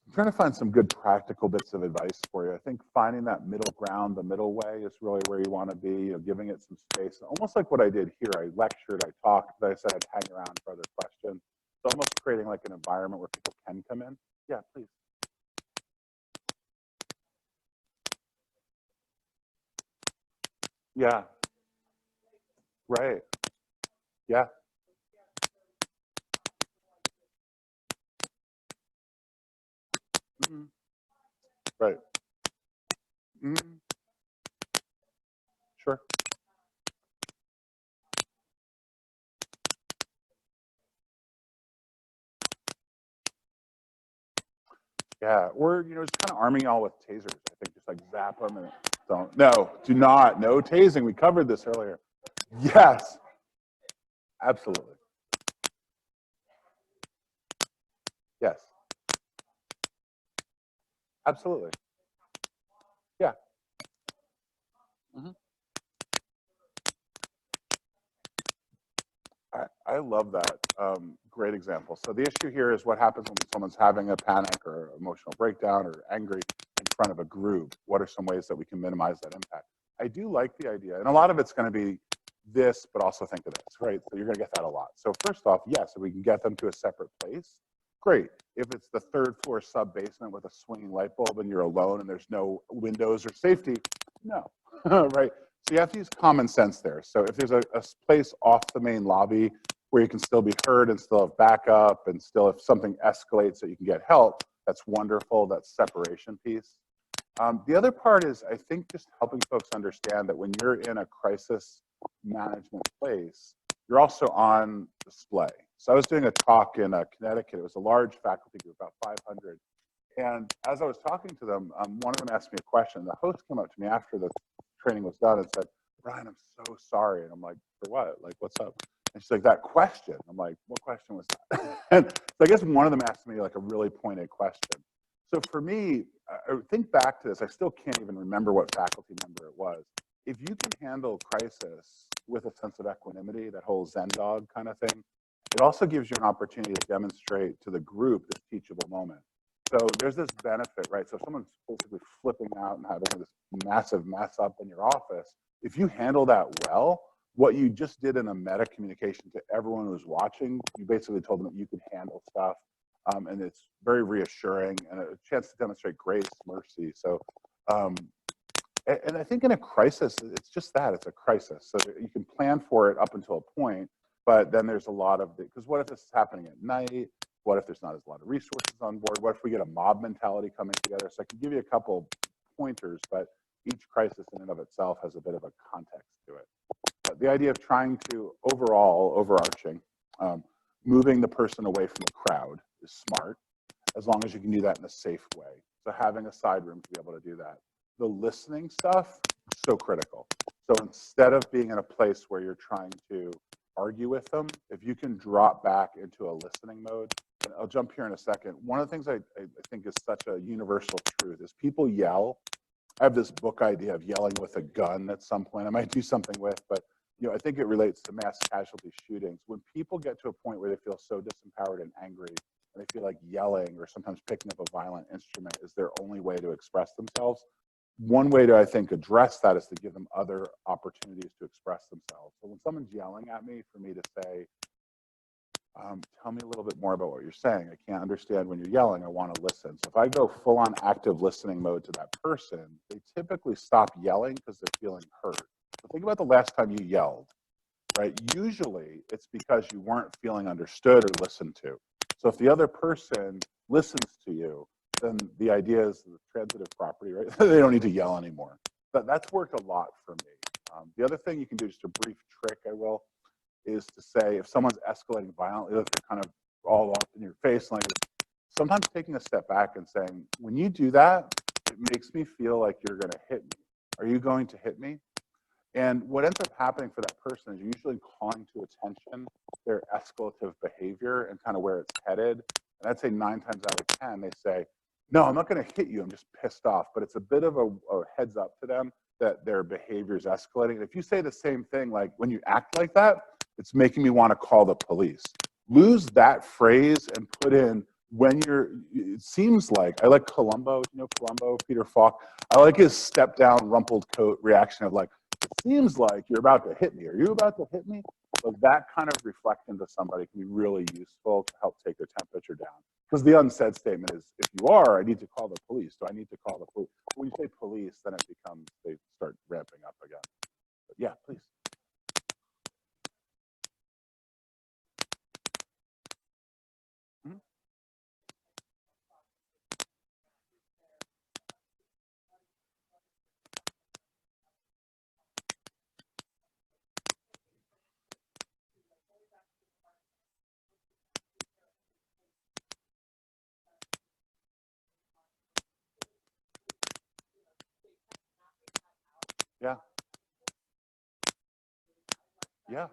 I'm trying to find some good practical bits of advice for you. I think finding that middle ground, the middle way is really where you want to be, giving it some space. Almost like what I did here. I lectured, I talked, but I said I'd hang around for other questions. So almost creating like an environment where people can come in. Yeah, please. Yeah. Right. Yeah. Mm-hmm. Right. Mm-hmm. Sure. Yeah, or just kind of arming y'all with tasers. I think just like zap them and don't. No, do not. No tasing. We covered this earlier. Yes, absolutely. Yes, absolutely. Yeah. Mm-hmm. I love that. Great example. So the issue here is what happens when someone's having a panic or emotional breakdown or angry in front of a group. What are some ways that we can minimize that impact? I do like the idea, and a lot of it's going to be this, but also think of this, right? So you're going to get that a lot. So first off, yes, if we can get them to a separate place, great. If it's the third floor sub basement with a swinging light bulb and you're alone and there's no windows or safety, no, right? So you have to use common sense there. So if there's a place off the main lobby where you can still be heard and still have backup and still if something escalates that you can get help, that's wonderful, that separation piece. The other part is I think just helping folks understand that when you're in a crisis management place, you're also on display. So I was doing a talk in Connecticut. It was a large faculty group, about 500. And as I was talking to them, one of them asked me a question. The host came up to me after the training was done and said, "Brian, I'm so sorry." And I'm like, "For what? Like, what's up?" And she's like, "That question." I'm like, "What question was that?" And so I guess one of them asked me like a really pointed question. So for me, I think back to this. I still can't even remember what faculty member it was. If you can handle crisis with a sense of equanimity, that whole Zen dog kind of thing, it also gives you an opportunity to demonstrate to the group this teachable moment. So there's this benefit, right? So if someone's basically flipping out and having this massive mess up in your office, if you handle that well, what you just did in a meta communication to everyone who's watching, you basically told them that you could handle stuff. And it's very reassuring and a chance to demonstrate grace, mercy. So, and I think in a crisis, it's just that, it's a crisis. So you can plan for it up until a point, but then there's a lot of, because what if this is happening at night? What if there's not as a lot of resources on board? What if we get a mob mentality coming together? So I can give you a couple pointers, but each crisis in and of itself has a bit of a context to it. But the idea of trying to overarching, moving the person away from the crowd is smart, as long as you can do that in a safe way. So having a side room to be able to do that. The listening stuff, so critical. So instead of being in a place where you're trying to argue with them, if you can drop back into a listening mode, and I'll jump here in a second. One of the things I think is such a universal truth is people yell. I have this book idea of yelling with a gun at some point. I might do something with, but I think it relates to mass casualty shootings. When people get to a point where they feel so disempowered and angry, and they feel like yelling or sometimes picking up a violent instrument is their only way to express themselves. One way to, I think, address that is to give them other opportunities to express themselves. So when someone's yelling at me, for me to say, Tell me a little bit more about what you're saying. I can't understand when you're yelling. I want to listen. So if I go full on active listening mode to that person, they typically stop yelling because they're feeling hurt. So think about the last time you yelled, right? Usually it's because you weren't feeling understood or listened to. So if the other person listens to you, then the idea is the transitive property, right? They don't need to yell anymore. But that's worked a lot for me. The other thing you can do, just a brief trick I will, is to say if someone's escalating violently, like they're kind of all up in your face, like sometimes taking a step back and saying, when you do that, it makes me feel like you're going to hit me. Are you going to hit me? And what ends up happening for that person is you're usually calling to attention their escalative behavior and kind of where it's headed. And I'd say 9 times out of 10, they say, no, I'm not going to hit you. I'm just pissed off. But it's a bit of a heads up to them that their behavior is escalating. And if you say the same thing, like when you act like that, it's making me want to call the police. Lose that phrase and put in when you're, it seems like, I like Columbo, you know Columbo, Peter Falk. I like his step down, rumpled coat reaction of like, it seems like you're about to hit me. Are you about to hit me? So that kind of reflection to somebody can be really useful to help take their temperature down. Because the unsaid statement is, if you are, I need to call the police. Do I need to call the police? When you say police, then it becomes, they start ramping up again. But yeah, please. Yeah. Yeah.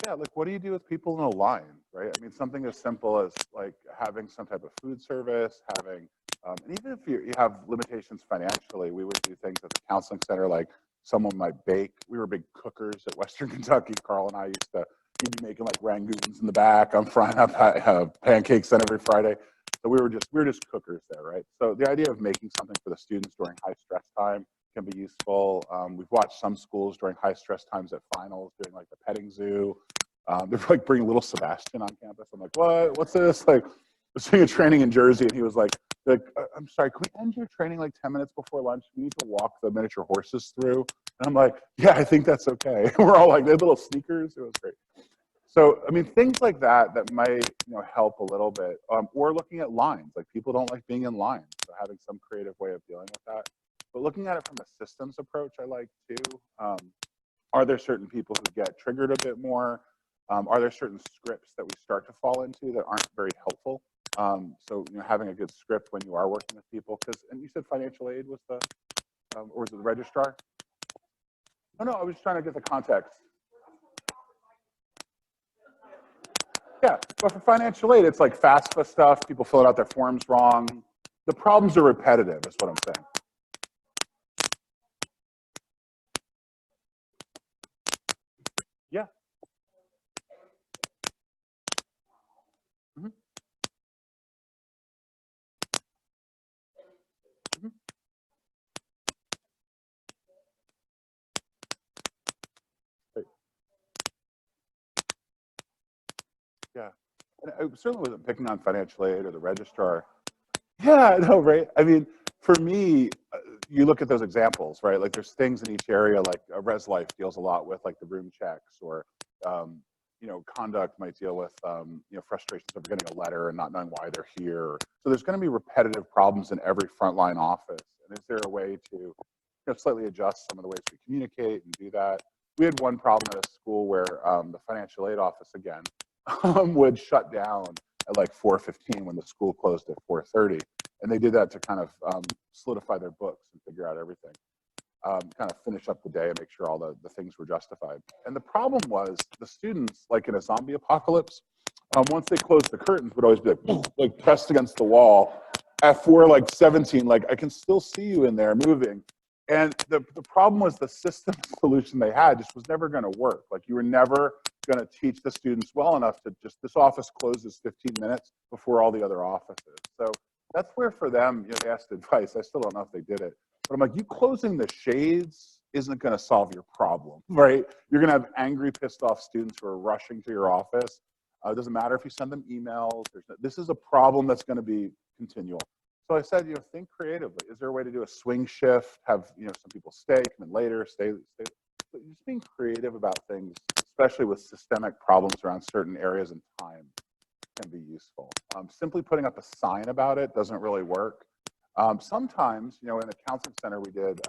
Yeah, like what do you do with people in a line, right? I mean, something as simple as like having some type of food service, having, and even if you have limitations financially, we would do things at the counseling center, like someone might bake. We were big cookers at Western Kentucky. Carl and I used to, he'd be making like rangoons in the back. I'm frying up pancakes on every Friday. So we were just cookers there, right? So the idea of making something for the students during high stress time can be useful. We've watched some schools during high stress times at finals doing like the petting zoo. They're like bringing little Sebastian on campus. I'm like, what? What's this? Like, I was doing a training in Jersey, and he was like, I'm sorry, can we end your training like 10 minutes before lunch? We need to walk the miniature horses through. And I'm like, yeah, I think that's okay. We're all like, they had little sneakers. It was great. So, I mean, things like that might, help a little bit. Or looking at lines, like people don't like being in lines. So having some creative way of dealing with that. But looking at it from a systems approach, I like too. Are there certain people who get triggered a bit more? Are there certain scripts that we start to fall into that aren't very helpful? So, having a good script when you are working with people, and you said financial aid was the, or was it the registrar? No, I was trying to get the context. Yeah, but for financial aid, it's like FAFSA stuff, people filling out their forms wrong. The problems are repetitive, is what I'm saying. Yeah. Mm-hmm. Mm-hmm. Right. Yeah. And I certainly wasn't picking on financial aid or the registrar. Yeah, I know, right? I mean, for me, you look at those examples, right? Like there's things in each area, like Res Life deals a lot with like the room checks, or, conduct might deal with, frustrations of getting a letter and not knowing why they're here. So there's going to be repetitive problems in every frontline office. And is there a way to slightly adjust some of the ways we communicate and do that? We had one problem at a school where the financial aid office, again, would shut down at like 4:15 when the school closed at 4:30. And they did that to kind of solidify their books and figure out everything. Kind of finish up the day and make sure all the things were justified. And the problem was the students, like in a zombie apocalypse, once they closed the curtains, would always be like pressed against the wall. At 4:17, like I can still see you in there moving. And the problem was the system solution they had just was never going to work. Like you were never going to teach the students well enough to just, this office closes 15 minutes before all the other offices. So that's where for them, they asked advice. I still don't know if they did it. But I'm like, you closing the shades isn't going to solve your problem, right? You're going to have angry, pissed off students who are rushing to your office. It doesn't matter if you send them emails. This is a problem that's going to be continual. So I said, think creatively. Is there a way to do a swing shift? Have some people stay, come in later, stay. But just being creative about things, especially with systemic problems around certain areas and time, can be useful. Simply putting up a sign about it doesn't really work. Sometimes, in the counseling center, we did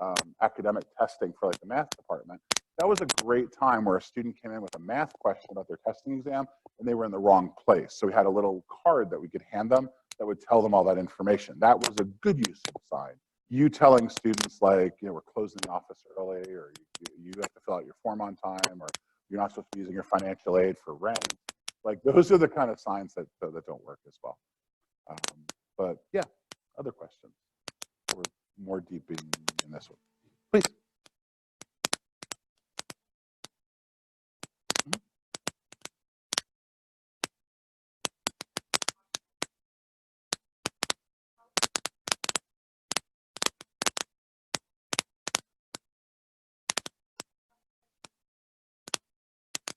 academic testing for like the math department. That was a great time where a student came in with a math question about their testing exam and they were in the wrong place. So we had a little card that we could hand them that would tell them all that information. That was a good use of a sign. You telling students like, we're closing the office early, or you have to fill out your form on time, or you're not supposed to be using your financial aid for rent. Like those are the kind of signs that don't work as well. But yeah, other questions? We're more deep in this one. Please.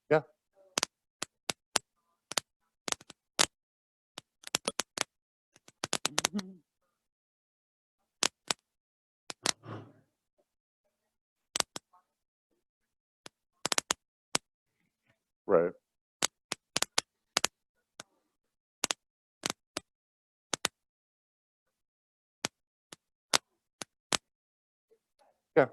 Yeah. Right. Yeah.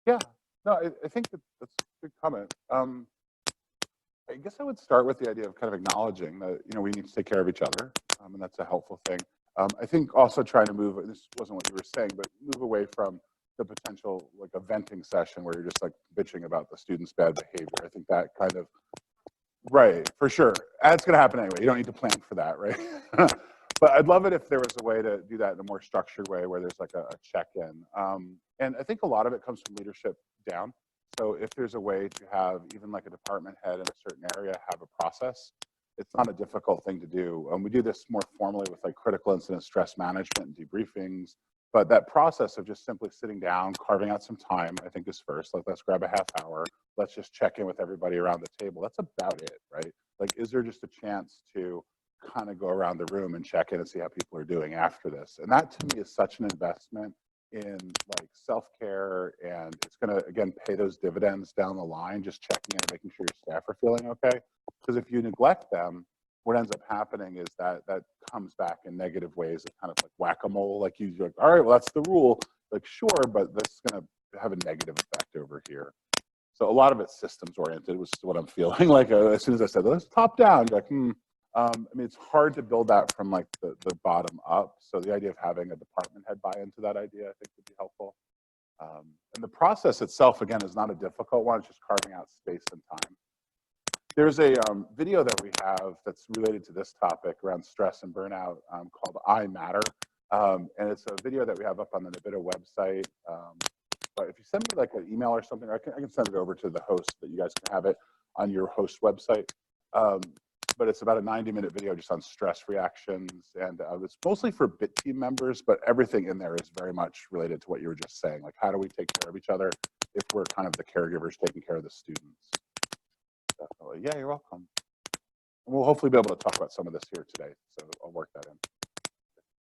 Yeah. No, I think that's a good comment. I guess I would start with the idea of kind of acknowledging that, we need to take care of each other, and that's a helpful thing. I think also trying to move, this wasn't what you were saying, but move away from the potential, like a venting session where you're just like bitching about the student's bad behavior. I think that kind of, right, for sure. That's going to happen anyway. You don't need to plan for that, right? But I'd love it if there was a way to do that in a more structured way where there's like a check-in. And I think a lot of it comes from leadership down. So if there's a way to have even like a department head in a certain area have a process, it's not a difficult thing to do. We do this more formally with like critical incident stress management and debriefings. But that process of just simply sitting down, carving out some time, I think is first. Like, let's grab a half hour. Let's just check in with everybody around the table. That's about it, right? Like, is there just a chance to kind of go around the room and check in and see how people are doing after this? And that to me is such an investment in like self-care, and it's going to, again, pay those dividends down the line, just checking in and making sure your staff are feeling okay. Because if you neglect them, what ends up happening is that comes back in negative ways. It's kind of like whack-a-mole. Like you're like, all right, well, that's the rule. Like, sure, but this is going to have a negative effect over here. So a lot of it's systems oriented, which is what I'm feeling. Like as soon as I said, let's top down, you're like, I mean, it's hard to build that from like the bottom up. So the idea of having a department head buy into that idea, I think, would be helpful. And the process itself, again, is not a difficult one. It's just carving out space and time. There's a video that we have that's related to this topic around stress and burnout called I Matter. And it's a video that we have up on the NBITA website. But if you send me like an email or something, I can send it over to the host that you guys can have it on your host website. But it's about a 90-minute video just on stress reactions. And it's mostly for BIT team members, but everything in there is very much related to what you were just saying. Like, how do we take care of each other if we're kind of the caregivers taking care of the students? Definitely. Yeah, you're welcome. And we'll hopefully be able to talk about some of this here today. So I'll work that in.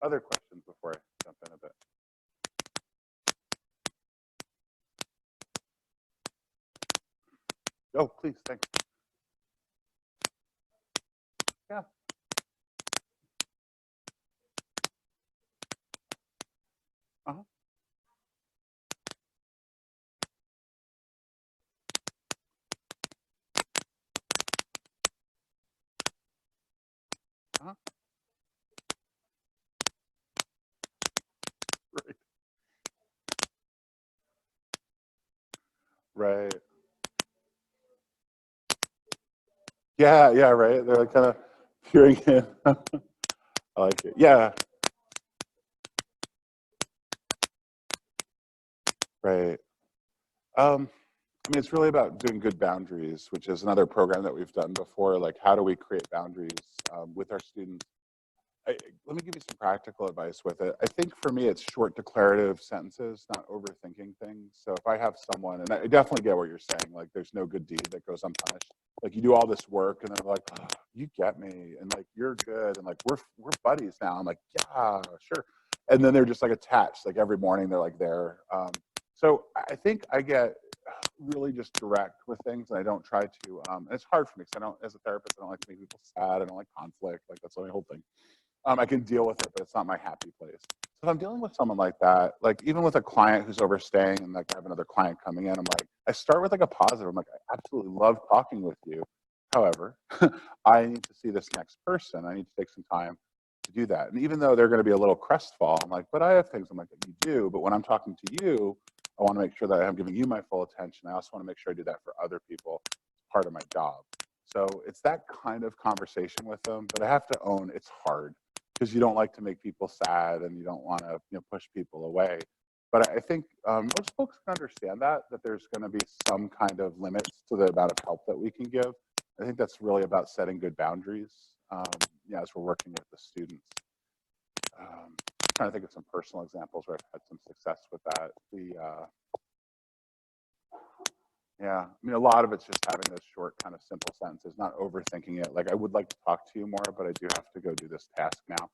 Other questions before I jump in a bit? Oh, please, thanks. Yeah. Uh-huh. Uh-huh. Right. Right. Yeah, yeah, right. They're like kind of peering in. I like it. Yeah. Right. I mean, it's really about doing good boundaries, which is another program that we've done before. Like, how do we create boundaries with our students? Let me give you some practical advice with it. I think for me, it's short declarative sentences, not overthinking things. So if I have someone, and I definitely get what you're saying, like there's no good deed that goes unpunished. Like you do all this work and they're like, oh, you get me, and like you're good, and like we're buddies now. I'm like, yeah, sure. And then they're just like attached. Like every morning they're like there. So I think I get really just direct with things, and I don't try to. And it's hard for me because I don't, as a therapist, I don't like to make people sad. I don't like conflict. Like that's my whole thing. I can deal with it, but it's not my happy place. So if I'm dealing with someone like that, like even with a client who's overstaying and like I have another client coming in, I'm like, I start with like a positive. I'm like, I absolutely love talking with you. However, I need to see this next person. I need to take some time to do that. And even though they're going to be a little crestfallen, I'm like, but I have things. I'm like, you do. But when I'm talking to you, I want to make sure that I'm giving you my full attention. I also want to make sure I do that for other people. It's part of my job. So it's that kind of conversation with them. But I have to own it's hard, because you don't like to make people sad and you don't want to push people away. But I think most folks can understand that there's going to be some kind of limits to the amount of help that we can give. I think that's really about setting good boundaries as we're working with the students. Trying to think of some personal examples where I've had some success with that. Yeah, I mean, a lot of it's just having those short, kind of simple sentences, not overthinking it. Like, I would like to talk to you more, but I do have to go do this task now.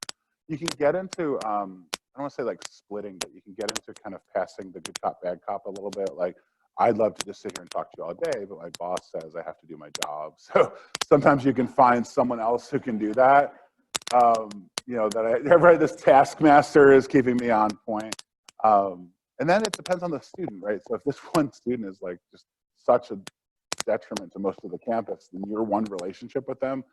You can get into, I don't want to say like splitting, but you can get into kind of passing the good cop, bad cop a little bit. Like, I'd love to just sit here and talk to you all day, but my boss says I have to do my job. So sometimes you can find someone else who can do that. This taskmaster is keeping me on point. And then it depends on the student, right? So if this one student is like just such a detriment to most of the campus, then your one relationship with them,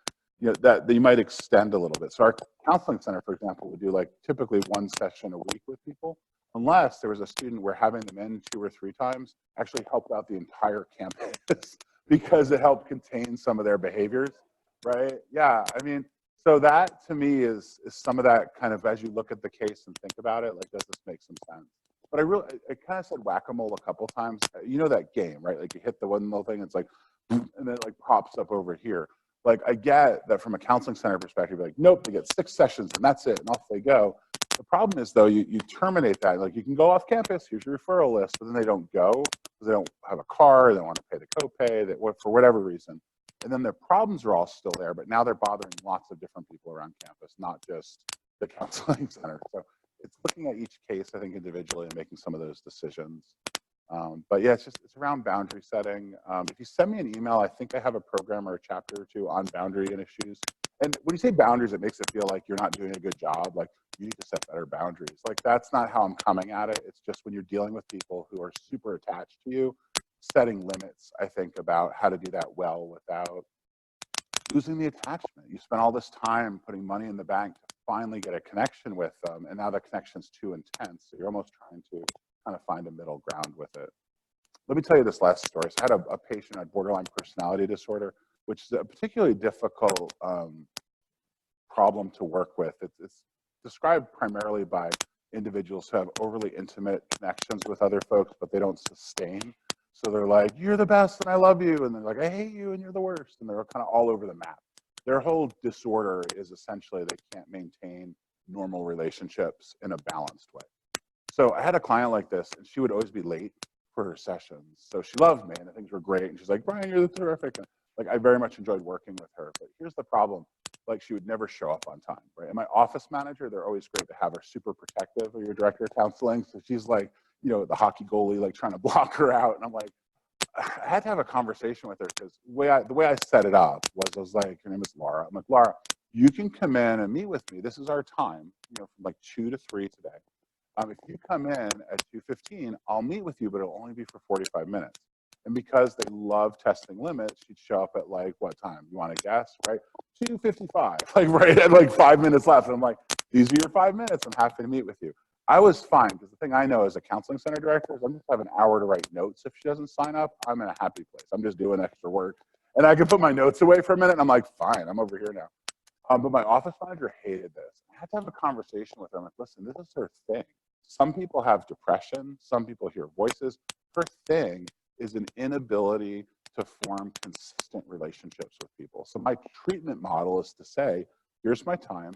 that you might extend a little bit. So our counseling center, for example, would do like typically one session a week with people, unless there was a student where having them in 2 or 3 times actually helped out the entire campus because it helped contain some of their behaviors, right? Yeah, I mean, so that to me is some of that kind of, as you look at the case and think about it, like, does this make some sense? But I kind of said whack-a-mole a couple times. You know that game, right? Like you hit the one little thing, it's like, and then it like pops up over here. Like I get that from a counseling center perspective, like, nope, they get 6 sessions and that's it, and off they go. The problem is though, you terminate that. Like you can go off campus, here's your referral list, but then they don't go because they don't have a car, they don't want to pay the copay, for whatever reason. And then their problems are all still there, but now they're bothering lots of different people around campus, not just the counseling center. So it's looking at each case, I think, individually and making some of those decisions. But yeah, it's around boundary setting. If you send me an email, I think I have a program or a chapter or 2 on boundary and issues. And when you say boundaries, it makes it feel like you're not doing a good job. Like you need to set better boundaries. Like that's not how I'm coming at it. It's just when you're dealing with people who are super attached to you, setting limits, I think, about how to do that well without losing the attachment. You spent all this time putting money in the bank to finally get a connection with them, and now the connection's too intense. So you're almost trying to kind of find a middle ground with it. Let me tell you this last story. So I had a patient who had borderline personality disorder, which is a particularly difficult problem to work with. It's described primarily by individuals who have overly intimate connections with other folks, but they don't sustain. So they're like, you're the best and I love you. And they're like, I hate you and you're the worst. And they're kind of all over the map. Their whole disorder is essentially they can't maintain normal relationships in a balanced way. So I had a client like this, and she would always be late for her sessions. So she loved me and things were great. And she's like, Brian, you're terrific. And like, I very much enjoyed working with her. But here's the problem. Like, she would never show up on time, right? And my office manager, they're always great to have her super protective of your director of counseling. So she's like, the hockey goalie, like trying to block her out. And I'm like, I had to have a conversation with her because the way I set it up was, I was like, her name is Laura. I'm like, Laura, you can come in and meet with me. This is our time, from like 2 to 3 today. If you come in at 2:15, I'll meet with you, but it'll only be for 45 minutes. And because they love testing limits, she'd show up at like, what time? You want to guess, right? 2:55, like right at like 5 minutes left. And I'm like, these are your 5 minutes. I'm happy to meet with you. I was fine because the thing I know as a counseling center director is I'm just have an hour to write notes. If she doesn't sign up, I'm in a happy place. I'm just doing extra work. And I can put my notes away for a minute and I'm like, fine, I'm over here now. But my office manager hated this. I had to have a conversation with her. I'm like, listen, this is her thing. Some people have depression. Some people hear voices. Her thing is an inability to form consistent relationships with people. So my treatment model is to say, here's my time.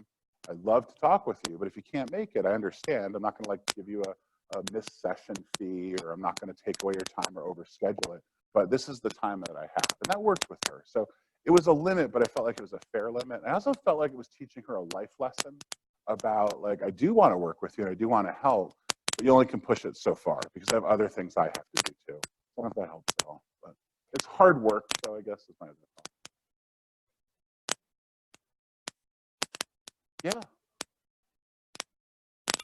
I'd love to talk with you, but if you can't make it, I understand. I'm not going to like give you a missed session fee, or I'm not going to take away your time or overschedule it. But this is the time that I have. And that worked with her. So it was a limit, but I felt like it was a fair limit. And I also felt like it was teaching her a life lesson about, like, I do want to work with you and I do want to help, but you only can push it so far because I have other things I have to do too. I don't know if that helps at all, but it's hard work, so I guess is my other thought. Yeah.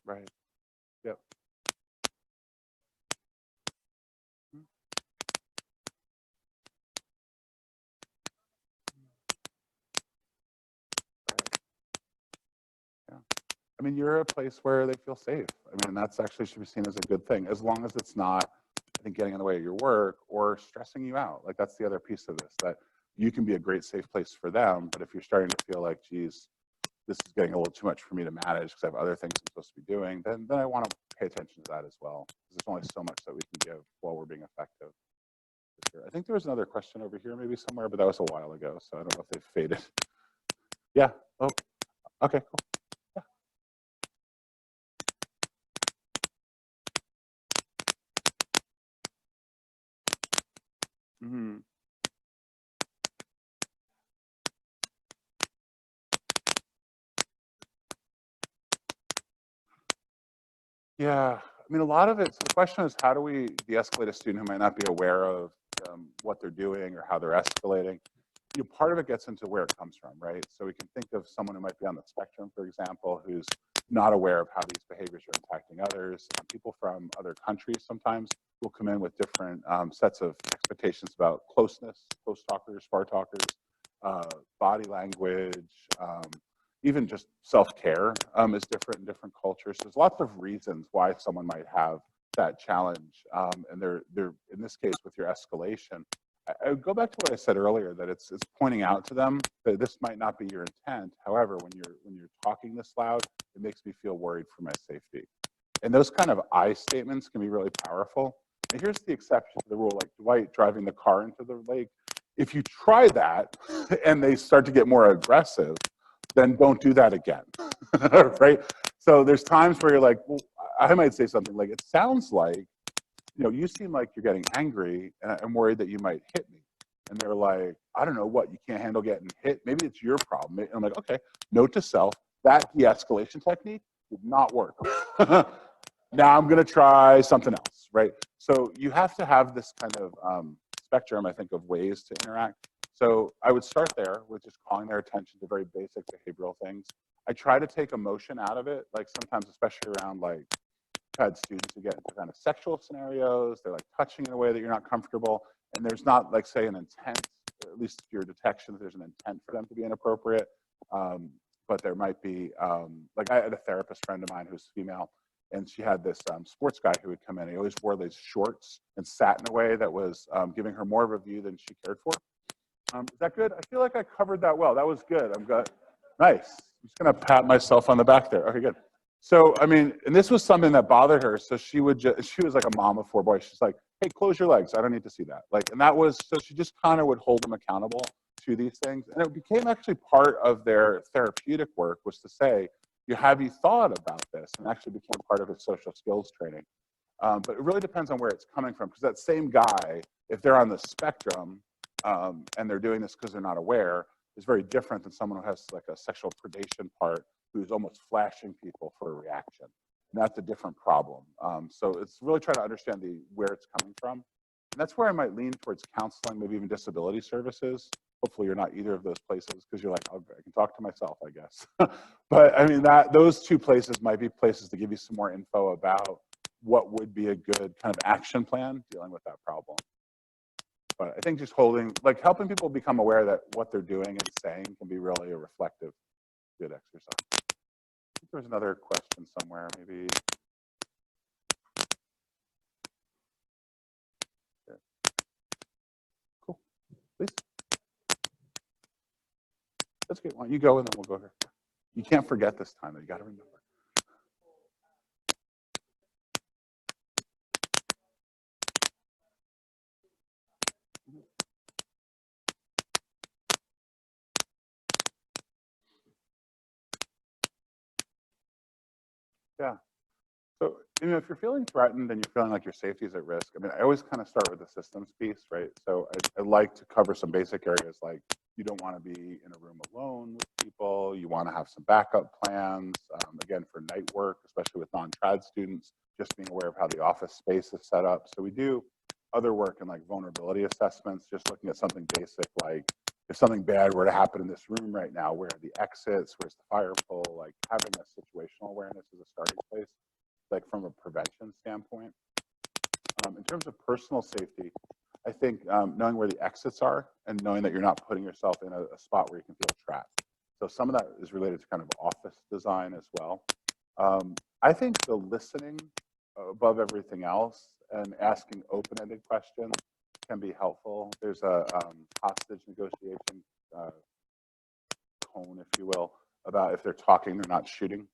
Right. Yep. Yeah. I mean, you're a place where they feel safe. I mean, that's actually should be seen as a good thing, as long as it's not, I think, getting in the way of your work or stressing you out. Like, that's the other piece of this, that you can be a great safe place for them, but if you're starting to feel like, geez, this is getting a little too much for me to manage because I have other things I'm supposed to be doing, then I want to pay attention to that as well. Because there's only so much that we can give while we're being effective. Sure. I think there was another question over here maybe somewhere, but that was a while ago, so I don't know if they've faded. Yeah. Oh, okay, cool. Yeah. Mm-hmm. Yeah, I mean, a lot of it, so the question is, how do we de-escalate a student who might not be aware of what they're doing or how they're escalating? You know, part of it gets into where it comes from, right? So we can think of someone who might be on the spectrum, for example, who's not aware of how these behaviors are impacting others. People from other countries sometimes will come in with different sets of expectations about closeness, close talkers, far talkers, body language, even just self-care is different in different cultures. There's lots of reasons why someone might have that challenge. And they're in this case with your escalation. I would go back to what I said earlier, that it's pointing out to them that this might not be your intent. However, when you're talking this loud, it makes me feel worried for my safety. And those kind of I statements can be really powerful. And here's the exception to the rule, like Dwight driving the car into the lake. If you try that and they start to get more aggressive, then don't do that again, right? So there's times where you're like, well, I might say something like, it sounds like, you know, you seem like you're getting angry and I'm worried that you might hit me. And they're like, I don't know what, you can't handle getting hit? Maybe it's your problem. And I'm like, okay, note to self, that de-escalation technique did not work. Now I'm gonna try something else, right? So you have to have this kind of spectrum, I think, of ways to interact. So I would start there with just calling their attention to very basic behavioral things. I try to take emotion out of it, like sometimes, especially around, like, I've had students who get into kind of sexual scenarios, they're like touching in a way that you're not comfortable, and there's not, like, say, an intent, at least your detection that there's an intent for them to be inappropriate. But there might be, like, I had a therapist friend of mine who's female, and she had this sports guy who would come in. He always wore these shorts and sat in a way that was giving her more of a view than she cared for. Is that good? I feel like I covered that well. That was good. I'm good. Nice. I'm just going to pat myself on the back there. Okay, good. So, I mean, and this was something that bothered her. So she would just, she was like a mom of 4 boys. She's like, hey, close your legs. I don't need to see that. Like, and that was, so she just kind of would hold them accountable to these things. And it became actually part of their therapeutic work, was to say, have you thought about this? And actually became part of his social skills training. But it really depends on where it's coming from, because that same guy, if they're on the spectrum and they're doing this because they're not aware, is very different than someone who has like a sexual predation part, who's almost flashing people for a reaction. And that's a different problem. So it's really trying to understand where it's coming from. And that's where I might lean towards counseling, maybe even disability services. Hopefully you're not either of those places, because you're like, oh, I can talk to myself, I guess. But I mean, those 2 places might be places to give you some more info about what would be a good kind of action plan dealing with that problem. But I think just helping people become aware that what they're doing and saying can be really a reflective, good exercise. I think there's another question somewhere, maybe. Yeah. Cool, please. That's good. Why don't you go and then we'll go here. You can't forget this time, though. You got to remember. Yeah. So, if you're feeling threatened and you're feeling like your safety is at risk, I mean, I always kind of start with the systems piece, right? So I like to cover some basic areas like you don't want to be in a room alone with people. You want to have some backup plans. Again, for night work, especially with non-trad students, just being aware of how the office space is set up. So we do other work in like vulnerability assessments, just looking at something basic like if something bad were to happen in this room right now, where are the exits, where's the fire pole, like having a situational awareness is a starting place, like from a prevention standpoint. In terms of personal safety, I think knowing where the exits are and knowing that you're not putting yourself in a spot where you can feel trapped. So some of that is related to kind of office design as well. I think the listening above everything else and asking open-ended questions can be helpful. There's a hostage negotiation cone, if you will, about if they're talking, they're not shooting.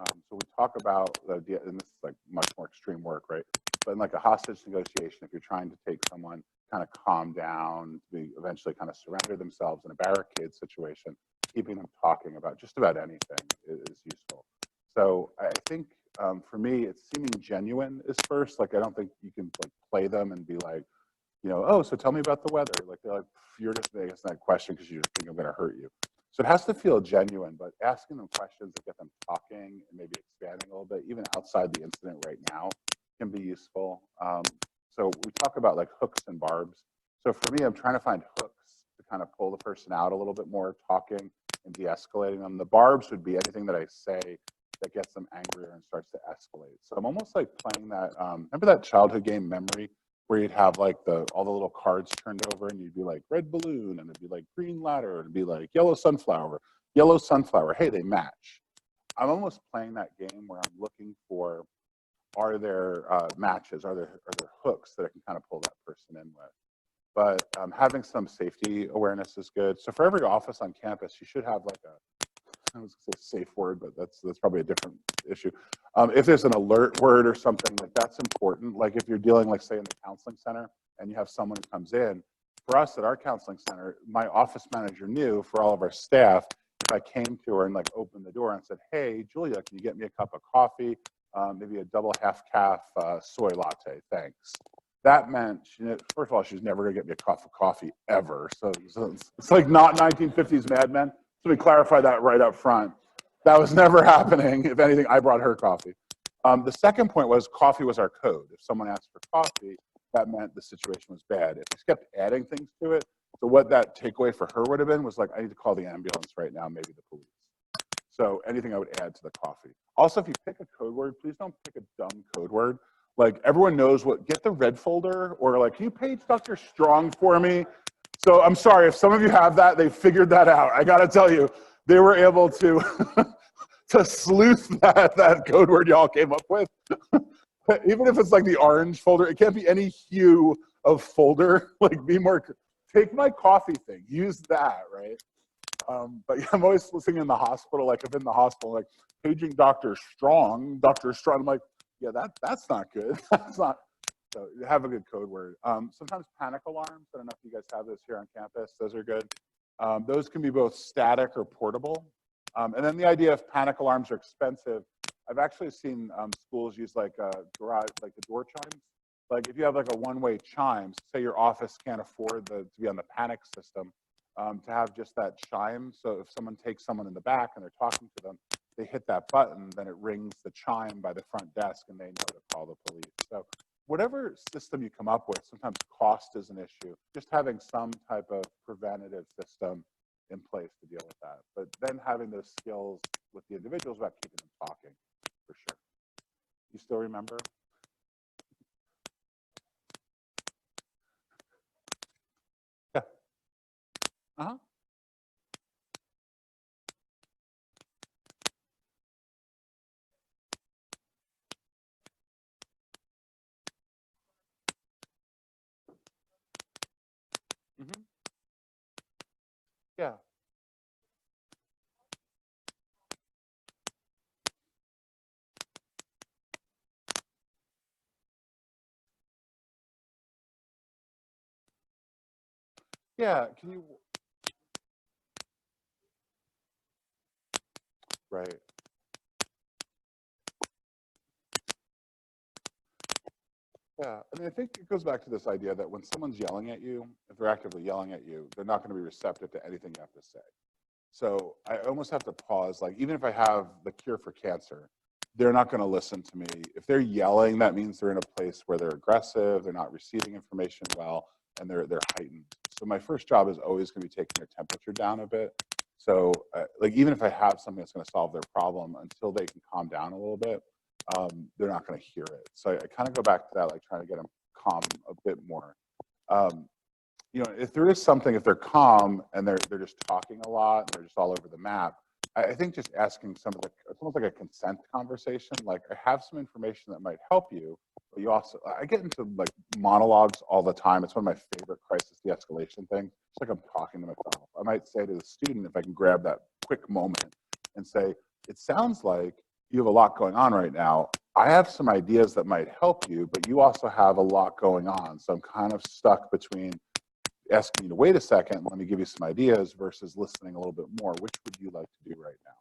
So we talk about the idea, and this is like much more extreme work, right? But in like a hostage negotiation, if you're trying to take someone, kind of calm down, to eventually kind of surrender themselves in a barricade situation, keeping them talking about just about anything is useful. So I think for me, it's seeming genuine is first. Like, I don't think you can like play them and be like, oh, so tell me about the weather. Like, they're like, you're just asking that question because you just think I'm going to hurt you. So it has to feel genuine, but asking them questions that get them talking and maybe expanding a little bit, even outside the incident right now, can be useful. So we talk about like hooks and barbs. So for me, I'm trying to find hooks to kind of pull the person out a little bit more, talking and de-escalating them. The barbs would be anything that I say that gets them angrier and starts to escalate. So I'm almost like playing that, remember that childhood game Memory, where you'd have like all the little cards turned over and you'd be like red balloon and it'd be like green ladder and it'd be like yellow sunflower, hey, they match. I'm almost playing that game where I'm looking for, are there matches, are there hooks that I can kind of pull that person in with. But having some safety awareness is good. So for every office on campus, you should have like I was going to say safe word, but that's probably a different issue. If there's an alert word or something, like that's important. Like if you're dealing, like say in the counseling center and you have someone who comes in, for us at our counseling center, my office manager knew for all of our staff, if I came to her and like opened the door and said, hey, Julia, can you get me a cup of coffee? Maybe a double half-calf soy latte, thanks. That meant, first of all, she's never gonna get me a cup of coffee ever. So it's like not 1950s Mad Men. So we clarify that right up front. That was never happening. If anything, I brought her coffee. The second point was coffee was our code. If someone asked for coffee, that meant the situation was bad. If we kept adding things to it, so what that takeaway for her would have been was like, I need to call the ambulance right now, maybe the police. So anything I would add to the coffee. Also, if you pick a code word, please don't pick a dumb code word. Like everyone knows get the red folder, or like, can you page Dr. Strong for me? So I'm sorry, if some of you have that, they figured that out. I gotta tell you, they were able to, to sleuth that code word y'all came up with. Even if it's like the orange folder, it can't be any hue of folder. Like be more, take my coffee thing, use that, right? But yeah, I'm always listening in the hospital, like if in the hospital, like paging Dr. Strong, I'm like, yeah, that's not good. That's not. So have a good code word. Sometimes panic alarms. I don't know if you guys have this here on campus. Those are good. Those can be both static or portable. And then the idea of panic alarms are expensive. I've actually seen schools use like garage, like the door chimes. Like if you have like a one-way chime, say your office can't afford to be on the panic system, to have just that chime. So if someone takes someone in the back and they're talking to them, they hit that button, then it rings the chime by the front desk and they know to call the police. So whatever system you come up with, sometimes cost is an issue. Just having some type of preventative system in place to deal with that. But then having those skills with the individuals about keeping them talking, for sure. You still remember? Yeah. Uh-huh. Mm-hmm. Yeah. Yeah. Can you? Right. Yeah, I mean, I think it goes back to this idea that when someone's yelling at you, if they're actively yelling at you, they're not going to be receptive to anything you have to say. So I almost have to pause, like, even if I have the cure for cancer, they're not going to listen to me. If they're yelling, that means they're in a place where they're aggressive, they're not receiving information well, and they're heightened. So my first job is always going to be taking their temperature down a bit. So like, even if I have something that's going to solve their problem, until they can calm down a little bit, they're not going to hear it. So I kind of go back to that, like trying to get them calm a bit more. You know, if there is something, if they're calm and they're just talking a lot, and they're just all over the map, I think just asking some of the, it's almost like a consent conversation. Like, I have some information that might help you, but you also, I get into like monologues all the time. It's one of my favorite crisis de-escalation things. It's like I'm talking to myself. I might say to the student, if I can grab that quick moment and say, it sounds like you have a lot going on right now. I have some ideas that might help you, but you also have a lot going on. So I'm kind of stuck between asking you to wait a second, let me give you some ideas, versus listening a little bit more. Which would you like to do right now?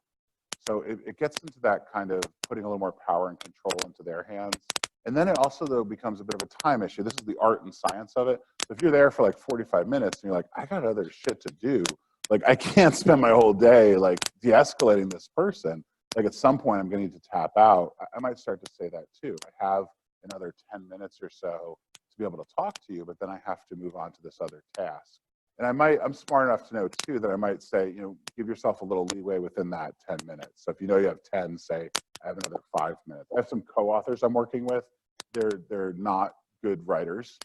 So it gets into that kind of putting a little more power and control into their hands. And then it also, though, becomes a bit of a time issue. This is the art and science of it. If you're there for like 45 minutes and you're like, I got other shit to do, like, I can't spend my whole day like de-escalating this person. Like, at some point I'm going to need to tap out. I might start to say that too. I have another 10 minutes or so to be able to talk to you, but then I have to move on to this other task. And I'm smart enough to know too that I might say, you know, give yourself a little leeway within that 10 minutes. So if you know you have 10, say, I have another 5 minutes. I have some co-authors I'm working with. They're not good writers.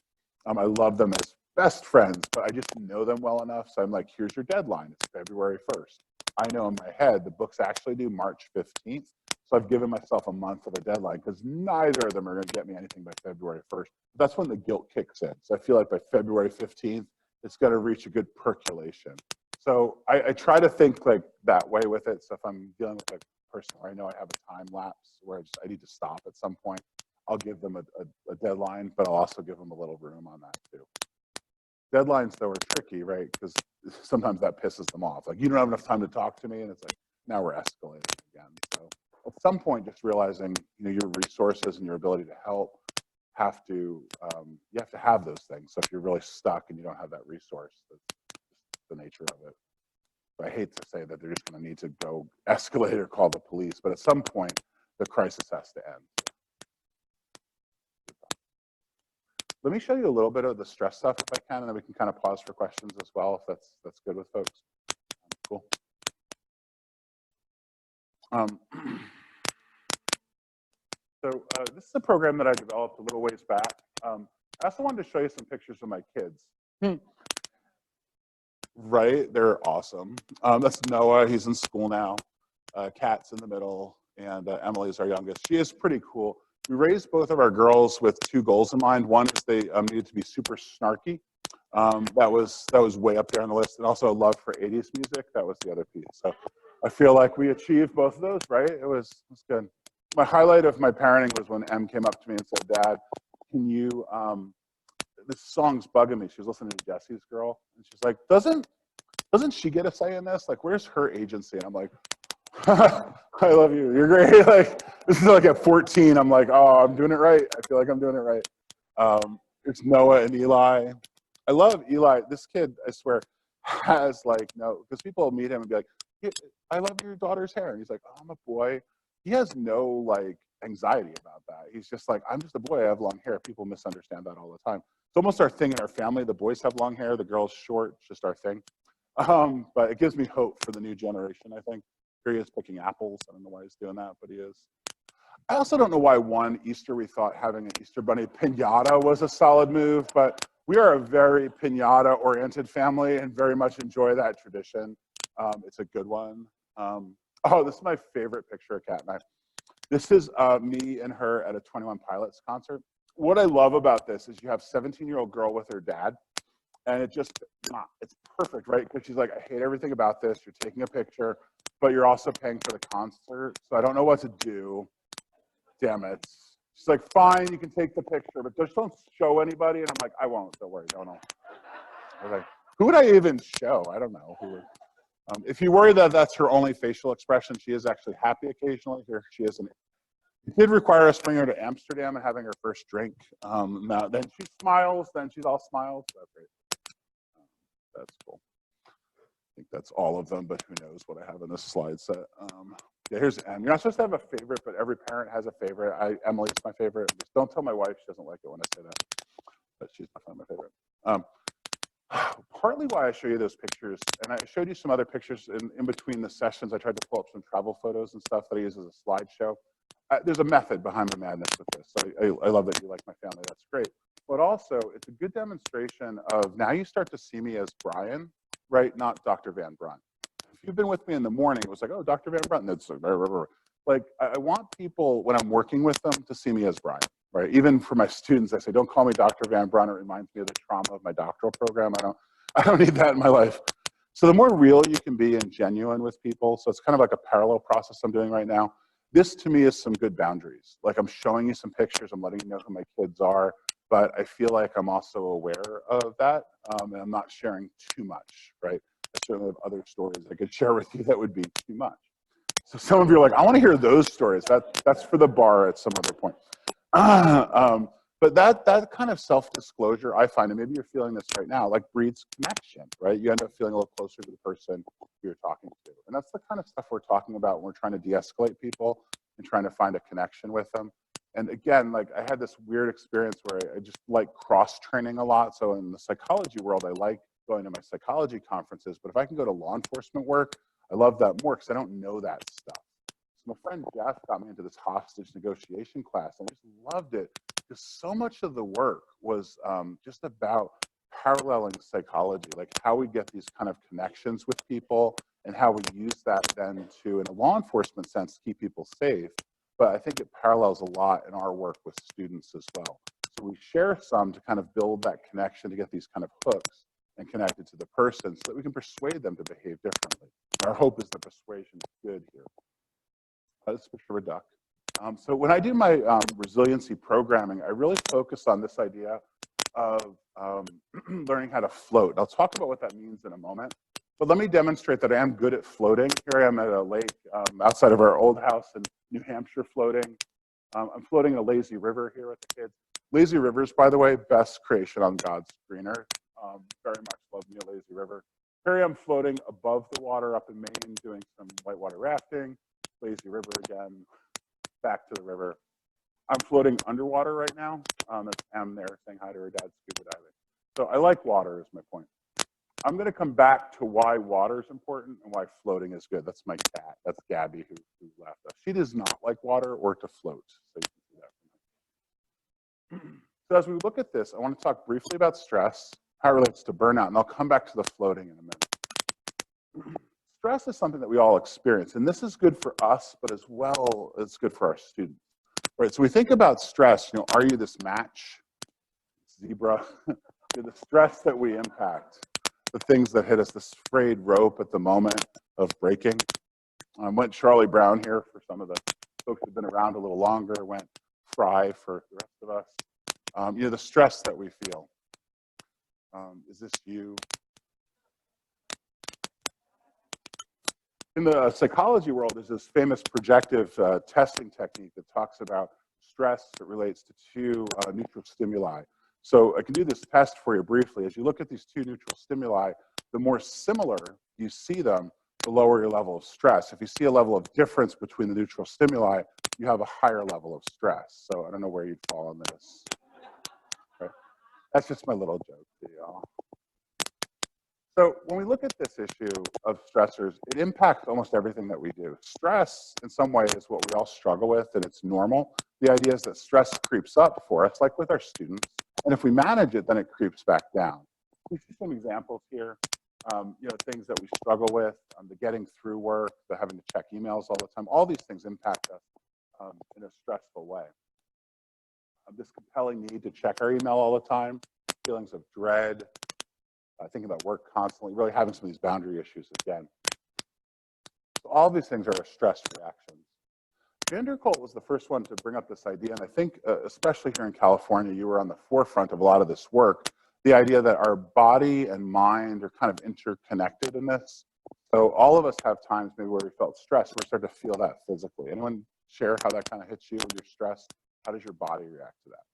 I love them as best friends, but I just know them well enough. So I'm like, here's your deadline. It's February 1st. I know in my head the book's actually due March 15th. So I've given myself a month of a deadline, because neither of them are going to get me anything by February 1st. That's when the guilt kicks in. So I feel like by February 15th, it's going to reach a good percolation. So I try to think like that way with it. So if I'm dealing with a person where I know I have a time lapse where I need to stop at some point, I'll give them a deadline, but I'll also give them a little room on that too. Deadlines, though, are tricky, right? Because sometimes that pisses them off. Like, you don't have enough time to talk to me, and it's like, now we're escalating again. So at some point, just realizing, you know, your resources and your ability to help have to, you have to have those things. So if you're really stuck and you don't have that resource, that's just the nature of it. So I hate to say that they're just going to need to go escalate or call the police, but at some point, the crisis has to end. Let me show you a little bit of the stress stuff if I can, and then we can kind of pause for questions as well, if that's good with folks. Cool. So this is a program that I developed a little ways back. I also wanted to show you some pictures of my kids. Right, they're awesome. That's Noah, he's in school now. Kat's in the middle, and Emily's our youngest. She is pretty cool. We raised both of our girls with two goals in mind. One is they needed to be super snarky. That was way up there on the list. And also a love for 80s music. That was the other piece. So I feel like we achieved both of those, right? It was good. My highlight of my parenting was when Em came up to me and said, Dad, can you, this song's bugging me. She was listening to Jesse's Girl. And she's like, doesn't she get a say in this? Like, where's her agency? And I'm like, I love you. You're great. Like, this is like at 14. I'm like, oh, I'm doing it right. I feel like I'm doing it right. It's Noah and Eli. I love Eli. This kid, I swear, has like because people meet him and be like, I love your daughter's hair. And he's like, oh, I'm a boy. He has no like anxiety about that. He's just like, I'm just a boy. I have long hair. People misunderstand that all the time. It's almost our thing in our family. The boys have long hair. The girls short. It's just our thing. But it gives me hope for the new generation, I think. Here he is picking apples. I don't know why he's doing that, but he is. I also don't know why one Easter we thought having an Easter bunny pinata was a solid move, but we are a very pinata-oriented family and very much enjoy that tradition. It's a good one. Oh, this is my favorite picture of Kat and I. This is me and her at a 21 Pilots concert. What I love about this is you have a 17-year-old girl with her dad, and it's perfect, right? Because she's like, I hate everything about this. You're taking a picture, but you're also paying for the concert. So I don't know what to do. Damn it. She's like, fine, you can take the picture, but just don't show anybody. And I'm like, I won't, don't worry, don't. I was like, who would I even show? I don't know who would. If you worry that that's her only facial expression, she is actually happy occasionally. Here she is It did require us bringing her to Amsterdam and having her first drink. Now, then she smiles, then she's all smiles. That's great. That's cool. I think that's all of them, but who knows what I have in this slide set. Yeah, here's M. You're not supposed to have a favorite, but every parent has a favorite. Emily's my favorite. Just don't tell my wife, she doesn't like it when I say that, but she's definitely my favorite. Partly why I show you those pictures, and I showed you some other pictures in between the sessions. I tried to pull up some travel photos and stuff that I use as a slideshow. There's a method behind my madness with this. So I love that you like my family. That's great. But also, it's a good demonstration of now you start to see me as Brian, right? Not Dr. Van Brunt. If you've been with me in the morning, it was like, oh, Dr. Van Brunt. And it's like, I want people, when I'm working with them, to see me as Brian, right? Even for my students, I say, don't call me Dr. Van Brunt. It reminds me of the trauma of my doctoral program. I don't need that in my life. So the more real you can be and genuine with people, so it's kind of like a parallel process I'm doing right now. This to me is some good boundaries. Like I'm showing you some pictures, I'm letting you know who my kids are, but I feel like I'm also aware of that, and I'm not sharing too much, right? I certainly have other stories I could share with you that would be too much. So some of you are like, I want to hear those stories. That's for the bar at some other point. But that kind of self-disclosure, I find, and maybe you're feeling this right now, like breeds connection, right? You end up feeling a little closer to the person you're talking to. And that's the kind of stuff we're talking about when we're trying to de-escalate people and trying to find a connection with them. And again, like I had this weird experience where I just like cross-training a lot. So in the psychology world, I like going to my psychology conferences, but if I can go to law enforcement work, I love that more because I don't know that stuff. So my friend Jeff got me into this hostage negotiation class, and I just loved it because so much of the work was just about paralleling psychology, like how we get these kind of connections with people and how we use that then to, in a law enforcement sense, keep people safe. But I think it parallels a lot in our work with students as well. So we share some to kind of build that connection to get these kind of hooks and connect it to the person so that we can persuade them to behave differently. Our hope is the persuasion is good here. This is a picture of a duck. So when I do my resiliency programming, I really focus on this idea of learning how to float. I'll talk about what that means in a moment. But let me demonstrate that I am good at floating. Here I am at a lake outside of our old house in New Hampshire floating. I'm floating in a lazy river here with the kids. Lazy rivers, by the way, best creation on God's green earth. Very much love me a lazy river. Here I am floating above the water up in Maine doing some whitewater rafting. Lazy river again, back to the river. I'm floating underwater right now. That's Em there saying hi to her dad scuba diving. So I like water is my point. I'm going to come back to why water is important and why floating is good. That's my cat. That's Gabby who left us. She does not like water or to float. So you can see that. So as we look at this, I want to talk briefly about stress, how it relates to burnout, and I'll come back to the floating in a minute. Stress is something that we all experience, and this is good for us, but as well, it's good for our students. Right, so we think about stress, are you this match, zebra? The stress that we impact, the things that hit us, this frayed rope at the moment of breaking. Went Charlie Brown here for some of the folks who've been around a little longer, went Fry for the rest of us. The stress that we feel. Is this you? In the psychology world, there's this famous projective testing technique that talks about stress that relates to two neutral stimuli. So I can do this test for you briefly. As you look at these two neutral stimuli, the more similar you see them, the lower your level of stress. If you see a level of difference between the neutral stimuli, you have a higher level of stress. So I don't know where you'd fall on this. Okay. That's just my little joke to y'all. So when we look at this issue of stressors, it impacts almost everything that we do. Stress, in some way, is what we all struggle with, and it's normal. The idea is that stress creeps up for us, like with our students, and if we manage it, then it creeps back down. We see some examples here. Things that we struggle with, the getting through work, the having to check emails all the time. All these things impact us in a stressful way. This compelling need to check our email all the time, feelings of dread, thinking about work constantly, really having some of these boundary issues again. So all these things are stress reactions. Van der Kolk was the first one to bring up this idea, and I think, especially here in California, you were on the forefront of a lot of this work, the idea that our body and mind are kind of interconnected in this. So all of us have times maybe where we felt stressed, where we start to feel that physically. Anyone share how that kind of hits you when you're stressed? How does your body react to that?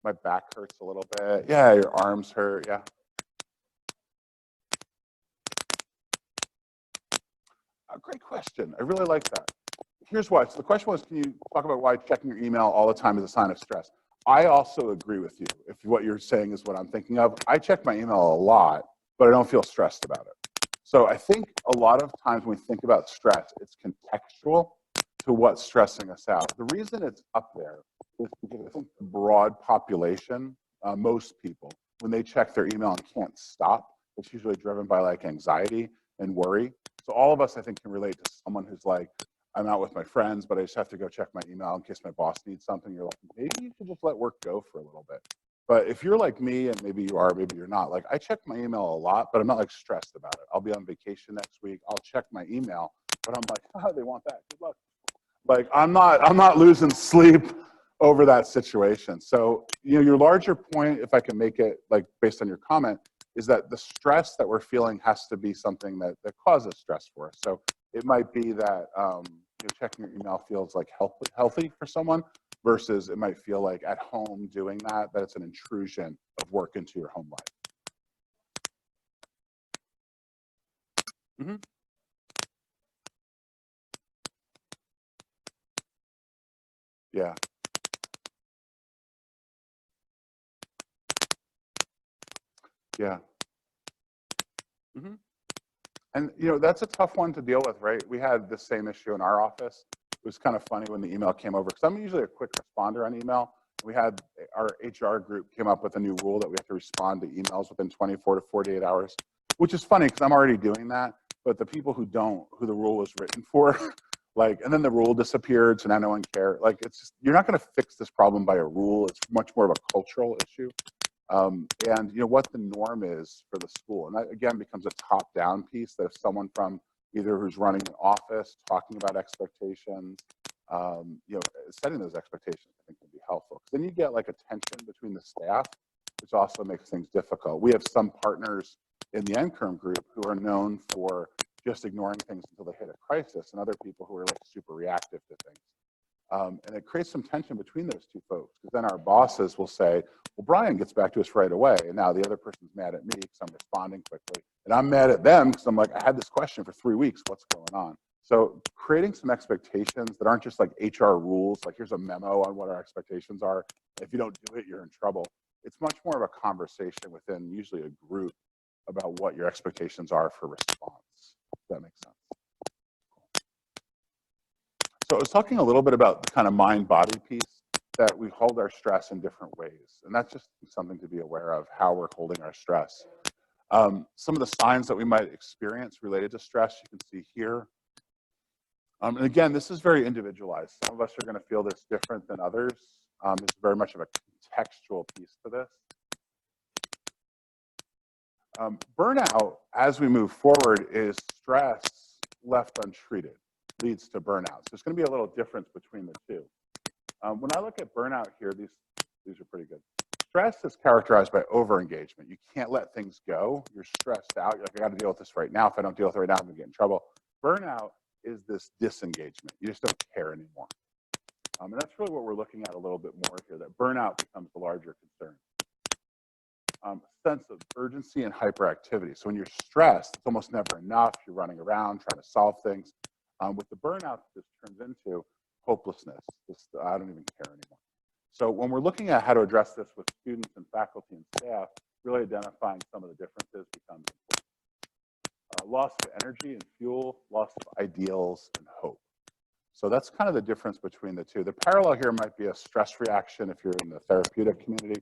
My back hurts a little bit. Yeah, your arms hurt. Yeah. Great question. I really like that. Here's why. So the question was, can you talk about why checking your email all the time is a sign of stress? I also agree with you. If what you're saying is what I'm thinking of, I check my email a lot, but I don't feel stressed about it. So I think a lot of times when we think about stress, it's contextual to what's stressing us out. The reason it's up there is because I think the broad population, most people, when they check their email and can't stop, it's usually driven by like anxiety and worry. So all of us, I think, can relate to someone who's like, I'm out with my friends, but I just have to go check my email in case my boss needs something. You're like, maybe you should just let work go for a little bit. But if you're like me, and maybe you are, maybe you're not, like I check my email a lot, but I'm not like stressed about it. I'll be on vacation next week. I'll check my email, but I'm like, oh, they want that. Good luck. Like I'm not losing sleep over that situation. So, you know, your larger point, if I can make it like based on your comment, is that the stress that we're feeling has to be something that causes stress for us. So it might be that checking your email feels like healthy for someone versus it might feel like at home doing that it's an intrusion of work into your home life. Yeah. Yeah. And you know, that's a tough one to deal with, right? We had the same issue in our office. It was kind of funny when the email came over, because I'm usually a quick responder on email. We had our HR group came up with a new rule that we have to respond to emails within 24 to 48 hours, which is funny because I'm already doing that. But the people who don't, who the rule was written for, like, and then the rule disappeared, so now no one cares. Like, it's just, you're not going to fix this problem by a rule. It's much more of a cultural issue. And you know what the norm is for the school, and that again becomes a top-down piece. That if someone from either who's running an office talking about expectations, you know, setting those expectations, I think can be helpful. Because then you get like a tension between the staff, which also makes things difficult. We have some partners in the NCURM group who are known for just ignoring things until they hit a crisis, and other people who are like super reactive to things. And it creates some tension between those two folks, because then our bosses will say, well, Brian gets back to us right away. And now the other person's mad at me because I'm responding quickly. And I'm mad at them because I'm like, I had this question for 3 weeks. What's going on? So creating some expectations that aren't just like HR rules, like here's a memo on what our expectations are. If you don't do it, you're in trouble. It's much more of a conversation within usually a group about what your expectations are for response. If that makes sense. So I was talking a little bit about the kind of mind-body piece, that we hold our stress in different ways. And that's just something to be aware of, how we're holding our stress. Some of the signs that we might experience related to stress, you can see here. And again, this is very individualized. Some of us are going to feel this different than others. There's very much of a contextual piece to this. Burnout, as we move forward, is stress left untreated leads to burnout. So there's going to be a little difference between the two. When I look at burnout here, these are pretty good. Stress is characterized by over-engagement. You can't let things go. You're stressed out. You're like, I got to deal with this right now. If I don't deal with it right now, I'm going to get in trouble. Burnout is this disengagement. You just don't care anymore. And that's really what we're looking at a little bit more here, that burnout becomes the larger concern. Sense of urgency and hyperactivity. So when you're stressed, it's almost never enough. You're running around trying to solve things. With the burnout, this turns into hopelessness. I don't even care anymore. So when we're looking at how to address this with students and faculty and staff, really identifying some of the differences becomes important. Loss of energy and fuel, loss of ideals and hope. So that's kind of the difference between the two. The parallel here might be a stress reaction if you're in the therapeutic community.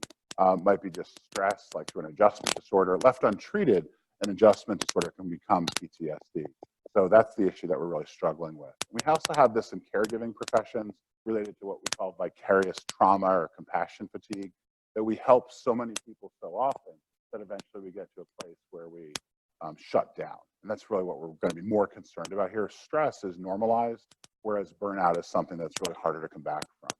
Might be just stress, like through an adjustment disorder. Left untreated, an adjustment disorder can become PTSD. So that's the issue that we're really struggling with. We also have this in caregiving professions related to what we call vicarious trauma or compassion fatigue, that we help so many people so often that eventually we get to a place where we shut down. And that's really what we're going to be more concerned about here. Stress is normalized, whereas burnout is something that's really harder to come back from.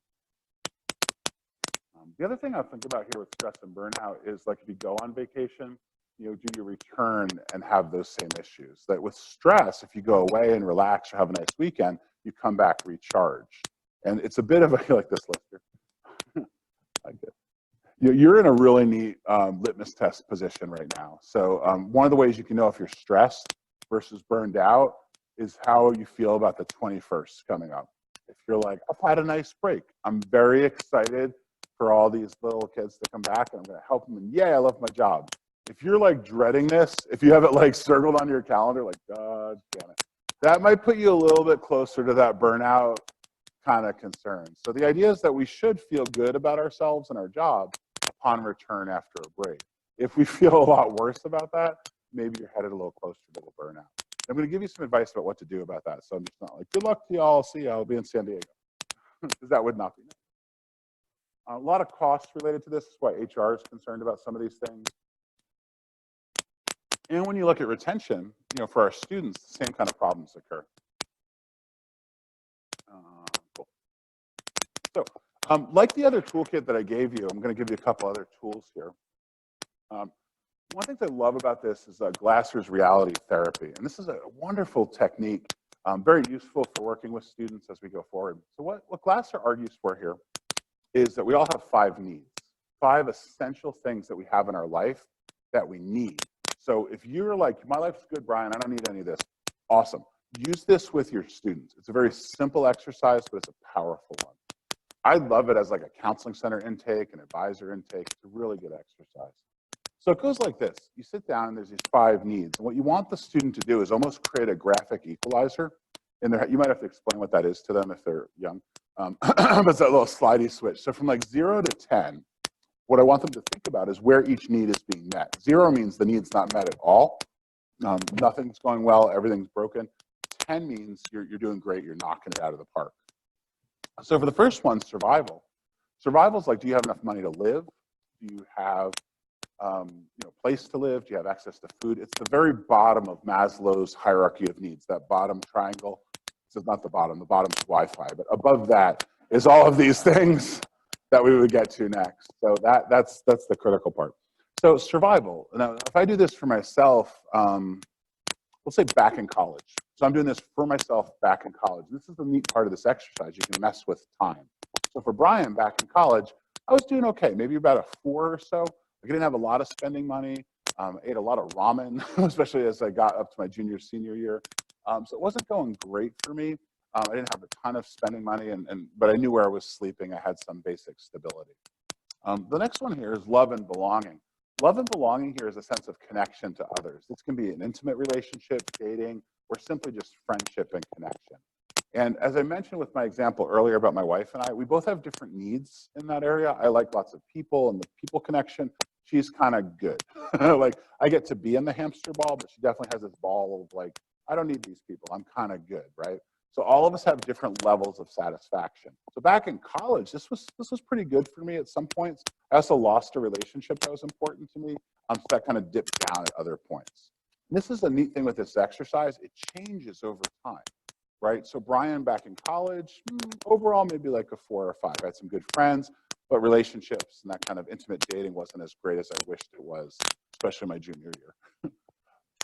The other thing I think about here with stress and burnout is, like, if you go on vacation, you know, do you return and have those same issues? That with stress, if you go away and relax or have a nice weekend, you come back recharged. And it's a bit of a, you like this, Lester? Like it. You're in a really neat litmus test position right now. So one of the ways you can know if you're stressed versus burned out is how you feel about the 21st coming up. If you're like, I've had a nice break, I'm very excited for all these little kids to come back and I'm gonna help them, and yay, I love my job. If you're like dreading this, if you have it like circled on your calendar, like, God damn it, that might put you a little bit closer to that burnout kind of concern. So the idea is that we should feel good about ourselves and our job upon return after a break. If we feel a lot worse about that, maybe you're headed a little closer to the burnout. I'm going to give you some advice about what to do about that. So I'm just not like, good luck to y'all, see you, I'll be in San Diego. Because that would not be nice. A lot of costs related to this is why HR is concerned about some of these things. And when you look at retention, for our students, the same kind of problems occur. Cool. So, like the other toolkit that I gave you, I'm going to give you a couple other tools here. One thing I love about this is Glasser's reality therapy. And this is a wonderful technique, very useful for working with students as we go forward. So what Glasser argues for here is that we all have 5 needs, 5 essential things that we have in our life that we need. So if you're like, my life's good, Brian, I don't need any of this, awesome. Use this with your students. It's a very simple exercise, but it's a powerful one. I love it as like a counseling center intake, an advisor intake. It's a really good exercise. So it goes like this. You sit down and there's these 5 needs. And what you want the student to do is almost create a graphic equalizer. And you might have to explain what that is to them if they're young. But it's that little slidey switch. So from like 0 to 10, what I want them to think about is where each need is being met. 0 means the need's not met at all. Nothing's going well, everything's broken. 10 means you're doing great, you're knocking it out of the park. So for the first one, survival. Survival is like, do you have enough money to live? Do you have place to live? Do you have access to food? It's the very bottom of Maslow's hierarchy of needs, that bottom triangle. This is not the bottom is Wi-Fi, but above that is all of these things that we would get to next. So that's the critical part. So survival. Now, if I do this for myself, let's say back in college. So I'm doing this for myself back in college. This is the neat part of this exercise. You can mess with time. So for Brian back in college, I was doing okay, maybe about a 4 or so. I didn't have a lot of spending money. I ate a lot of ramen, especially as I got up to my junior, senior year. So it wasn't going great for me. I didn't have a ton of spending money, but I knew where I was sleeping. I had some basic stability. The next one here is love and belonging. Love and belonging here is a sense of connection to others. This can be an intimate relationship, dating, or simply just friendship and connection. And as I mentioned with my example earlier about my wife and I, we both have different needs in that area. I like lots of people and the people connection. She's kind of good. Like, I get to be in the hamster ball, but she definitely has this ball of like, I don't need these people. I'm kind of good, right? So all of us have different levels of satisfaction. So back in college, this was pretty good for me at some points. I also lost a relationship that was important to me. So that kind of dipped down at other points. And this is a neat thing with this exercise. It changes over time, right? So Brian back in college, overall maybe like a 4 or 5. I had some good friends, but relationships and that kind of intimate dating wasn't as great as I wished it was, especially my junior year.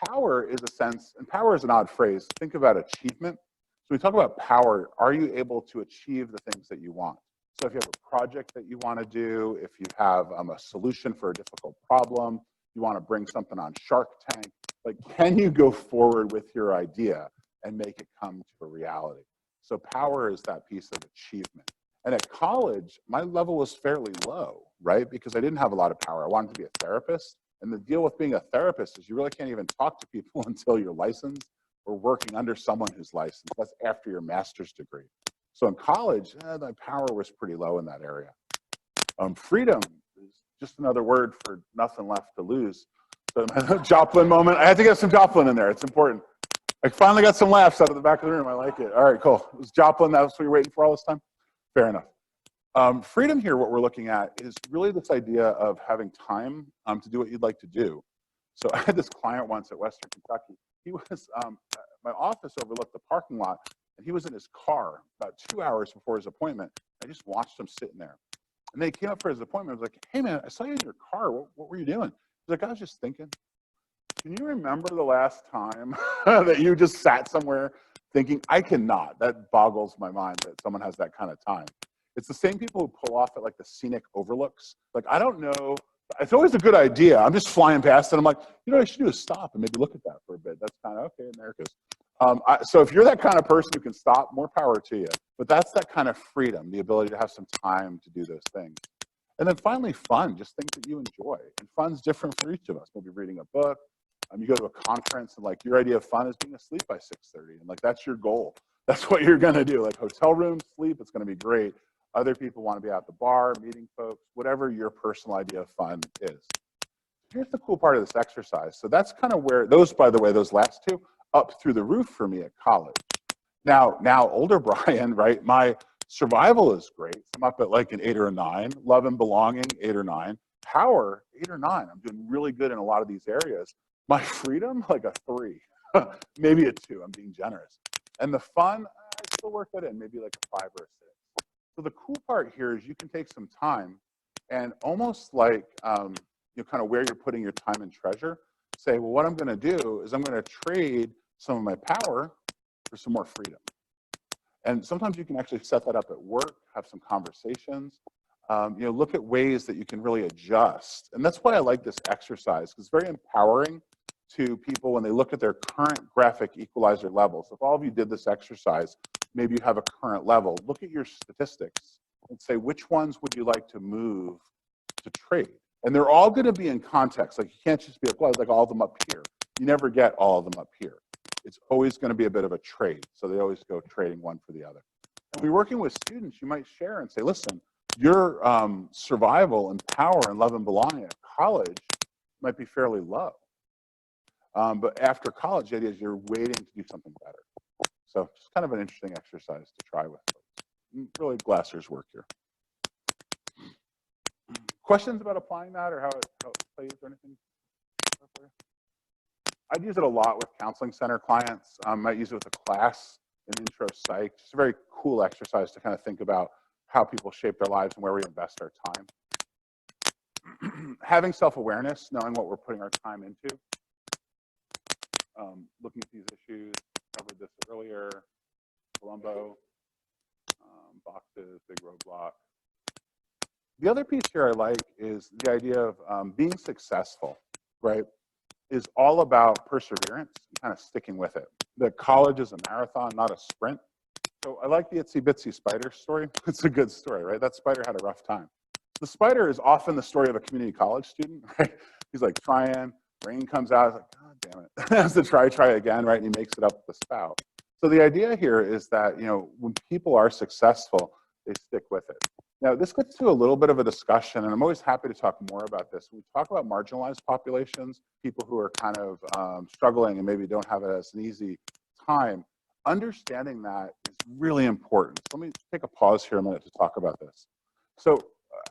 Power is a sense, and power is an odd phrase. Think about achievement. So we talk about power. Are you able to achieve the things that you want? So if you have a project that you want to do, if you have a solution for a difficult problem, you want to bring something on Shark Tank, like, can you go forward with your idea and make it come to a reality? So power is that piece of achievement. And at college, my level was fairly low, right? Because I didn't have a lot of power. I wanted to be a therapist. And the deal with being a therapist is you really can't even talk to people until you're licensed or working under someone who's licensed. That's after your master's degree. So in college, my power was pretty low in that area. Freedom is just another word for nothing left to lose. So Joplin moment. I had to get some Joplin in there. It's important. I finally got some laughs out of the back of the room. I like it. All right, cool. It was Joplin. That's what you're waiting for all this time? Fair enough. Freedom here, what we're looking at is really this idea of having time to do what you'd like to do. So I had this client once at Western Kentucky. He was, my office overlooked the parking lot, and he was in his car about 2 hours before his appointment. I just watched him sitting there. And they came up for his appointment. I was like, hey man, I saw you in your car. What were you doing? He's like, I was just thinking. Can you remember the last time that you just sat somewhere thinking, I cannot. That boggles my mind that someone has that kind of time. It's the same people who pull off at like the scenic overlooks. Like, I don't know. It's always a good idea. I'm just flying past and I'm like, you know what I should do is stop and maybe look at that for a bit. That's kind of okay, America's. So if you're that kind of person who can stop, more power to you. But that's that kind of freedom, the ability to have some time to do those things. And then finally, fun, just things that you enjoy. And fun's different for each of us. Maybe reading a book. You go to a conference and like your idea of fun is being asleep by 6:30. And like, that's your goal. That's what you're going to do. Like hotel room, sleep, it's going to be great. Other people want to be at the bar, meeting folks, whatever your personal idea of fun is. Here's the cool part of this exercise. So that's kind of where those, by the way, those last two, up through the roof for me at college. Now older Brian, right? My survival is great. I'm up at like an 8 or a 9. Love and belonging, 8 or 9. Power, 8 or 9. I'm doing really good in a lot of these areas. My freedom, like a 3, maybe a 2. I'm being generous. And the fun, I still work that in, maybe like a 5 or a 6. So the cool part here is you can take some time and almost like, kind of where you're putting your time and treasure, say, well, what I'm going to do is I'm going to trade some of my power for some more freedom. And sometimes you can actually set that up at work, have some conversations, look at ways that you can really adjust. And that's why I like this exercise, because it's very empowering to people when they look at their current graphic equalizer levels. If all of you did this exercise, maybe you have a current level, look at your statistics and say, which ones would you like to move to trade? And they're all going to be in context. Like, you can't just be like, well, like all of them up here. You never get all of them up here. It's always going to be a bit of a trade. So they always go trading one for the other. And we're working with students, you might share and say, listen, your survival and power and love and belonging at college might be fairly low. But after college, the idea is you're waiting to do something better. So just kind of an interesting exercise to try with folks. Really Glasser's work here. Questions about applying that or how it plays or anything? I'd use it a lot with counseling center clients. I might use it with a class in intro psych. Just a very cool exercise to kind of think about how people shape their lives and where we invest our time. Having self-awareness, knowing what we're putting our time into. Looking at these issues, covered this earlier. Colombo, boxes, big roadblock. The other piece here I like is the idea of being successful, right, is all about perseverance and kind of sticking with it. The college is a marathon, not a sprint. So I like the itsy bitsy spider story. It's a good story, right? That spider had a rough time. The spider is often the story of a community college student, right? He's like trying, rain comes out, he's like, God damn it. Has to try again, right? And he makes it up the spout. So the idea here is that, when people are successful, they stick with it. Now, this gets to a little bit of a discussion, and I'm always happy to talk more about this. When we talk about marginalized populations, people who are kind of struggling and maybe don't have it as an easy time, understanding that is really important. So let me take a pause here a minute to talk about this. So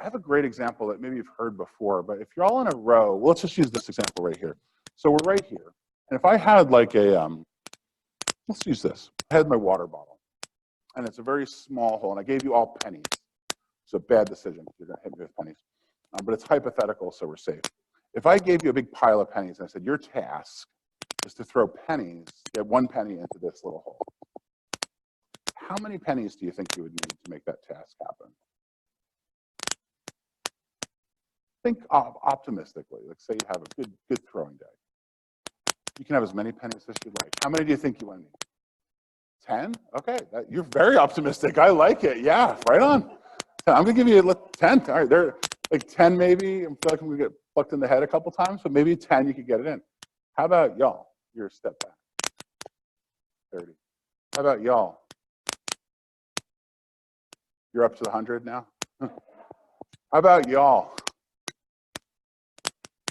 I have a great example that maybe you've heard before, but if you're all in a row, well, let's just use this example right here. So we're right here. And if I had like a, let's use this. I had my water bottle, and it's a very small hole, and I gave you all pennies. It's a bad decision if you're going to hit me with pennies. But it's hypothetical, so we're safe. If I gave you a big pile of pennies and I said, your task is to throw pennies, get 1 penny into this little hole. How many pennies do you think you would need to make that task happen? Think optimistically. Let's say you have a good throwing day. You can have as many pennies as you'd like. How many do you think you want to need? 10? Okay, you're very optimistic. I like it. Yeah, right on. I'm gonna give you 10. All right, there, like 10 maybe. I feel like I'm gonna get plucked in the head a couple times, but maybe 10 you could get it in. How about y'all? You're a step back. 30. How about y'all? You're up to the 100 now. How about y'all?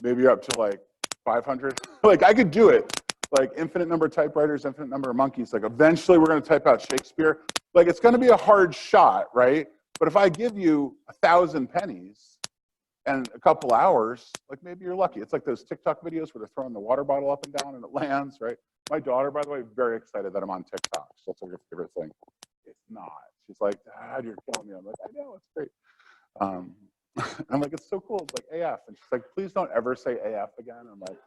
Maybe you're up to like 500. Like, I could do it. Like, infinite number of typewriters, infinite number of monkeys. Like, eventually we're gonna type out Shakespeare. Like, it's gonna be a hard shot, right? But if I give you 1,000 pennies and a couple hours, like, maybe you're lucky. It's like those TikTok videos where they're throwing the water bottle up and down and it lands, right? My daughter, by the way, very excited that I'm on TikTok. So that's like her favorite thing. It's not. She's like, Dad, you're killing me. I'm like, I know, it's great. I'm like, it's so cool. It's like AF. And she's like, please don't ever say AF again. I'm like,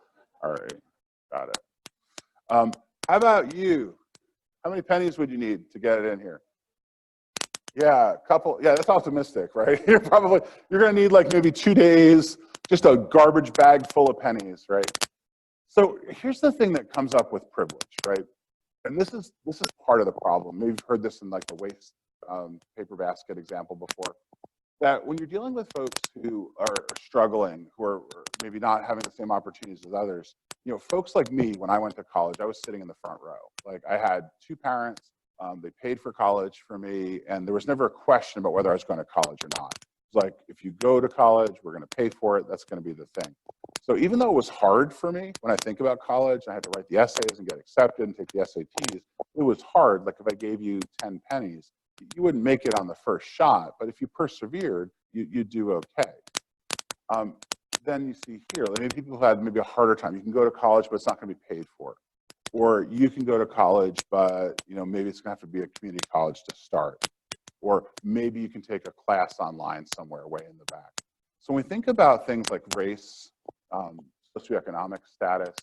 all right, got it. How about you? How many pennies would you need to get it in here? Yeah, a couple. Yeah, that's optimistic, right? You're going to need like maybe 2 days, just a garbage bag full of pennies, right? So here's the thing that comes up with privilege, right? And this is part of the problem. Maybe you've heard this in like the waste paper basket example before. That when you're dealing with folks who are struggling, who are maybe not having the same opportunities as others, you know, folks like me, when I went to college, I was sitting in the front row. Like I had 2 parents, they paid for college for me, and there was never a question about whether I was going to college or not. It's like, if you go to college, we're going to pay for it. That's going to be the thing. So even though it was hard for me, when I think about college, I had to write the essays and get accepted and take the SATs. It was hard. Like if I gave you 10 pennies, you wouldn't make it on the first shot, but if you persevered, you'd do okay. Then you see here, maybe people who had maybe a harder time. You can go to college, but it's not going to be paid for. Or you can go to college, but you know maybe it's going to have to be a community college to start. Or maybe you can take a class online somewhere way in the back. So when we think about things like race, socioeconomic status,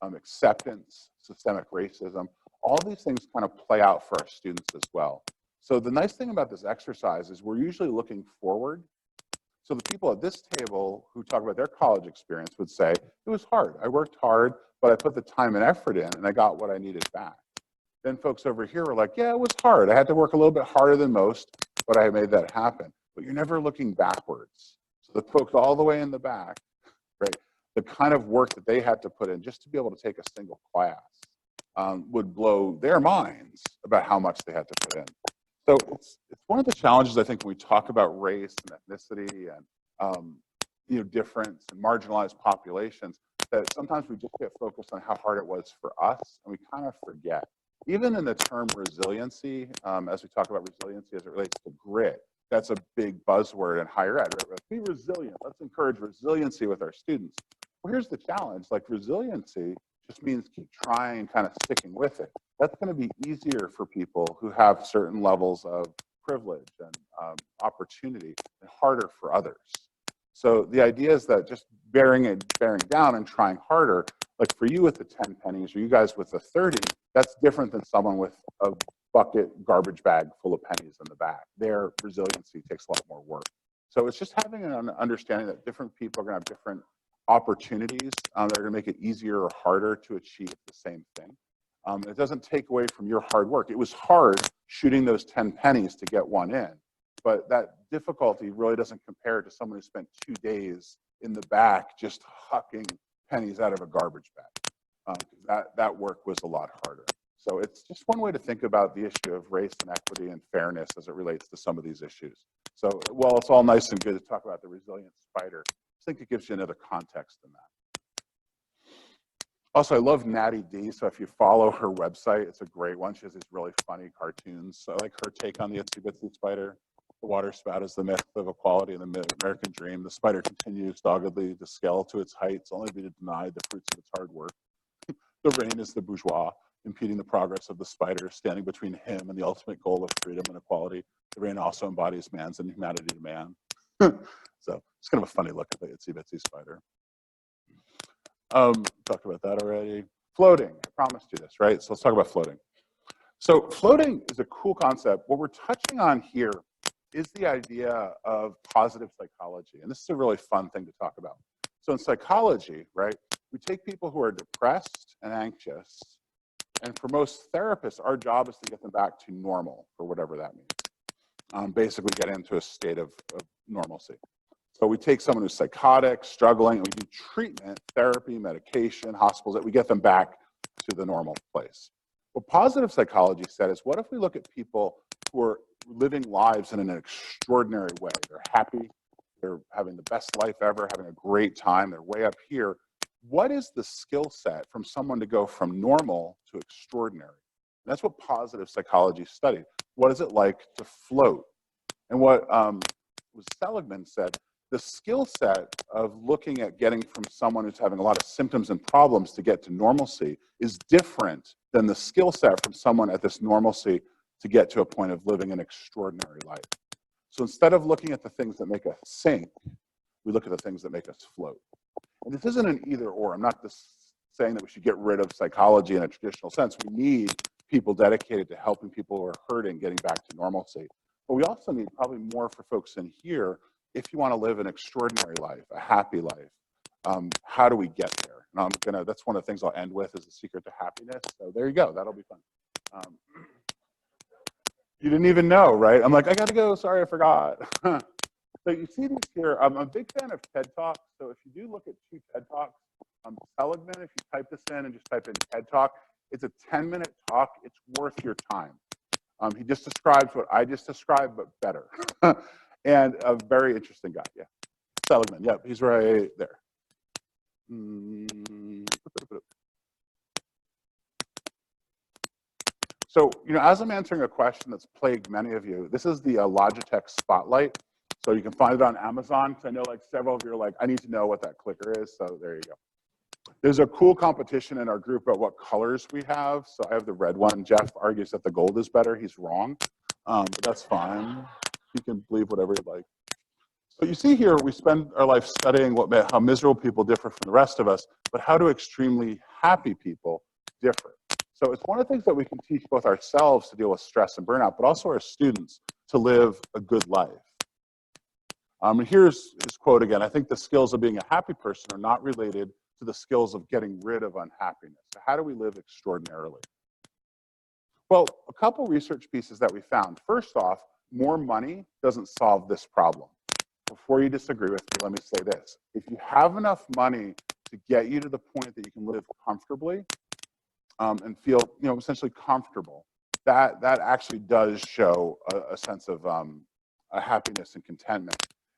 acceptance, systemic racism, all these things kind of play out for our students as well. So the nice thing about this exercise is we're usually looking forward. So the people at this table who talk about their college experience would say, it was hard. I worked hard, but I put the time and effort in and I got what I needed back. Then folks over here were like, yeah, it was hard. I had to work a little bit harder than most, but I made that happen. But you're never looking backwards. So the folks all the way in the back, right, the kind of work that they had to put in just to be able to take a single class would blow their minds about how much they had to put in. So it's one of the challenges, I think, when we talk about race and ethnicity and you know, difference and marginalized populations, that sometimes we just get focused on how hard it was for us, and we kind of forget. Even in the term resiliency, as we talk about resiliency as it relates to grit, that's a big buzzword in higher ed. Right? Be resilient. Let's encourage resiliency with our students. Well, here's the challenge. Like resiliency just means keep trying, kind of sticking with it. That's going to be easier for people who have certain levels of privilege and opportunity, and harder for others. So the idea is that just bearing down and trying harder, like for you with the 10 pennies or you guys with the 30, that's different than someone with a bucket garbage bag full of pennies in the back. Their resiliency takes a lot more work. So it's just having an understanding that different people are going to have different opportunities that are going to make it easier or harder to achieve the same thing. It doesn't take away from your hard work. It was hard shooting those 10 pennies to get one in, but that difficulty really doesn't compare to someone who spent 2 days in the back just hucking pennies out of a garbage bag. That work was a lot harder. So it's just one way to think about the issue of race and equity and fairness as it relates to some of these issues. So while it's all nice and good to talk about the resilient spider, I think it gives you another context in that. Also, I love Ed.D, so if you follow her website, it's a great one. She has these really funny cartoons. So I like her take on the itsy bitsy spider. The water spout is the myth of equality and the American dream. The spider continues doggedly to scale to its heights, only to be denied the fruits of its hard work. The rain is the bourgeois, impeding the progress of the spider, standing between him and the ultimate goal of freedom and equality. The rain also embodies man's inhumanity to man. So it's kind of a funny look at the itsy bitsy spider. Talked about that already. Floating, I promised you this, right? So let's talk about floating. So floating is a cool concept. What we're touching on here is the idea of positive psychology. And this is a really fun thing to talk about. So in psychology, right, we take people who are depressed and anxious, and for most therapists, our job is to get them back to normal, or whatever that means. Basically get into a state of normalcy. So we take someone who's psychotic, struggling, and we do treatment, therapy, medication, hospitals, that we get them back to the normal place. What positive psychology said is, what if we look at people who are living lives in an extraordinary way? They're happy, they're having the best life ever, having a great time, they're way up here. What is the skill set from someone to go from normal to extraordinary? And that's what positive psychology studied. What is it like to float? And what Seligman said, the skill set of looking at getting from someone who's having a lot of symptoms and problems to get to normalcy is different than the skill set from someone at this normalcy to get to a point of living an extraordinary life. So instead of looking at the things that make us sink, we look at the things that make us float. And this isn't an either or. I'm not just saying that we should get rid of psychology in a traditional sense. We need people dedicated to helping people who are hurting getting back to normalcy. But we also need probably more for folks in here if you want to live an extraordinary life, a happy life. How do we get there? And that's one of the things I'll end with is the secret to happiness. So there you go, that'll be fun. You didn't even know, right? I'm like, I gotta go, sorry, I forgot. So you see these here, I'm a big fan of TED Talks. So if you do look at 2 TED Talks, Seligman, if you type this in and just type in TED Talk, it's a 10-minute talk, it's worth your time. He just describes what I just described, but better. And a very interesting guy, yeah. Seligman, yep, he's right there. So, as I'm answering a question that's plagued many of you, this is the Logitech Spotlight. So you can find it on Amazon. Because I know like several of you are like, I need to know what that clicker is. So there you go. There's a cool competition in our group about what colors we have. So I have the red one. Jeff argues that the gold is better. He's wrong, but that's fine. You can believe whatever you like. So you see here, we spend our life studying how miserable people differ from the rest of us, but how do extremely happy people differ? So it's one of the things that we can teach both ourselves to deal with stress and burnout, but also our students to live a good life. And here's his quote again. I think the skills of being a happy person are not related to the skills of getting rid of unhappiness. So how do we live extraordinarily? Well, a couple research pieces that we found. First off, more money doesn't solve this problem. Before you disagree with me, let me say this. If you have enough money to get you to the point that you can live comfortably and feel, essentially comfortable, that actually does show a sense of a happiness and contentment.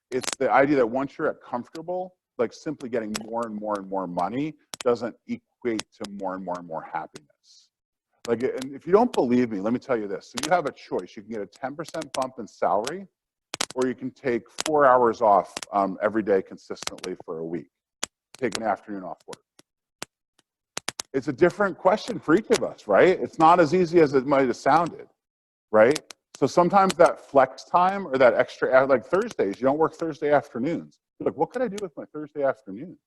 It's the idea that once you're at comfortable, like simply getting more and more and more money doesn't equate to more and more and more happiness. Like, and if you don't believe me, let me tell you this. So you have a choice. You can get a 10% bump in salary, or you can take 4 hours off every day consistently for a week. Take an afternoon off work. It's a different question for each of us, right? It's not as easy as it might have sounded, right? So sometimes that flex time or that extra, like Thursdays, you don't work Thursday afternoons. You're like, what could I do with my Thursday afternoons?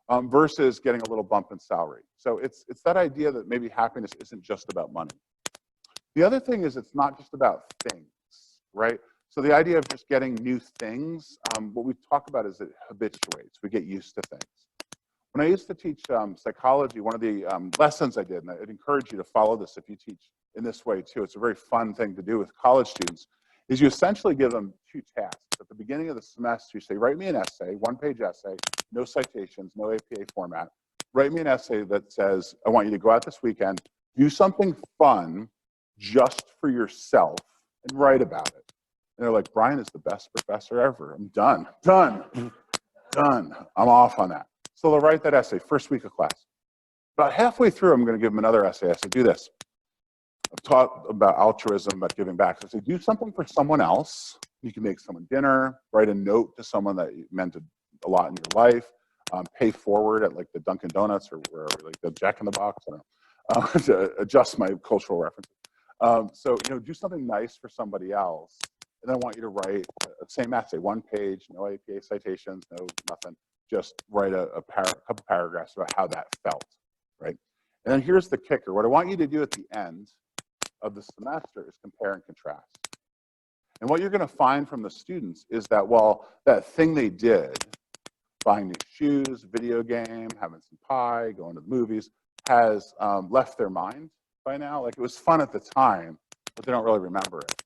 Versus getting a little bump in salary. So it's that idea that maybe happiness isn't just about money. The other thing is it's not just about things, right? So the idea of just getting new things, what we talk about is it habituates. We get used to things. When I used to teach psychology, one of the lessons I did, and I'd encourage you to follow this if you teach in this way too, it's a very fun thing to do with college students, is you essentially give them 2 tasks. At the beginning of the semester, you say, write me an essay, 1-page essay, no citations, no APA format. Write me an essay that says, I want you to go out this weekend, do something fun just for yourself, and write about it. And they're like, Brian is the best professor ever. I'm done. I'm off on that. So they'll write that essay, first week of class. About halfway through, I'm going to give them another essay. I say, do this. I've taught about altruism, about giving back. So I say, do something for someone else. You can make someone dinner, write a note to someone that meant a lot in your life, pay forward at like the Dunkin' Donuts or wherever, like the Jack in the Box, I don't know, to adjust my cultural references. So, do something nice for somebody else. And then I want you to write the same essay, 1 page, no APA citations, no nothing. Just write a couple paragraphs about how that felt, right? And then here's the kicker. What I want you to do at the end of the semester is compare and contrast. And what you're going to find from the students is that while that thing they did, buying new shoes, video game, having some pie, going to the movies, has left their mind by now. Like, it was fun at the time, but they don't really remember it.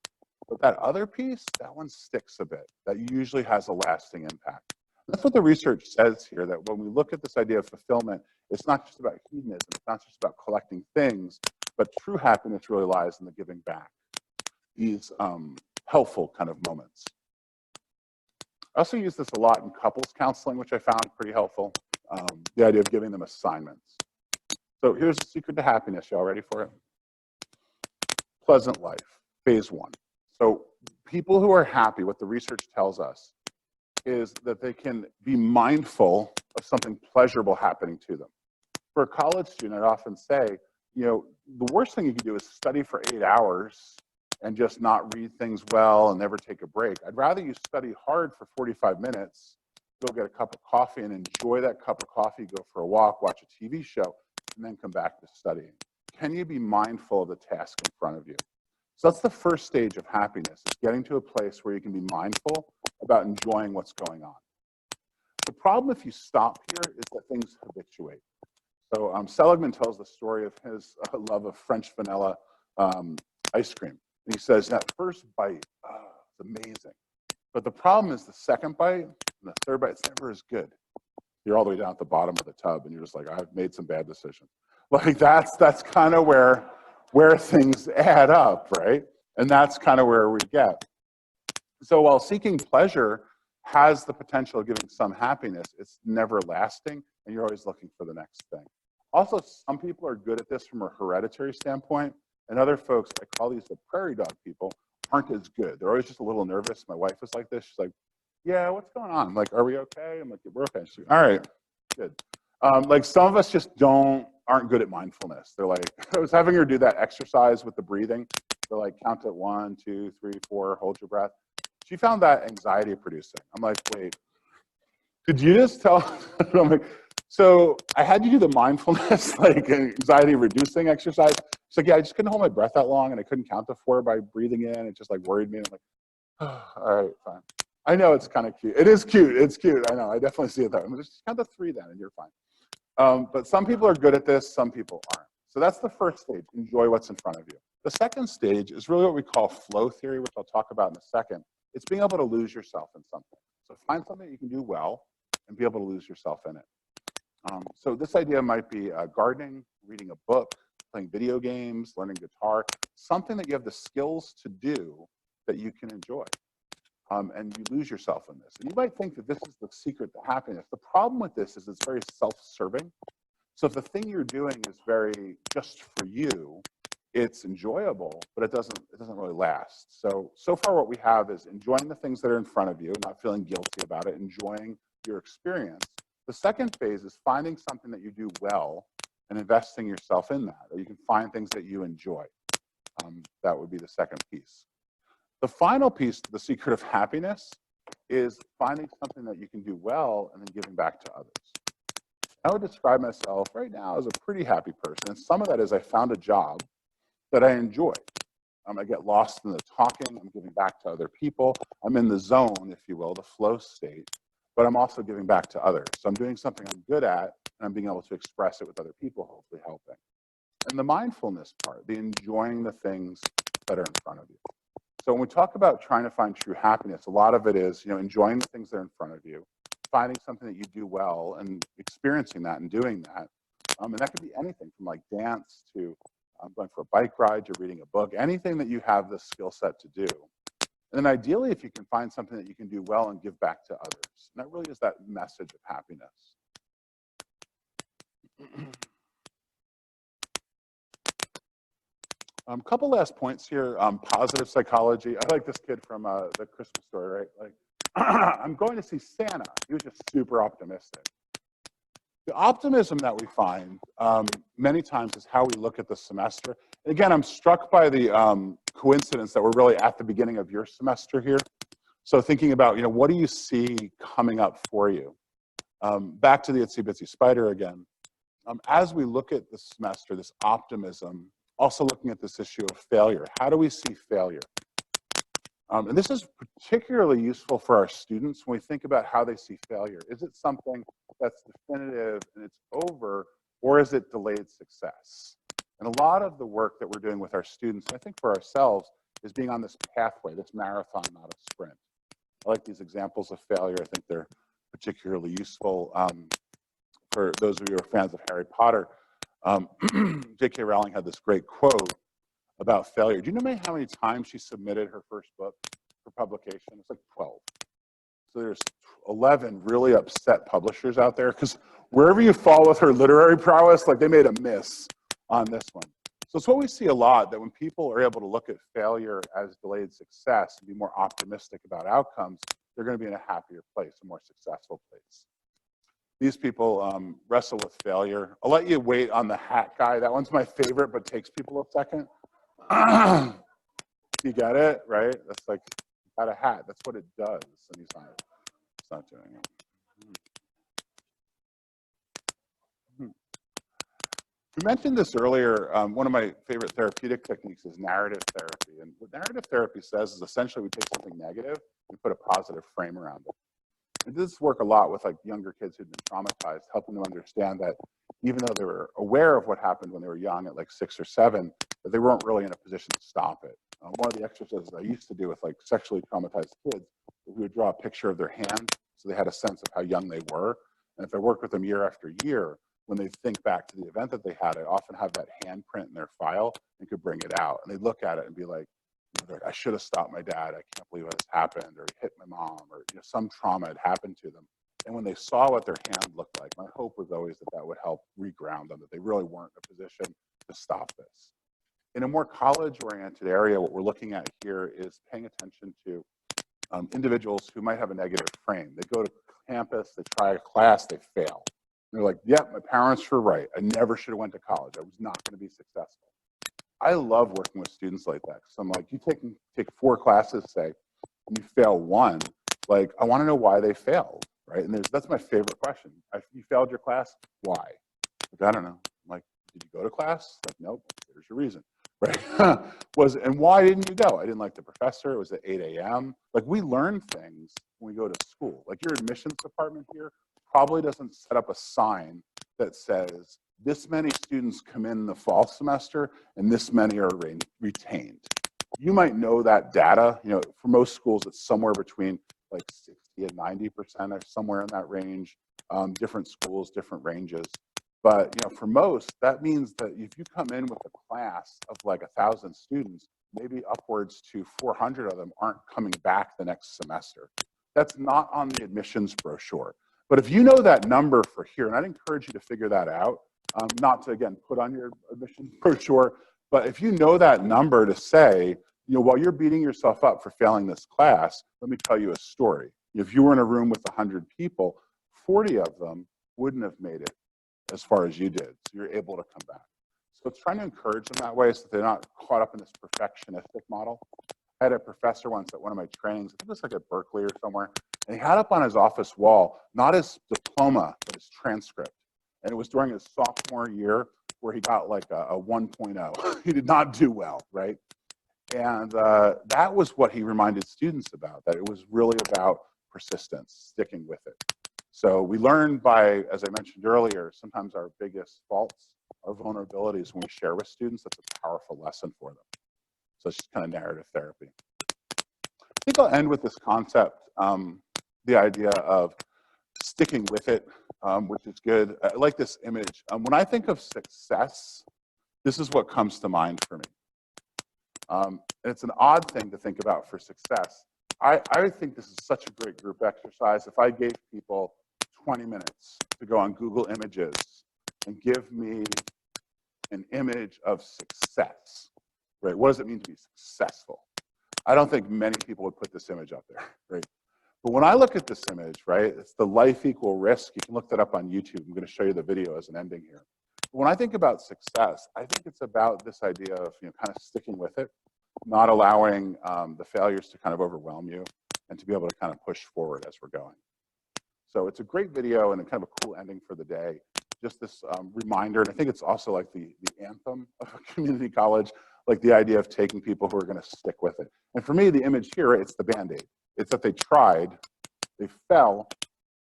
But that other piece, that one sticks a bit. That usually has a lasting impact. That's what the research says here, that when we look at this idea of fulfillment, it's not just about hedonism, it's not just about collecting things, but true happiness really lies in the giving back. These helpful kind of moments. I also use this a lot in couples counseling, which I found pretty helpful. The idea of giving them assignments. So here's the secret to happiness. Y'all ready for it? Pleasant life, phase 1. So people who are happy, what the research tells us, is that they can be mindful of something pleasurable happening to them. For a college student, I'd often say, the worst thing you can do is study for 8 hours and just not read things well and never take a break. I'd rather you study hard for 45 minutes, go get a cup of coffee and enjoy that cup of coffee, go for a walk, watch a TV show, and then come back to studying. can you be mindful of the task in front of you? So that's the first stage of happiness, is getting to a place where you can be mindful about enjoying what's going on. The problem if you stop here is that things habituate. So Seligman tells the story of his love of French vanilla ice cream. And he says that first bite, it's amazing. But the problem is the second bite and the third bite, it's never as good. You're all the way down at the bottom of the tub and you're just like, I've made some bad decisions. Like that's kind of where things add up, right? And that's kind of where we get. So while seeking pleasure has the potential of giving some happiness, it's never lasting and you're always looking for the next thing. Also, some people are good at this from a hereditary standpoint, and other folks, I call these the prairie dog people, aren't as good. They're always just a little nervous. My wife is like this. She's like, yeah, what's going on? I'm like, are we okay? I'm like, we're okay. She's like, all right, good. Like some of us just aren't good at mindfulness. They're like, I was having her do that exercise with the breathing. They're like, count at 1, 2, 3, 4, hold your breath. She found that anxiety producing. I'm like, wait, did you just tell? I'm like, so I had you do the mindfulness, like anxiety reducing exercise. She's like, yeah, I just couldn't hold my breath that long and I couldn't count to 4 by breathing in. It just like worried me. And I'm like, oh, all right, fine. I know it's kind of cute. It is cute. It's cute. I know. I definitely see it there. I'm just count to 3 then and you're fine. But some people are good at this. Some people aren't. So that's the first stage. Enjoy what's in front of you. The second stage is really what we call flow theory, which I'll talk about in a second. It's being able to lose yourself in something. So find something that you can do well and be able to lose yourself in it. So this idea might be gardening, reading a book, playing video games, learning guitar, something that you have the skills to do that you can enjoy. And you lose yourself in this. And you might think that this is the secret to happiness. The problem with this is it's very self-serving. So if the thing you're doing is very just for you, it's enjoyable, but it doesn't really last. So far what we have is enjoying the things that are in front of you, not feeling guilty about it, enjoying your experience. The second phase is finding something that you do well and investing yourself in that, or you can find things that you enjoy. That would be the second piece. The final piece to the secret of happiness is finding something that you can do well and then giving back to others. I would describe myself right now as a pretty happy person, and some of that is I found a job that I enjoy. I get lost in the talking, I'm giving back to other people, I'm in the zone, if you will, the flow state, but I'm also giving back to others. So I'm doing something I'm good at, and I'm being able to express it with other people, hopefully helping. And the mindfulness part, the enjoying the things that are in front of you. So when we talk about trying to find true happiness, a lot of it is, enjoying the things that are in front of you, finding something that you do well and experiencing that and doing that. And that could be anything from like dance to going for a bike ride to reading a book, anything that you have the skill set to do. And then ideally, if you can find something that you can do well and give back to others. And that really is that message of happiness. Couple last points here. Positive psychology. I like this kid from the Christmas story, right? Like, I'm going to see Santa. He was just super optimistic. The optimism that we find many times is how we look at the semester. And again, I'm struck by the coincidence that we're really at the beginning of your semester here. So thinking about, what do you see coming up for you? Back to the Itsy Bitsy Spider again. As we look at the semester, this optimism, also looking at this issue of failure. How do we see failure? And this is particularly useful for our students when we think about how they see failure. Is it something that's definitive and it's over, or is it delayed success? And a lot of the work that we're doing with our students, and I think for ourselves, is being on this pathway, this marathon, not a sprint. I like these examples of failure. I think they're particularly useful for those of you who are fans of Harry Potter. J.K. Rowling had this great quote about failure. Do you know how many times she submitted her first book for publication? It's like 12. So there's 11 really upset publishers out there because wherever you fall with her literary prowess, like they made a miss on this one. So it's what we see a lot, that when people are able to look at failure as delayed success and be more optimistic about outcomes, they're going to be in a happier place, a more successful place. These people wrestle with failure. I'll let you wait on the hat guy. That one's my favorite, but takes people a second. You get it, right? That's like, got a hat. That's what it does. And he's not doing it. We mentioned this earlier. One of my favorite therapeutic techniques is narrative therapy. And what narrative therapy says is essentially we take something negative and put a positive frame around it. And this work a lot with like younger kids who've been traumatized, helping them understand that even though they were aware of what happened when they were young at like 6 or 7, that they weren't really in a position to stop it. One of the exercises I used to do with like sexually traumatized kids, we would draw a picture of their hand so they had a sense of how young they were. And if I worked with them year after year, when they think back to the event that they had, I often have that handprint in their file and could bring it out. And they look at it and be like, I should have stopped my dad. I can't believe this happened, or he hit my mom, or some trauma had happened to them. And when they saw what their hand looked like, my hope was always that that would help reground them, that they really weren't in a position to stop this. In a more college-oriented area, what we're looking at here is paying attention to individuals who might have a negative frame. They go to campus, they try a class, they fail. They're like, yep, my parents were right. I never should have went to college. I was not going to be successful. I love working with students like that. So I'm like, you take 4 classes, say, and you fail 1. Like, I want to know why they failed, right? And that's my favorite question. If you failed your class, why? Like, I don't know. I'm like, did you go to class? Like, nope. There's your reason, right? And why didn't you go? I didn't like the professor. It was at 8 a.m. Like, we learn things when we go to school. Like, your admissions department here probably doesn't set up a sign that says this many students come in the fall semester and this many are retained. You might know that data. For most schools, it's somewhere between like 60 and 90% or somewhere in that range. Different schools, different ranges. But for most, that means that if you come in with a class of like 1,000 students, maybe upwards to 400 of them aren't coming back the next semester. That's not on the admissions brochure. But if you know that number for here, and I'd encourage you to figure that out, not to, again, put on your admissions brochure, but if you know that number to say, while you're beating yourself up for failing this class, let me tell you a story. If you were in a room with 100 people, 40 of them wouldn't have made it as far as you did. So you're able to come back. So it's trying to encourage them that way so that they're not caught up in this perfectionistic model. I had a professor once at one of my trainings, I think it was like at Berkeley or somewhere, and he had up on his office wall, not his diploma, but his transcript. And it was during his sophomore year where he got like a 1.0. He did not do well, right? And that was what he reminded students about, that it was really about persistence, sticking with it. So we learn by, as I mentioned earlier, sometimes our biggest faults, our vulnerabilities when we share with students. That's a powerful lesson for them. So it's just kind of narrative therapy. I think I'll end with this concept, the idea of sticking with it, which is good. I like this image. When I think of success, this is what comes to mind for me. And it's an odd thing to think about for success. I think this is such a great group exercise. If I gave people 20 minutes to go on Google Images and give me an image of success, right? What does it mean to be successful? I don't think many people would put this image up there, right? But when I look at this image, right, it's the life equal risk. You can look that up on YouTube. I'm going to show you the video as an ending here. But when I think about success, I think it's about this idea of kind of sticking with it, not allowing the failures to kind of overwhelm you, and to be able to kind of push forward as we're going. So it's a great video and a kind of a cool ending for the day. Just this reminder, and I think it's also like the anthem of a community college, like the idea of taking people who are going to stick with it. And for me, the image here, it's the Band-Aid. It's that they tried, they fell,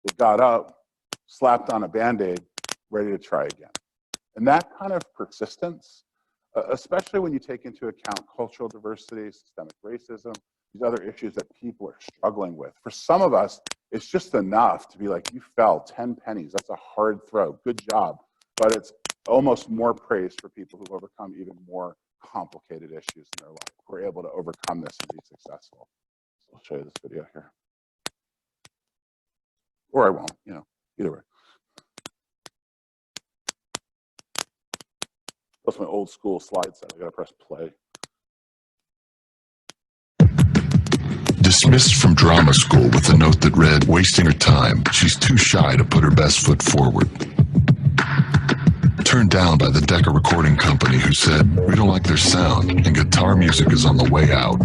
they got up, slapped on a Band-Aid, ready to try again. And that kind of persistence, especially when you take into account cultural diversity, systemic racism, these other issues that people are struggling with. For some of us, it's just enough to be like, you fell 10 pennies. That's a hard throw. Good job. But it's almost more praise for people who've overcome even more complicated issues in their life. We're able to overcome this and be successful. So I'll show you this video here. Or I won't, either way. That's my old school slide set. I gotta press play. Dismissed from drama school with a note that read, wasting her time, she's too shy to put her best foot forward. Turned down by the Decca recording company who said, we don't like their sound and guitar music is on the way out.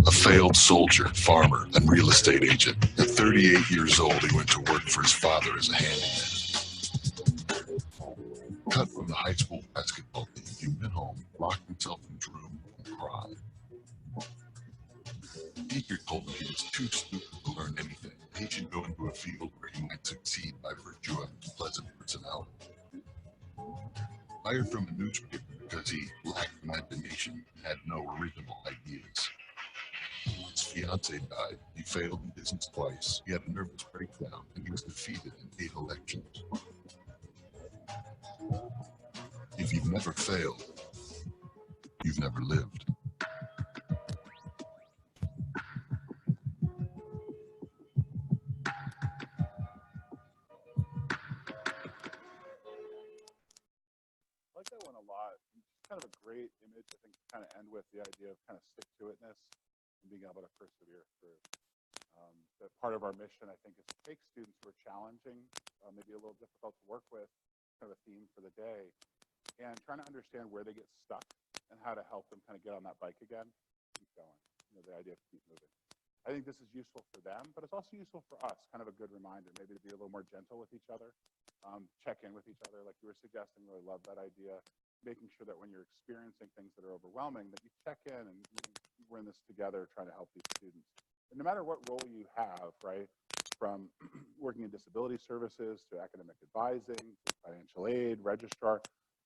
A failed soldier, farmer, and real estate agent. At 38 years old, he went to work for his father as a handyman. the high school basketball team, he went home, locked himself in his room, and cried. The teacher told him he was too stupid to learn anything. He should go into a field where he might succeed by virtue of his pleasant personality. Fired from a newspaper because he lacked imagination and had no original ideas. His fiancée died. He failed in business twice. He had a nervous breakdown, and he was defeated in 8 elections. If you've never failed, you've never lived. I like that one a lot. It's kind of a great image, I think, to kind of end with the idea of kind of stick-to-itness and being able to persevere through. That part of our mission, I think, is to take students who are challenging, maybe a little difficult to work with, kind of a theme for the day, and trying to understand where they get stuck and how to help them kind of get on that bike again, keep going. You know, the idea of keep moving. I think this is useful for them, but it's also useful for us, kind of a good reminder, maybe to be a little more gentle with each other, check in with each other, like you were suggesting. Really love that idea. Making sure that when you're experiencing things that are overwhelming, that you check in and we're in this together trying to help these students. And no matter what role you have, right, from working in disability services to academic advising, to financial aid, registrar,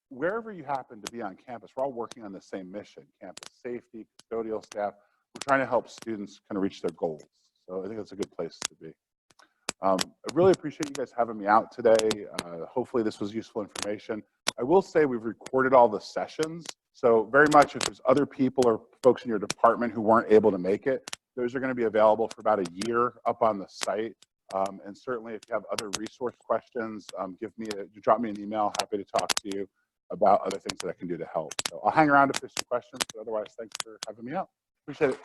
wherever you happen to be on campus, we're all working on the same mission: campus safety, custodial staff. We're trying to help students kind of reach their goals. So I think that's a good place to be. I really appreciate you guys having me out today. Hopefully this was useful information. I will say we've recorded all the sessions. So very much if there's other people or folks in your department who weren't able to make it, those are going to be available for about a year up on the site. And certainly if you have other resource questions, drop me an email. Happy to talk to you about other things that I can do to help. So I'll hang around if there's some questions, but otherwise, thanks for having me out. Appreciate it.